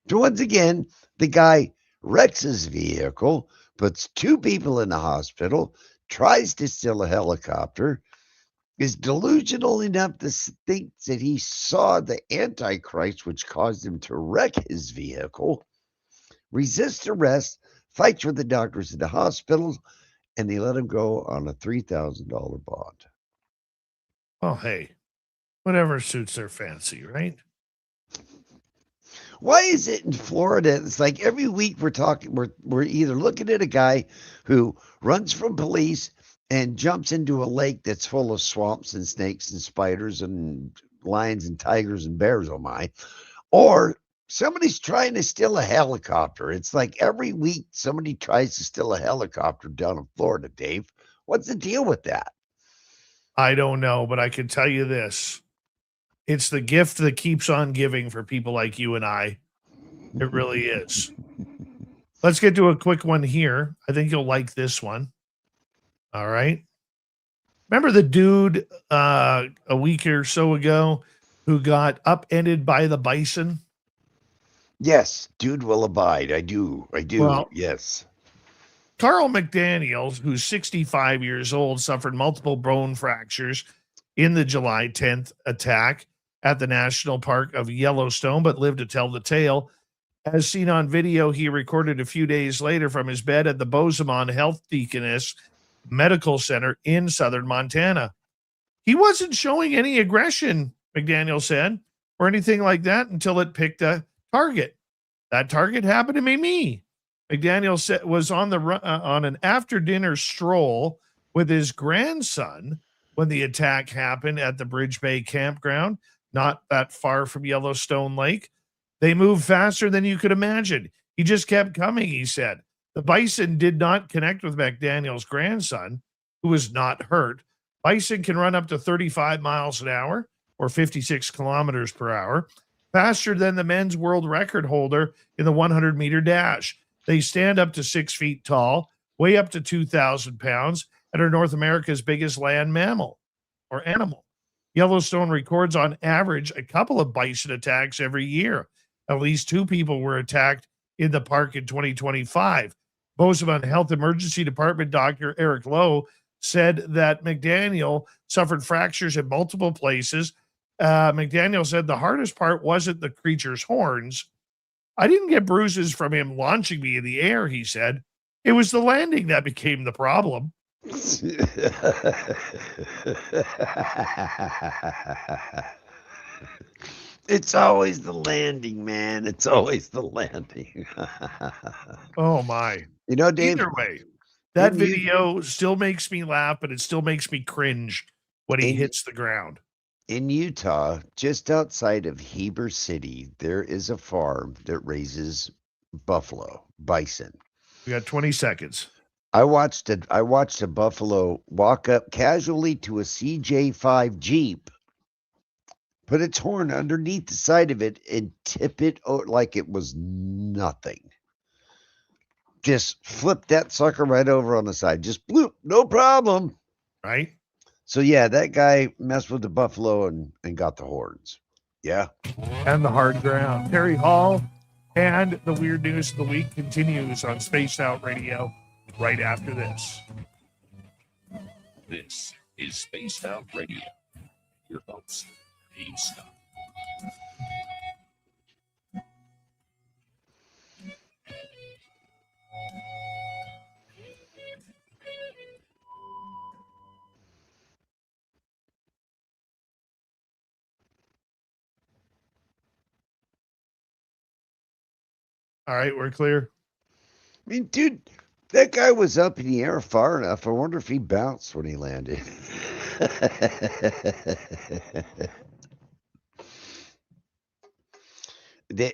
So once again, the guy wrecks his vehicle, puts 2 people in the hospital, tries to steal a helicopter, is delusional enough to think that he saw the Antichrist, which caused him to wreck his vehicle, resists arrest, fights with the doctors at the hospital, and they let him go on a $3,000 bond. Oh, hey, whatever suits their fancy, right? Why is it in Florida? It's like every week we're either looking at a guy who runs from police and jumps into a lake that's full of swamps and snakes and spiders and lions and tigers and bears, oh my, or somebody's trying to steal a helicopter. It's like every week somebody tries to steal a helicopter down in Florida, Dave. What's the deal with that? I don't know, but I can tell you this. It's the gift that keeps on giving for people like you and I. It really is. Let's get to a quick one here. I think you'll like this one. All right. Remember the dude a week or so ago who got upended by the bison? Yes, dude will abide. I do. Well, yes. Carl McDaniels, who's 65 years old, suffered multiple bone fractures in the July 10th attack at the National Park of Yellowstone, but lived to tell the tale. As seen on video, he recorded a few days later from his bed at the Bozeman Health Deaconess Medical Center in southern Montana. He wasn't showing any aggression, McDaniel said, or anything like that until it picked a target. That target happened to be me. McDaniel said was on an after-dinner stroll with his grandson when the attack happened at the Bridge Bay campground, not that far from Yellowstone Lake. They moved faster than you could imagine. He just kept coming, he said. The bison did not connect with McDaniel's grandson, who was not hurt. Bison can run up to 35 miles an hour or 56 kilometers per hour, faster than the men's world record holder in the 100-meter dash. They stand up to 6 feet tall, weigh up to 2,000 pounds, and are North America's biggest land mammal or animal. Yellowstone records on average a couple of bison attacks every year. At least 2 people were attacked in the park in 2025. Bozeman Health Emergency Department Dr. Eric Lowe said that McDaniel suffered fractures in multiple places McDaniel said the hardest part wasn't the creature's horns. I didn't get bruises from him launching me in the air, he said. It was the landing that became the problem. It's always the landing, man. It's always the landing. Oh, my. You know, Dave. Either way, that video still makes me laugh, but it still makes me cringe when he hits the ground. In Utah, just outside of Heber City, there is a farm that raises buffalo, bison. We got 20 seconds. I watched a buffalo walk up casually to a CJ5 Jeep, put its horn underneath the side of it, and tip it like it was nothing. Just flip that sucker right over on the side. Just bloop, no problem. Right? So, yeah, that guy messed with the buffalo and got the horns. Yeah. And the hard ground. Terry Hall and the weird news of the week continues on Spaced Out Radio right after this. This is Spaced Out Radio. Your host, Dave Scott. All right, we're clear. I mean, dude, that guy was up in the air far enough. I wonder if he bounced when he landed. I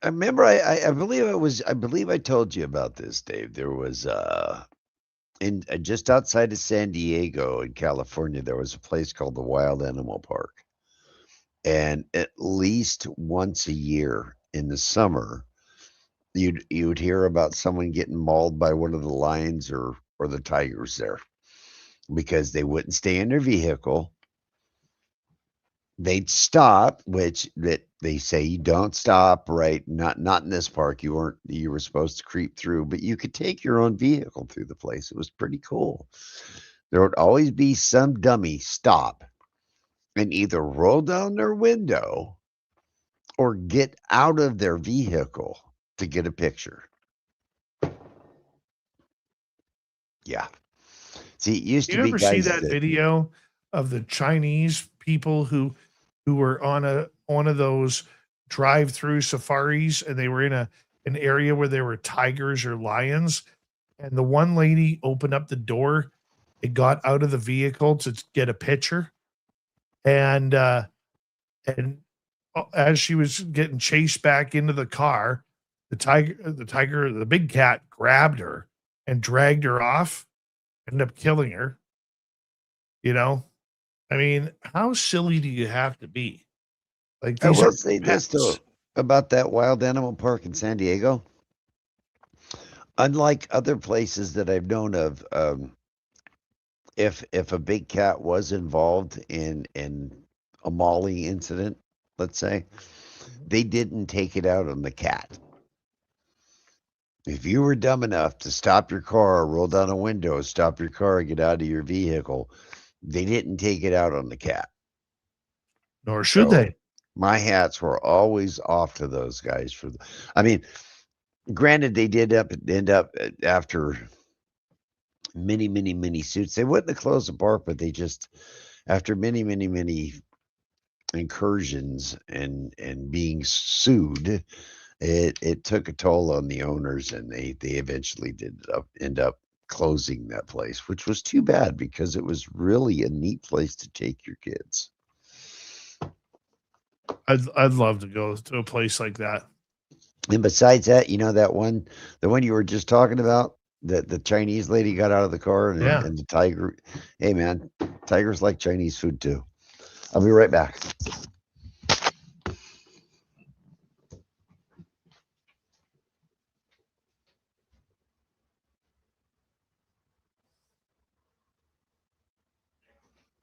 remember I believe I told you about this, Dave. There was in just outside of San Diego in California, there was a place called the Wild Animal Park. And at least once a year in the summer, you'd hear about someone getting mauled by one of the lions or the tigers there because they wouldn't stay in their vehicle. They'd stop, which that they say you don't stop, right? Not in this park. You were supposed to creep through, but you could take your own vehicle through the place. It was pretty cool. There would always be some dummy stop and either roll down their window or get out of their vehicle to get a picture. Yeah. See, it used to be. You ever see that video of the Chinese people who were on one of those drive-through safaris, and they were in an area where there were tigers or lions, and the one lady opened up the door and got out of the vehicle to get a picture, and as she was getting chased back into the car, the big cat grabbed her and dragged her off, ended up killing her. You know, I mean, how silly do you have to be? Like, I will say this though about that Wild Animal Park in San Diego. Unlike other places that I've known of, if a big cat was involved in a mauling incident, let's say, they didn't take it out on the cat. If you were dumb enough to stop your car, roll down a window, stop your car, get out of your vehicle, they didn't take it out on the cat. Nor should they. My hats were always off to those guys I mean, granted, they did end up after many suits. They wouldn't have closed the park, but they just, after many incursions and being sued, it took a toll on the owners, and they eventually did end up closing that place, which was too bad because it was really a neat place to take your kids. I'd love to go to a place like that. And besides that, you know, the one you were just talking about, that the Chinese lady got out of the car and the tiger. Hey man, tigers like Chinese food too. I'll be right back.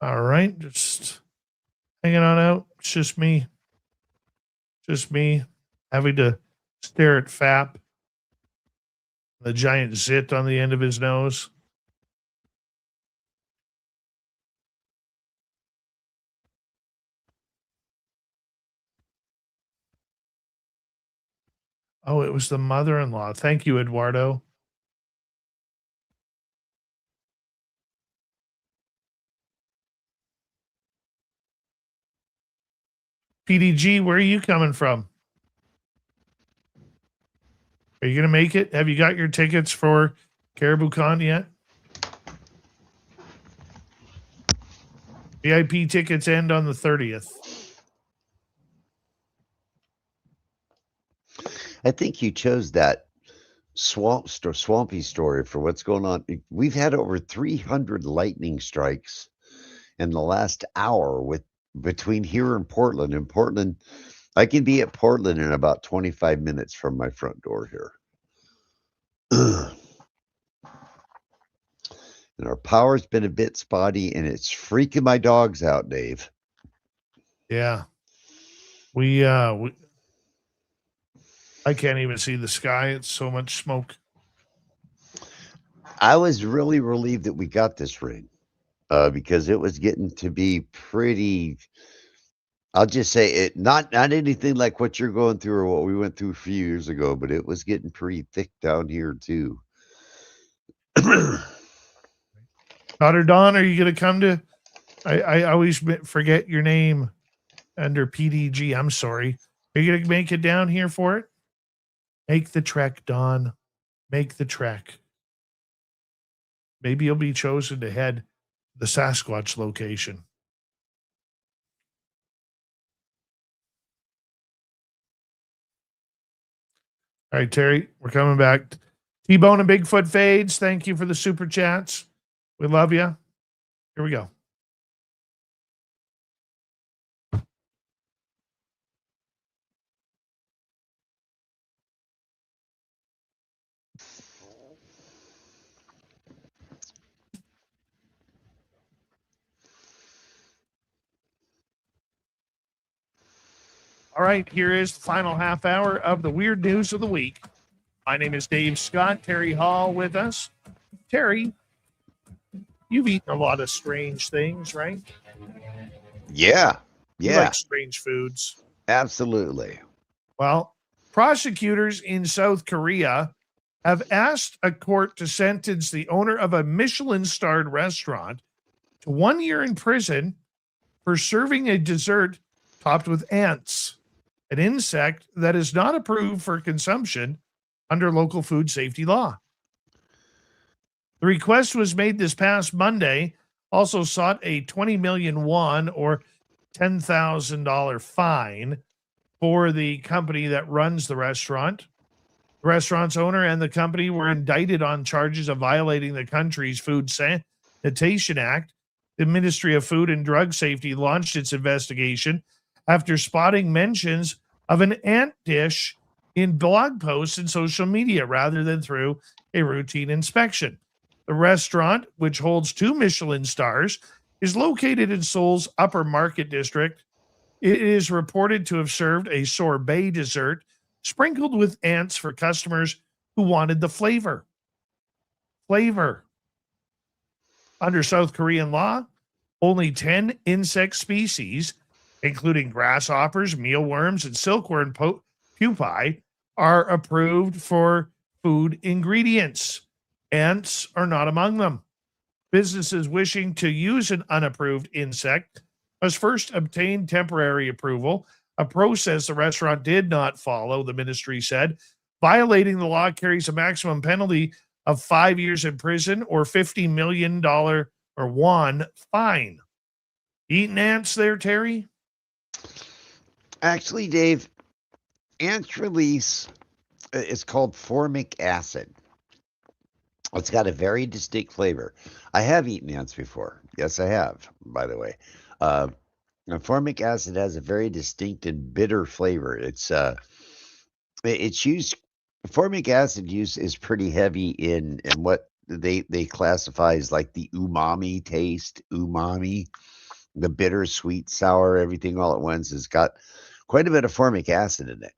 All right, just hanging on out. It's just me having to stare at Fap, the giant zit on the end of his nose. Oh, it was the mother-in-law. Thank you, Eduardo. PDG, where are you coming from? Are you going to make it? Have you got your tickets for Caribou Con yet? VIP tickets end on the 30th. I think you chose that swampy story for what's going on. We've had over 300 lightning strikes in the last hour between here and Portland. In Portland, I can be at Portland in about 25 minutes from my front door here. And our power's been a bit spotty, and it's freaking my dogs out, Dave. Yeah. I can't even see the sky. It's so much smoke. I was really relieved that we got this rain because it was getting to be pretty. I'll just say it not anything like what you're going through or what we went through a few years ago, but it was getting pretty thick down here too. Daughter Dawn, are you going to come to? I always forget your name under PDG. I'm sorry. Are you going to make it down here for it? Make the trek, Dawn. Make the trek. Maybe you'll be chosen to head the Sasquatch location. All right, Terry, we're coming back. T-Bone and Bigfoot Fades, thank you for the super chats. We love you. Here we go. All right, here is the final half hour of the weird news of the week. My name is Dave Scott. Terry Hall with us. Terry, you've eaten a lot of strange things, right? Yeah. You like strange foods. Absolutely. Well, prosecutors in South Korea have asked a court to sentence the owner of a Michelin-starred restaurant to 1 year in prison for serving a dessert topped with ants, an insect that is not approved for consumption under local food safety law. The request was made this past Monday, also sought a 20 million won or $10,000 fine for the company that runs the restaurant. The restaurant's owner and the company were indicted on charges of violating the country's Food Sanitation Act. The Ministry of Food and Drug Safety launched its investigation after spotting mentions of an ant dish in blog posts and social media rather than through a routine inspection. The restaurant, which holds 2 Michelin stars, is located in Seoul's Upper Market District. It is reported to have served a sorbet dessert sprinkled with ants for customers who wanted the flavor. Under South Korean law, only 10 insect species, including grasshoppers, mealworms, and silkworm pupae, are approved for food ingredients. Ants are not among them. Businesses wishing to use an unapproved insect must first obtain temporary approval, a process the restaurant did not follow, the ministry said. Violating the law carries a maximum penalty of 5 years in prison or $50 million or won fine. Eating ants there, Terry? Actually, Dave, ants release is called formic acid. It's got a very distinct flavor. I have eaten ants before. Yes, I have, by the way. Formic acid has a very distinct and bitter flavor. It's used. Formic acid use is pretty heavy in what they classify as like the umami taste. Umami, the bitter, sweet, sour, everything all at once has got quite a bit of formic acid in it.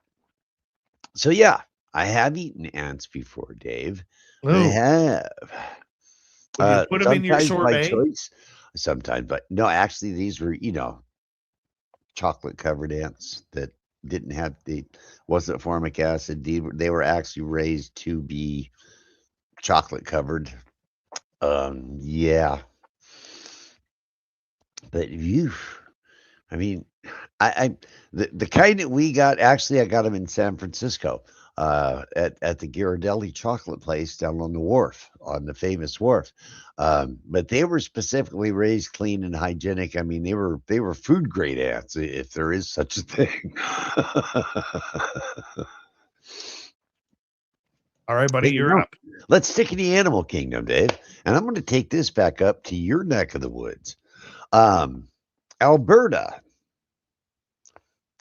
So yeah, I have eaten ants before, Dave. Ooh. I have. Would you put them in your Sometimes by sorbet? choice. Sometimes, but no, actually, these were, chocolate covered ants that didn't have the wasn't formic acid. They were actually raised to be chocolate covered. Yeah, but I mean, I the kind that we got, actually, I got them in San Francisco, at the Ghirardelli chocolate place down on the wharf, on the famous wharf. But they were specifically raised clean and hygienic. I mean, they were food grade ants, if there is such a thing. All right, buddy, Hey, you're up. let's stick in the animal kingdom, Dave. And I'm going to take this back up to your neck of the woods. Alberta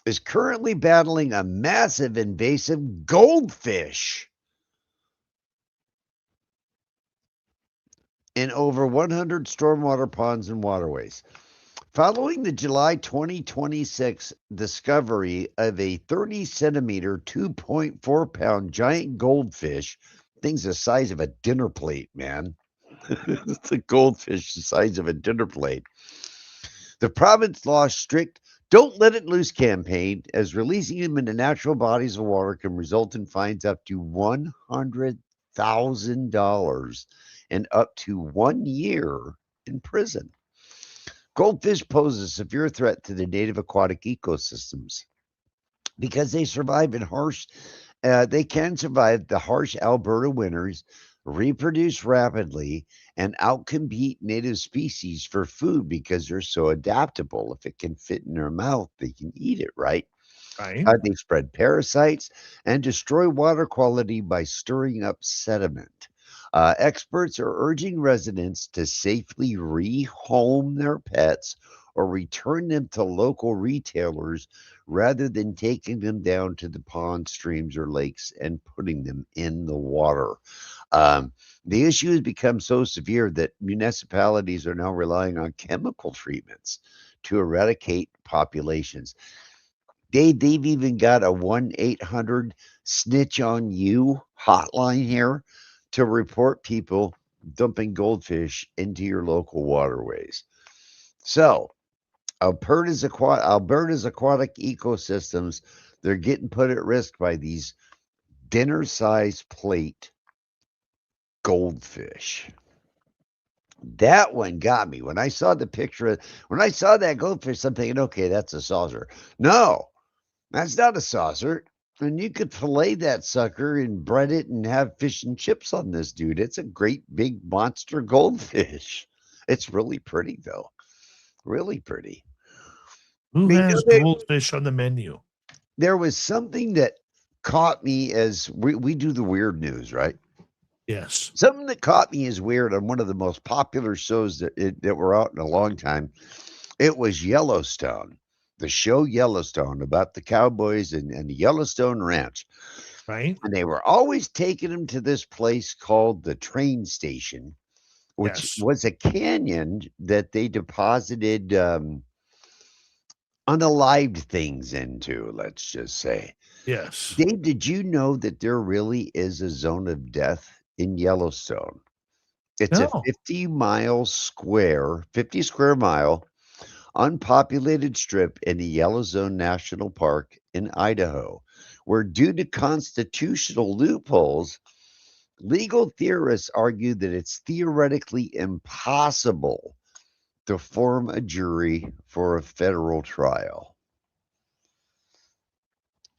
is currently battling a massive invasive goldfish in over 100 stormwater ponds and waterways. Following the July 2026 discovery of a 30 centimeter, 2.4 pound giant goldfish, thing's the size of a dinner plate, man. It's a goldfish the size of a dinner plate. The province launched strict "Don't Let It Loose" campaign, as releasing them into natural bodies of water can result in fines up to $100,000 and up to 1 year in prison. Goldfish pose a severe threat to the native aquatic ecosystems because they survive in they can survive the harsh Alberta winters, reproduce rapidly, and outcompete native species for food because they're so adaptable. If it can fit in their mouth, they can eat it, right? Right. They spread parasites and destroy water quality by stirring up sediment. Experts are urging residents to safely rehome their pets or return them to local retailers rather than taking them down to the ponds, streams, or lakes and putting them in the water. The issue has become so severe that municipalities are now relying on chemical treatments to eradicate populations. They've even got a 1-800 snitch on you hotline here to report people dumping goldfish into your local waterways. So, Alberta's aquatic ecosystems, they're getting put at risk by these dinner-sized plate goldfish. That one got me. When I saw when I saw that goldfish, I'm thinking, okay, that's a saucer. No, that's not a saucer. And you could fillet that sucker and bread it and have fish and chips on this dude. It's a great big monster goldfish. It's really pretty, though. Really pretty. Who You has know, goldfish on the menu? there was something that caught me as we do the weird news, right? Yes. Something that caught me as weird on one of the most popular shows that were out in a long time. It was Yellowstone, the show Yellowstone, about the cowboys and the Yellowstone Ranch. Right. And they were always taking them to this place called the train station, which Yes. was a canyon that they deposited unalived things into, let's just say. Yes. Dave, did you know that there really is a zone of death in Yellowstone? It's a No. 50 square mile unpopulated strip in the Yellowstone National Park in Idaho, where, due to constitutional loopholes, legal theorists argue that it's theoretically impossible to form a jury for a federal trial.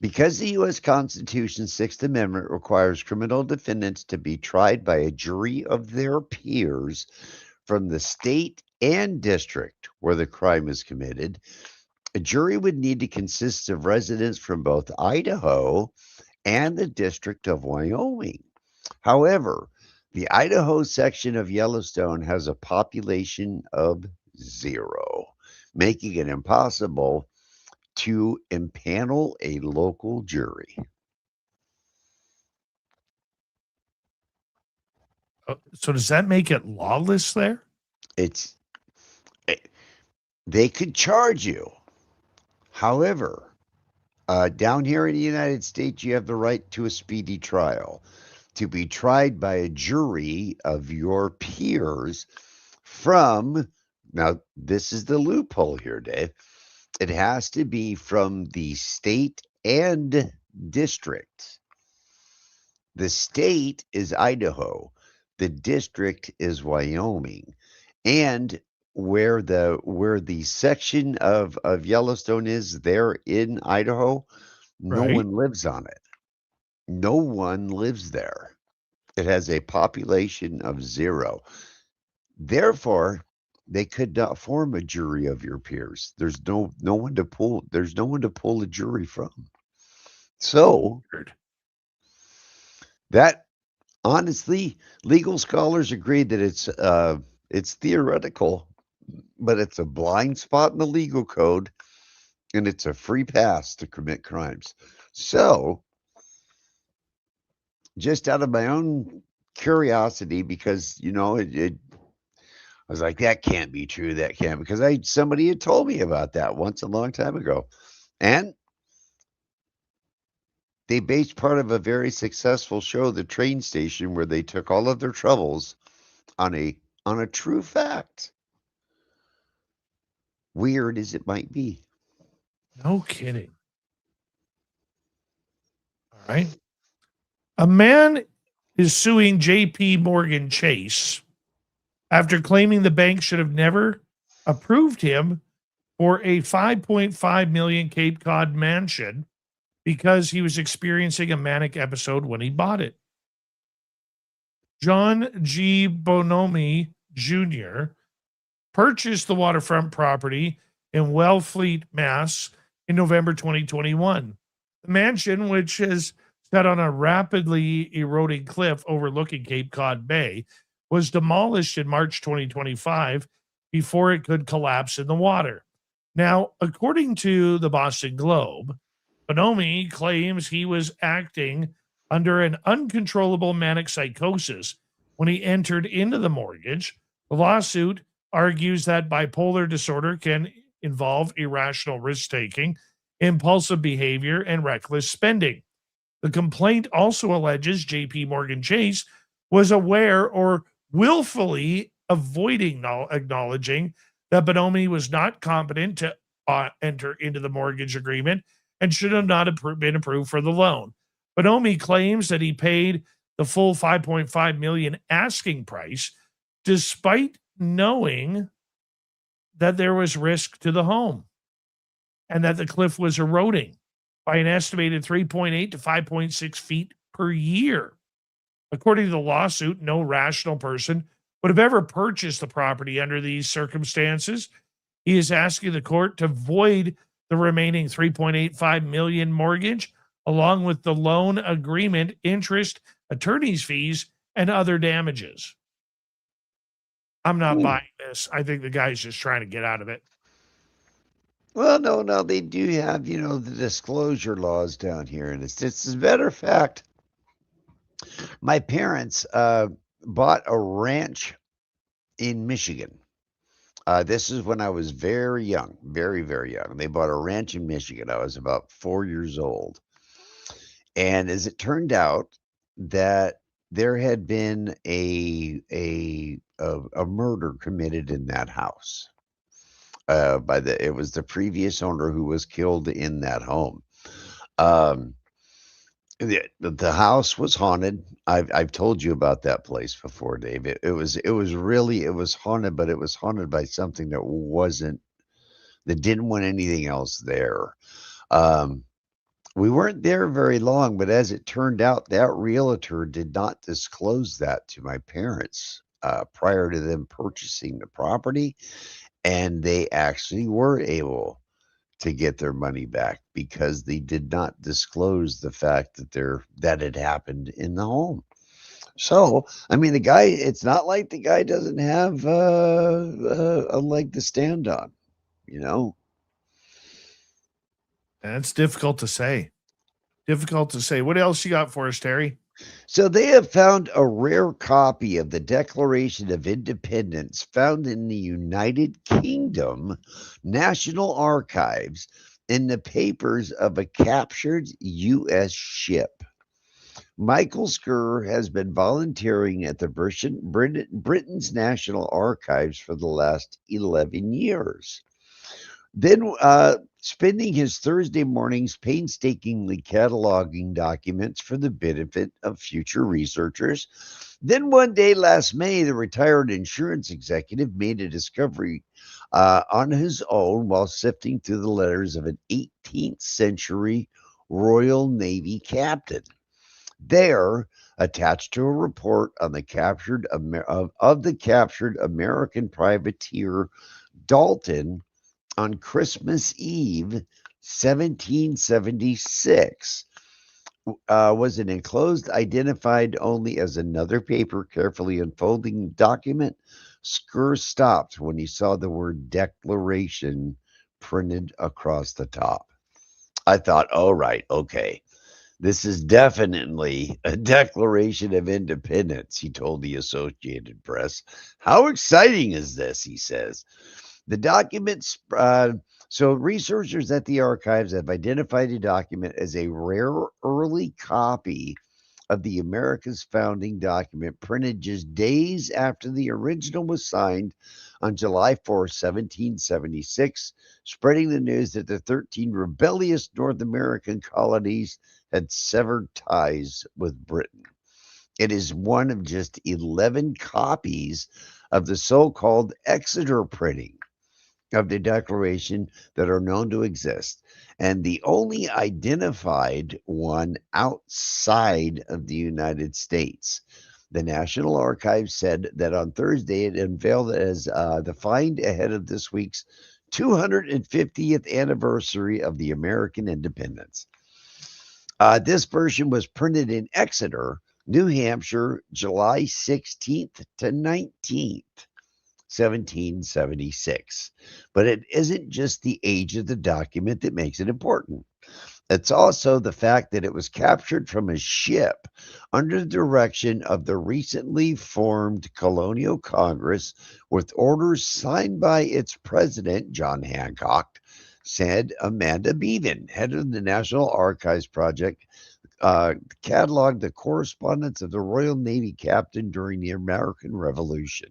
Because the U.S. Constitution's Sixth Amendment requires criminal defendants to be tried by a jury of their peers from the state and district where the crime is committed, a jury would need to consist of residents from both Idaho and the District of Wyoming. However, the Idaho section of Yellowstone has a population of 0, making it impossible to impanel a local jury. So does that make it lawless there? They could charge you. However, down here in the United States, you have the right to a speedy trial, to be tried by a jury of your peers from, now this is the loophole here, Dave. It has to be from the state and district. The state is Idaho. The district is Wyoming. And where the section of Yellowstone is there in Idaho, no Right. one lives on it. No one lives there. It has a population of 0. Therefore, they could not form a jury of your peers. There's no one to pull. There's no one to pull a jury from. So that honestly, legal scholars agree that it's theoretical, but it's a blind spot in the legal code, and it's a free pass to commit crimes. So, just out of my own curiosity, because I was like, that can't be true. That can't, because somebody had told me about that once a long time ago, and they based part of a very successful show, The Train Station, where they took all of their troubles on a true fact. Weird as it might be. No kidding. All right. A man is suing JP Morgan Chase after claiming the bank should have never approved him for a 5.5 million Cape Cod mansion because he was experiencing a manic episode when he bought it. John G. Bonomi Jr. purchased the waterfront property in Wellfleet, Mass. in November 2021. The mansion, which is set on a rapidly eroding cliff overlooking Cape Cod Bay, was demolished in March 2025 before it could collapse in the water. Now, according to the Boston Globe, Bonomi claims he was acting under an uncontrollable manic psychosis when he entered into the mortgage. The lawsuit argues that bipolar disorder can involve irrational risk-taking, impulsive behavior, and reckless spending. The complaint also alleges JP Morgan Chase was aware or willfully avoiding acknowledging that Bonomi was not competent to enter into the mortgage agreement and should have not been approved for the loan. Bonomi claims that he paid the full 5.5 million asking price despite knowing that there was risk to the home and that the cliff was eroding by an estimated 3.8 to 5.6 feet per year. According to the lawsuit, no rational person would have ever purchased the property under these circumstances. He is asking the court to void the remaining 3.85 million mortgage, along with the loan agreement, interest, attorney's fees, and other damages. I'm not buying this. I think the guy's just trying to get out of it. Well, no, they do have, the disclosure laws down here. And it's as a matter of fact, my parents bought a ranch in Michigan. This is when I was very young, very, very young. They bought a ranch in Michigan. I was about 4 years old. And as it turned out, that there had been a murder committed in that house. It was the previous owner who was killed in that home. The house was haunted. I've told you about that place before, Dave. It was haunted, but it was haunted by something that didn't want anything else there. We weren't there very long, but as it turned out, that realtor did not disclose that to my parents prior to them purchasing the property, and they actually were able to get their money back because they did not disclose the fact that it happened in the home. So, I mean, the guy, it's not like the guy doesn't have a leg to stand on, That's difficult to say. What else you got for us, Terry? So they have found a rare copy of the Declaration of Independence found in the United Kingdom National Archives in the papers of a captured U.S. ship. Michael Skerr has been volunteering at the Britain's National Archives for the last 11 years. Then spending his Thursday mornings painstakingly cataloging documents for the benefit of future researchers. Then one day last May, the retired insurance executive made a discovery on his own while sifting through the letters of an 18th century Royal Navy captain. There, attached to a report on the captured of the captured American privateer Dalton on Christmas Eve, 1776, was an enclosed, identified only as another paper, carefully unfolding the document. Skur stopped when he saw the word declaration printed across the top. I thought, oh, right, okay. This is definitely a Declaration of Independence, he told the Associated Press. How exciting is this, he says. The documents, so researchers at the archives have identified the document as a rare early copy of the America's founding document, printed just days after the original was signed on July 4, 1776, spreading the news that the 13 rebellious North American colonies had severed ties with Britain. It is one of just 11 copies of the so-called Exeter printing of the Declaration that are known to exist, and the only identified one outside of the United States. The National Archives said that on Thursday it unveiled as the find ahead of this week's 250th anniversary of the American independence. This version was printed in Exeter, New Hampshire, July 16th to 19th. 1776. But it isn't just the age of the document that makes it important. It's also the fact that it was captured from a ship under the direction of the recently formed Colonial Congress with orders signed by its president, John Hancock, said Amanda Bevan, head of the National Archives Project, cataloged the correspondence of the Royal Navy captain during the American Revolution.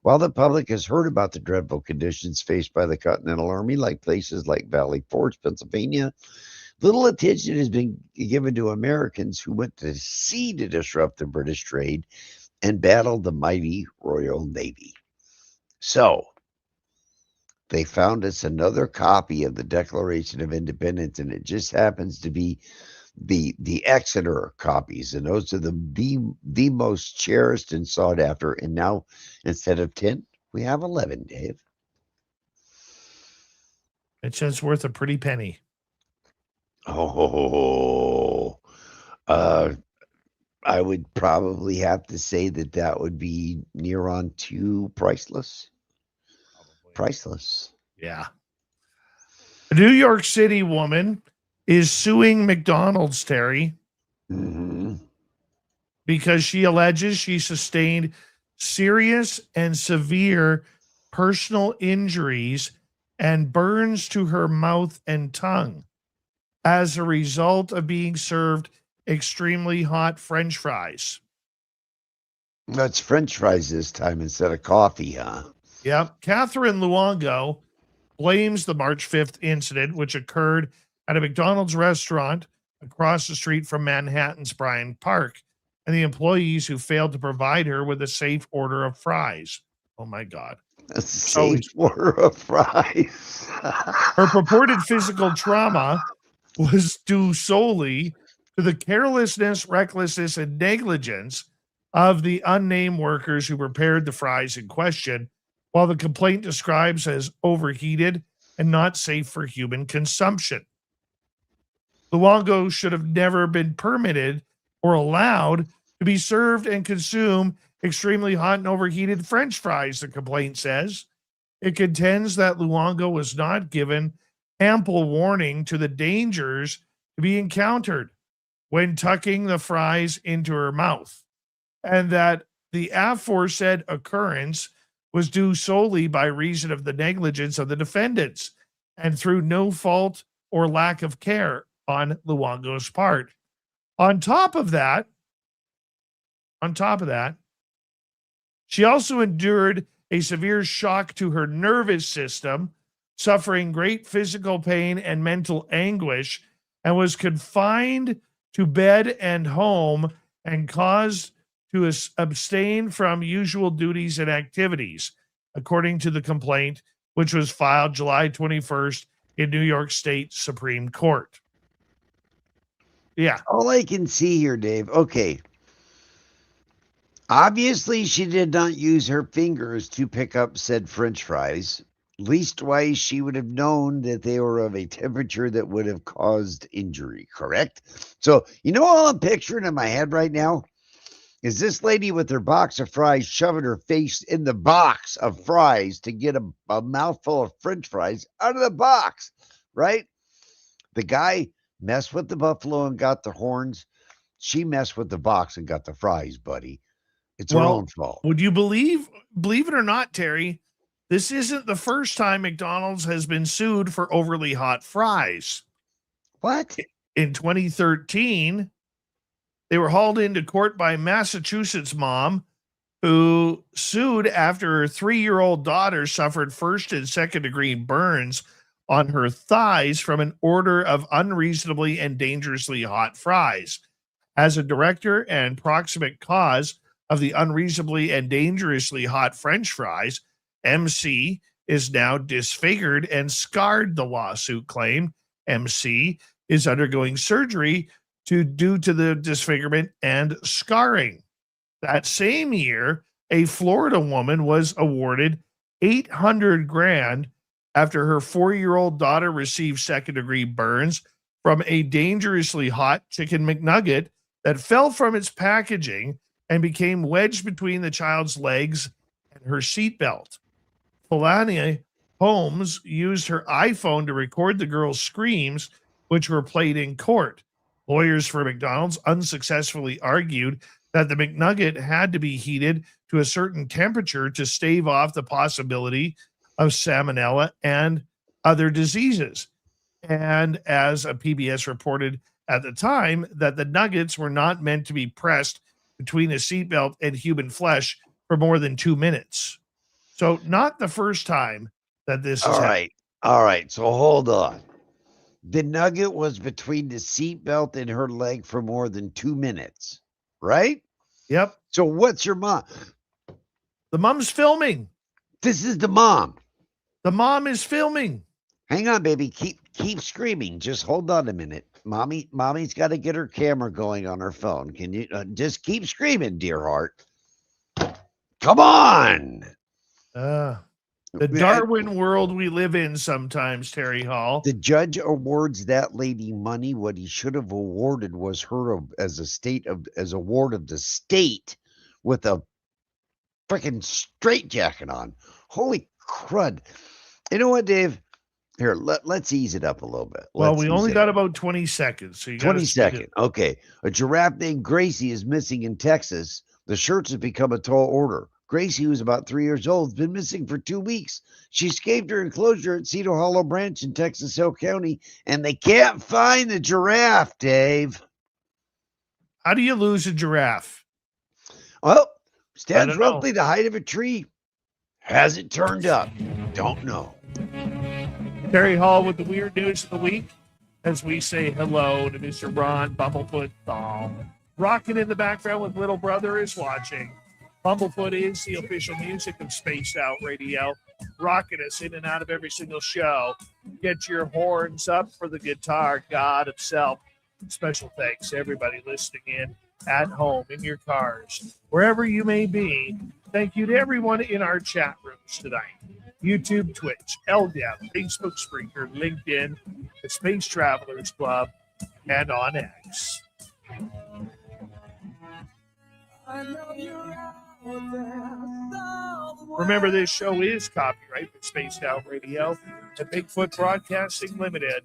While the public has heard about the dreadful conditions faced by the Continental Army, like places like Valley Forge, Pennsylvania, little attention has been given to Americans who went to sea to disrupt the British trade and battled the mighty Royal Navy. So, they found us another copy of the Declaration of Independence, and it just happens to be the Exeter copies, and those are the most cherished and sought after. And now, instead of 10, we have 11, Dave. It's just worth a pretty penny. Oh, I would probably have to say that would be near on to priceless. Priceless. Yeah. A New York City woman is suing McDonald's, Terry, because she alleges she sustained serious and severe personal injuries and burns to her mouth and tongue as a result of being served extremely hot French fries. That's French fries this time instead of coffee, huh? Yep. Catherine Luongo blames the March 5th incident, which occurred at a McDonald's restaurant across the street from Manhattan's Bryant Park, and the employees who failed to provide her with a safe order of fries. Oh my God. A safe order of fries. Her purported physical trauma was due solely to the carelessness, recklessness, and negligence of the unnamed workers who prepared the fries in question, while the complaint describes as overheated and not safe for human consumption. Luongo should have never been permitted or allowed to be served and consume extremely hot and overheated French fries, the complaint says. It contends that Luongo was not given ample warning to the dangers to be encountered when tucking the fries into her mouth, and that the aforesaid occurrence was due solely by reason of the negligence of the defendants and through no fault or lack of care on Luongo's part. On top of that, she also endured a severe shock to her nervous system suffering great physical pain and mental anguish, and was confined to bed and home and caused to abstain from usual duties and activities, according to the complaint, which was filed July 21st in New York State Supreme Court. Yeah. All I can see here, Dave. Okay. Obviously, she did not use her fingers to pick up said French fries. Leastwise, she would have known that they were of a temperature that would have caused injury, correct? So, you know all I'm picturing in my head right now? Is this lady with her box of fries shoving her face in the box of fries to get a mouthful of French fries out of the box, right? The guy messed with the buffalo and got the horns. She messed with the box and got the fries, buddy. It's her own fault. Would you believe it or not, Terry, this isn't the first time McDonald's has been sued for overly hot fries. What? In 2013, they were hauled into court by a Massachusetts mom who sued after her 3-year-old daughter suffered first and second degree burns on her thighs from an order of unreasonably and dangerously hot fries. As a director and proximate cause of the unreasonably and dangerously hot French fries, MC is now disfigured and scarred, the lawsuit claimed. MC is undergoing surgery due to the disfigurement and scarring. That same year, a Florida woman was awarded $800,000 after her 4-year-old daughter received second-degree burns from a dangerously hot chicken McNugget that fell from its packaging and became wedged between the child's legs and her seatbelt. Polania Holmes used her iPhone to record the girl's screams, which were played in court. Lawyers for McDonald's unsuccessfully argued that the McNugget had to be heated to a certain temperature to stave off the possibility of salmonella and other diseases. And as a PBS reported at the time, that the nuggets were not meant to be pressed between a seatbelt and human flesh for more than 2 minutes. So not the first time that this is happening. All right. So hold on. The nugget was between the seatbelt and her leg for more than 2 minutes, right? Yep. So what's your mom? The mom's filming. This is the mom. The mom is filming. Hang on, baby. Keep screaming. Just hold on a minute. Mommy's got to get her camera going on her phone. Can you just keep screaming, dear heart? Come on. The Darwin world we live in sometimes, Terry Hall. The judge awards that lady money. What he should have awarded was her as a ward of the state with a freaking straitjacket on. Holy crud. You know what, Dave? Here, let's ease it up a little bit. We only got about 20 seconds. So you 20 seconds. Okay. A giraffe named Gracie is missing in Texas. The shirts have become a tall order. Gracie, who's about 3 years old, has been missing for 2 weeks. She escaped her enclosure at Cedar Hollow Branch in Texas Hill County, and they can't find the giraffe, Dave. How do you lose a giraffe? Well, stands roughly the height of a tree. Has it turned up? Don't know. Terry Hall with the weird news of the week as we say hello to Mr. Ron Bumblefoot Thal. Rocking in the background with Little Brother is watching. Bumblefoot is the official music of Spaced Out Radio, rocking us in and out of every single show. Get your horns up for the guitar god himself. Special thanks to everybody listening in at home, in your cars, wherever you may be. Thank you to everyone in our chat rooms tonight. YouTube, Twitch, LDAP, Facebook, Spreaker, LinkedIn, the Space Travelers Club, and on X. Remember, this show is copyright for Spaced Out Radio and Bigfoot Broadcasting Limited.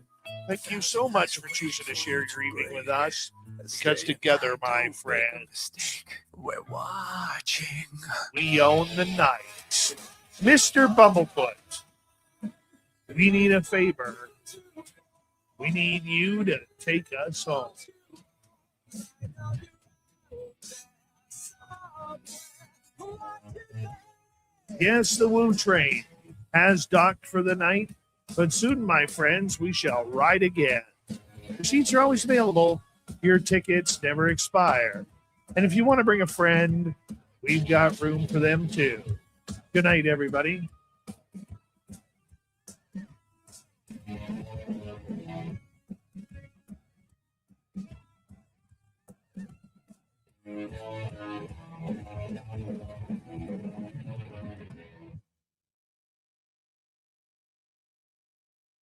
Thank you so much for choosing to share your evening with us, because together, my friends, we're watching. We own the night. Mr. Bumblefoot, we need a favor. We need you to take us home. Yes, the Woo Train has docked for the night But soon, my friends, we shall ride again. The seats are always available. Your tickets never expire. And if you want to bring a friend, we've got room for them too. Good night, everybody.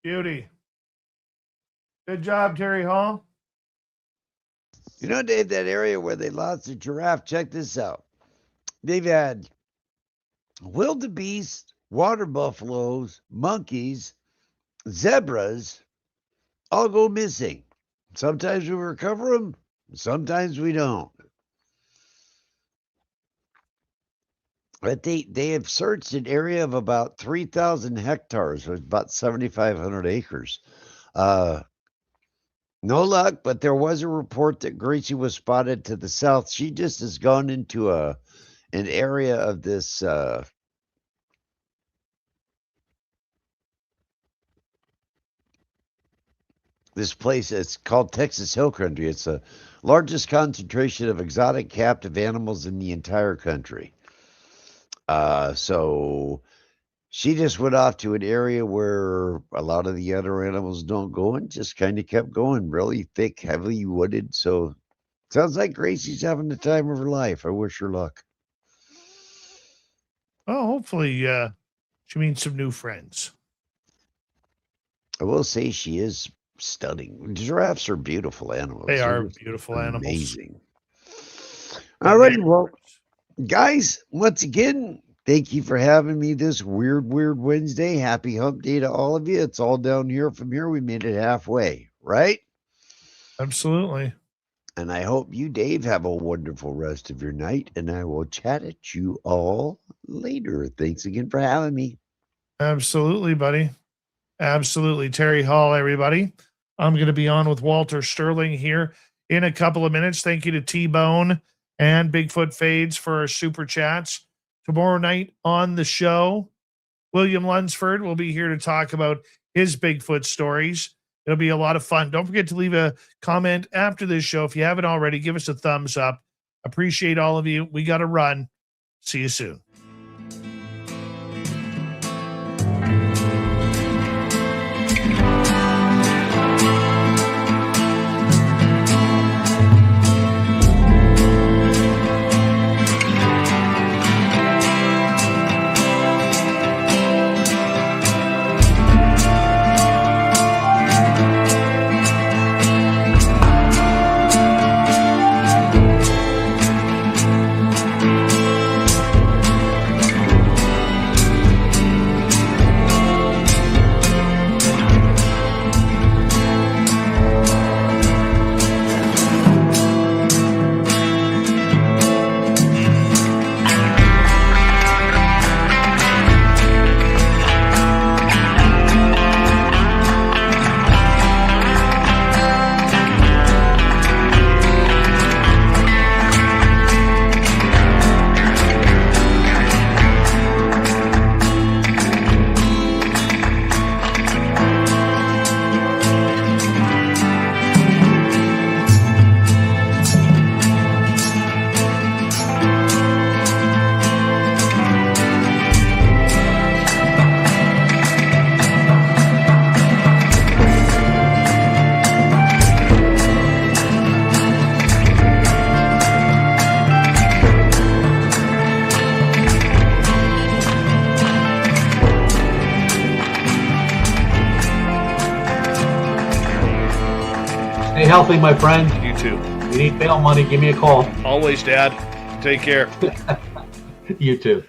Beauty. Good job, Terry Hall. You know, Dave, that area where they lost the giraffe, check this out. They've had wildebeest, water buffaloes, monkeys, zebras all go missing. Sometimes we recover them, sometimes we don't. But they have searched an area of about 3,000 hectares, or about 7,500 acres. No luck, but there was a report that Gracie was spotted to the south. She just has gone into an area of this this place. It's called Texas Hill Country. It's the largest concentration of exotic captive animals in the entire country. So she just went off to an area where a lot of the other animals don't go and just kind of kept going, really thick, heavily wooded. So sounds like Gracie's having the time of her life. I wish her luck. Well, hopefully she meets some new friends. I will say she is stunning. Giraffes are beautiful animals. They are beautiful animals. Amazing. All right, well, guys, once again, thank you for having me this weird Wednesday. Happy hump day to all of you. It's all down here from here. We made it halfway, right? Absolutely. And I hope you, Dave, have a wonderful rest of your night, and I will chat at you all later. Thanks again for having me. Absolutely, buddy. Absolutely. Terry Hall, everybody. I'm going to be on with Walter Sterling here in a couple of minutes. Thank you to T-Bone and Bigfoot Fades for our super chats. Tomorrow night on the show, William Lunsford will be here to talk about his Bigfoot stories. It'll be a lot of fun. Don't forget to leave a comment after this show. If you haven't already, give us a thumbs up. Appreciate all of you. We got to run. See you soon. Stay healthy, my friend. You too. If you need bail money, give me a call. Always, Dad. Take care. You too.